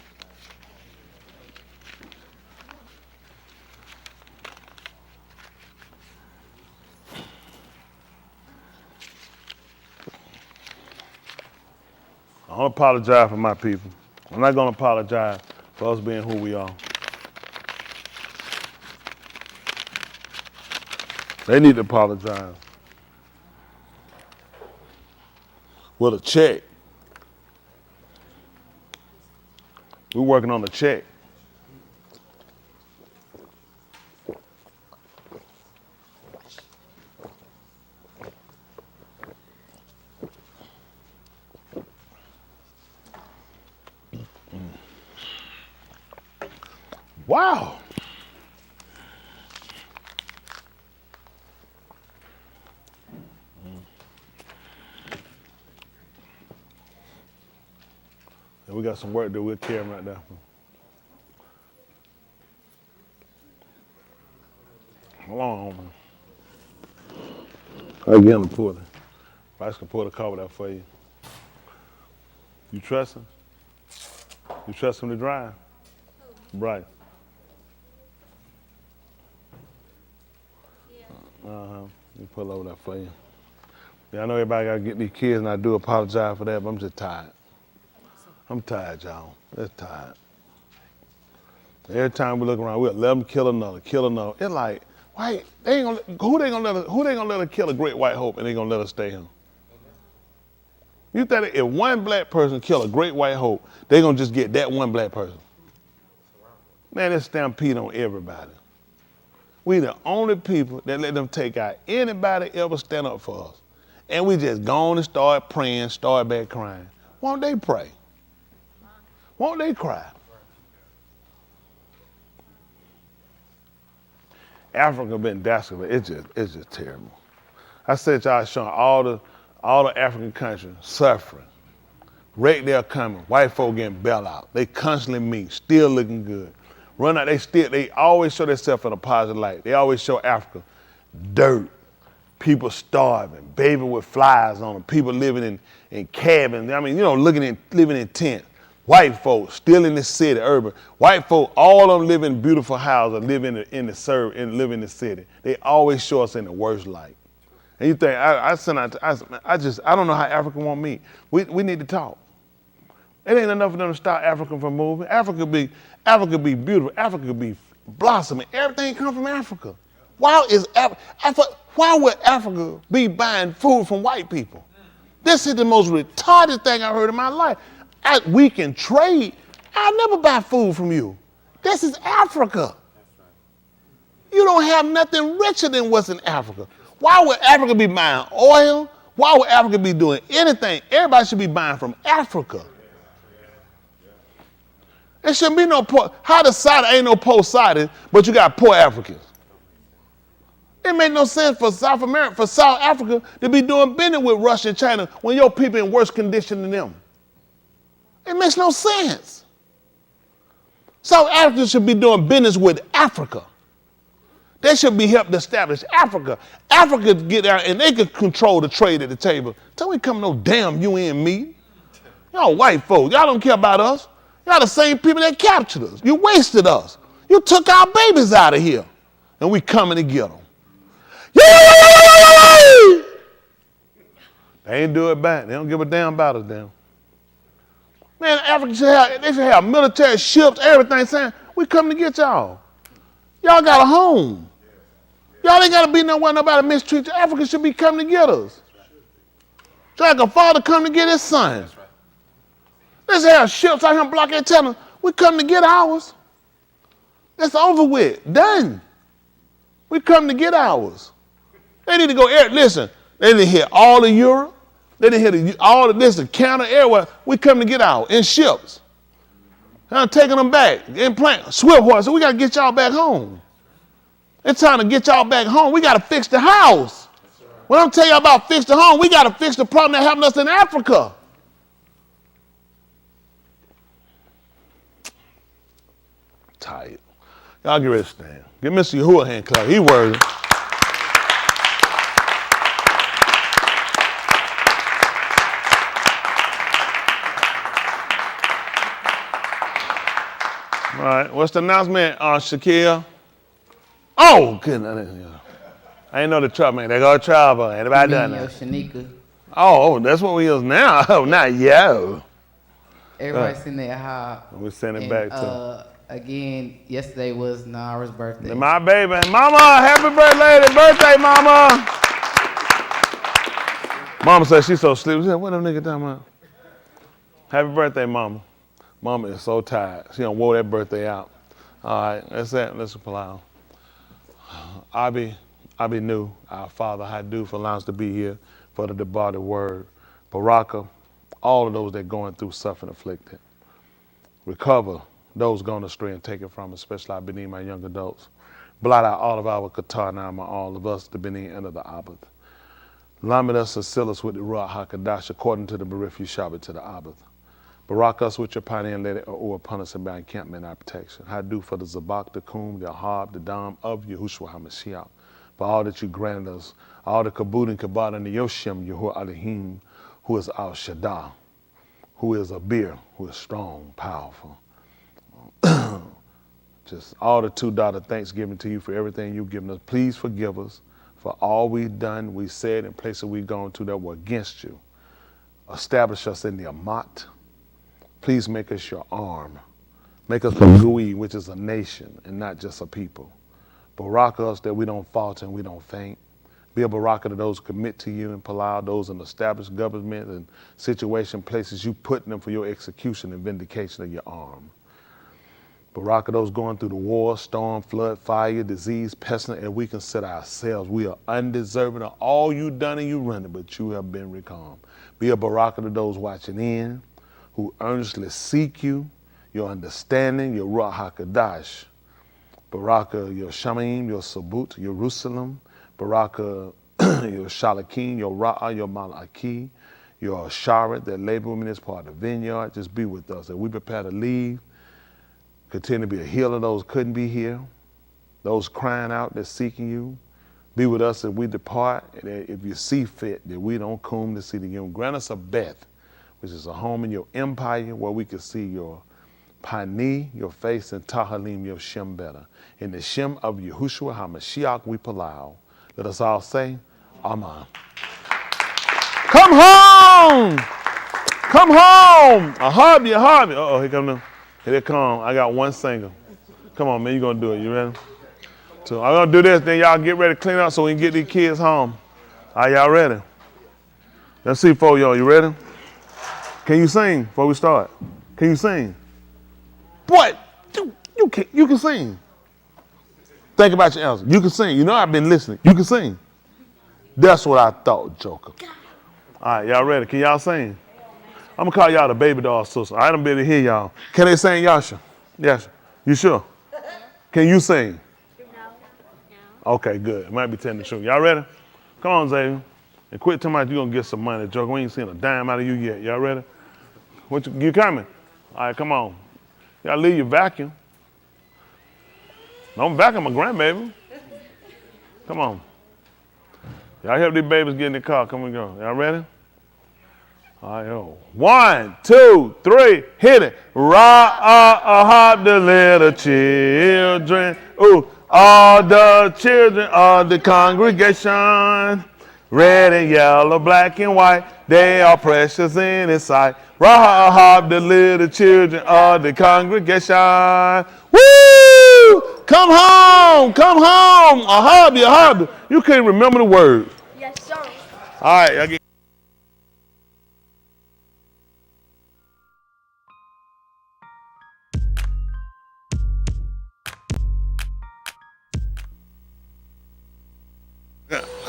I don't apologize for my people. I'm not going to apologize for us being who we are. They need to apologize. With a check. We're working on a check. Wow. And we got some work to do. We'll carry them right there. Hold on, man. I'll get him to pull it. Bryce can pull the cover out for you. You trust him? You trust him to drive? Bryce. You pull over that for you. Yeah, I know everybody got to get these kids, and I do apologize for that, but I'm just tired. I'm tired, y'all. They're tired. Every time we look around, we'll let them kill another. It's like, why? Who they gonna let us kill a great white hope, and they gonna let us stay here? You think if one black person kill a great white hope, they gonna just get that one black person? Man, it's stampede on everybody. We the only people that let them take out anybody ever stand up for us. And we just go on and start praying, start back crying. Won't they pray? Won't they cry? Africa been desperate. It's just terrible. I said y'all showing all the African countries suffering. Right there coming. White folk getting bailed out. They constantly meet, still looking good. Run out, they always show themselves in a positive light. They always show Africa dirt, people starving, baby with flies on them, people living in cabins. I mean, living in tents. White folks still in the city, urban. White folk, all of them live in beautiful houses, live in the city. They always show us in the worst light. And you think I don't know how Africa want me. We need to talk. It ain't enough for them to stop Africa from moving. Africa be beautiful. Africa be blossoming. Everything come from Africa. Why would Africa be buying food from white people? This is the most retarded thing I heard in my life. We can trade. I'll never buy food from you. This is Africa. You don't have nothing richer than what's in Africa. Why would Africa be buying oil? Why would Africa be doing anything? Everybody should be buying from Africa. There shouldn't be no poor. How the side ain't no poor sided, but you got poor Africans? It make no sense for South America, for South Africa to be doing business with Russia and China when your people in worse condition than them. It makes no sense. South Africa should be doing business with Africa. They should be helped establish Africa. Africa get out and they could control the trade at the table. Tell me come no damn UN meeting. Y'all white folks, y'all don't care about us. Y'all the same people that captured us. You wasted us. You took our babies out of here. And we coming to get them. Yay! They ain't do it back. They don't give a damn about us damn. Man, Africa should have military ships, everything saying, we coming to get y'all. Y'all got a home. Y'all ain't got to be nowhere nobody mistreat you. Africa should be coming to get us. Just like a father come to get his son. Let's have ships out here blocking and telling them, we come to get ours. It's over with. Done. We come to get ours. They need to go, listen, they didn't hit all of Europe. They didn't hit all of this, Canada, everywhere. We come to get ours in ships. I'm taking them back in plane. Swift horse, so we got to get y'all back home. It's time to get y'all back home. We got to fix the house. When I'm telling you about fix the home, we got to fix the problem that happened to us in Africa. Tired. Y'all get ready to stand. Give Mr. Yahuwah a hand clap. He worthy. All right, what's the announcement, Shaquille? Oh, goodness. I ain't know the trouble, man. They go trouble. Anybody done that? Shanika. Oh, that's what we is now. Oh, not yo. Everybody's in there high. We send it back to again, yesterday was Nara's birthday. my baby. Mama, happy birthday, mama. Mama said she's so sleepy. She said, what them nigga talking about? Happy birthday, mama. Mama is so tired. She done wore that birthday out. All right, that's it. Let's apply. Abi knew our Father Hadu for allowing us to be here for the departed word. Baraka, all of those that going through suffering afflicted. Recover those going astray and take it from us, especially I beneath my young adults. Blot out all of our katanama, all of us, the beneath end of the Abbath. Lamed us and seal us with the Ruach HaKadosh according to the Berith Yeshabbat to the Abbath. Barak us with your pioneer and let it or upon us and by encampment and our protection. Hadu for the Zabak, the Kum, the Ahab, the Dam of Yahushua HaMashiach. For all that you granted us, all the Kabud and Kabad and the Yoshem, Yahuwah Elohim, who is our Shaddai, who is a beer, who is strong, powerful. Just all the $2 thanksgiving to you for everything you've given us. Please forgive us for all we've done, we said, and places we've gone to that were against you. Establish us in the Amat. Please make us your arm. Make us a Gui, which is a nation and not just a people. Barak us that we don't falter and we don't faint. Be a baraka to those who commit to you and Palau, those in established government and situation, places you put them for your execution and vindication of your arm. Baraka those going through the war, storm, flood, fire, disease, pestilence, and we consider ourselves. We are undeserving of all you done and you running, but you have been recalmed. Be a baraka to those watching in, who earnestly seek you, your understanding, your Ruach HaKadosh. Baraka, your Shamim, your Sabut, Jerusalem. Baraka, your Shalakim, your Ra'ah, your Malaki, your Sharet that labor with me as part of the vineyard. Just be with us. As we prepare to leave, continue to be a healer. Those couldn't be here. Those crying out that's seeking you. Be with us as we depart. And if you see fit that we don't come to see the game, grant us a Beth, which is a home in your empire where we can see your Pani, your face, and Tahalim, your Shem better. In the Shem of Yahushua HaMashiach we palau. Let us all say, Amen. Come home! Come home! A hobby. Uh-oh, here come them. Here they come. I got one singer. Come on, man, you gonna do it. You ready? So I'm gonna do this, then y'all get ready to clean up so we can get these kids home. Are y'all ready? Let's see, for y'all. You ready? Can you sing before we start? Can you sing? Boy, you can sing. Think about your answer. You can sing. You know I've been listening. You can sing. That's what I thought, Joker. All right, y'all ready? Can y'all sing? I'm gonna call y'all the baby doll sister. I don't be able to hear y'all. Can they sing, Yasha? Yasha, you sure? Can you sing? No. Okay, good. It might be telling the truth. Y'all ready? Come on, Xavier. And quit telling me you're gonna get some money, Joker. We ain't seen a dime out of you yet. Y'all ready? You coming? All right, come on. Y'all leave your vacuum. Don't vacuum my grandbaby. Come on. Y'all help these babies get in the car. Come and go. Y'all ready? All right, yo. 1, 2, 3, hit it. Hop the little children. Ooh, all the children of the congregation. Red and yellow, black and white, they are precious in His sight. Hop the little children of the congregation. Woo! Come home, come home. A hobby. You can't remember the words. Yes, sir. All right, y'all get.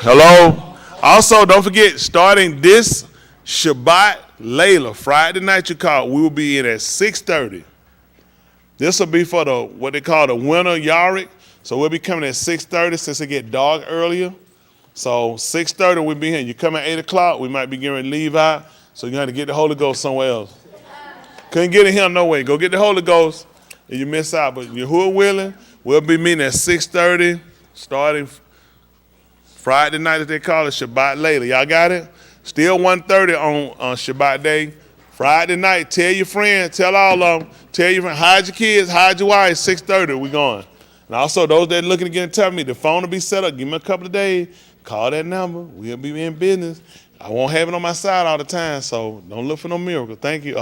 Hello. Also, don't forget, starting this Shabbat Layla, Friday night, we will be in at 6:30. This will be for what they call the winter Yarik. So we'll be coming at 6:30 since it get dark earlier. So 6:30 we'll be here. You come at 8 o'clock, we might be getting ready to leave out. So you're going to get the Holy Ghost somewhere else. Couldn't get in here no way. Go get the Holy Ghost and you miss out. But who are willing, we'll be meeting at 6:30 starting Friday night, as they call it, Shabbat Layla. Y'all got it? Still 1:30 on Shabbat day. Friday night, tell your friends, tell all of them, tell your friends, hide your kids, hide your wives, 6:30, we going. And also, those that are looking to get in touch with me, the phone will be set up. Give me a couple of days. Call that number. We'll be in business. I won't have it on my side all the time, so don't look for no miracle. Thank you.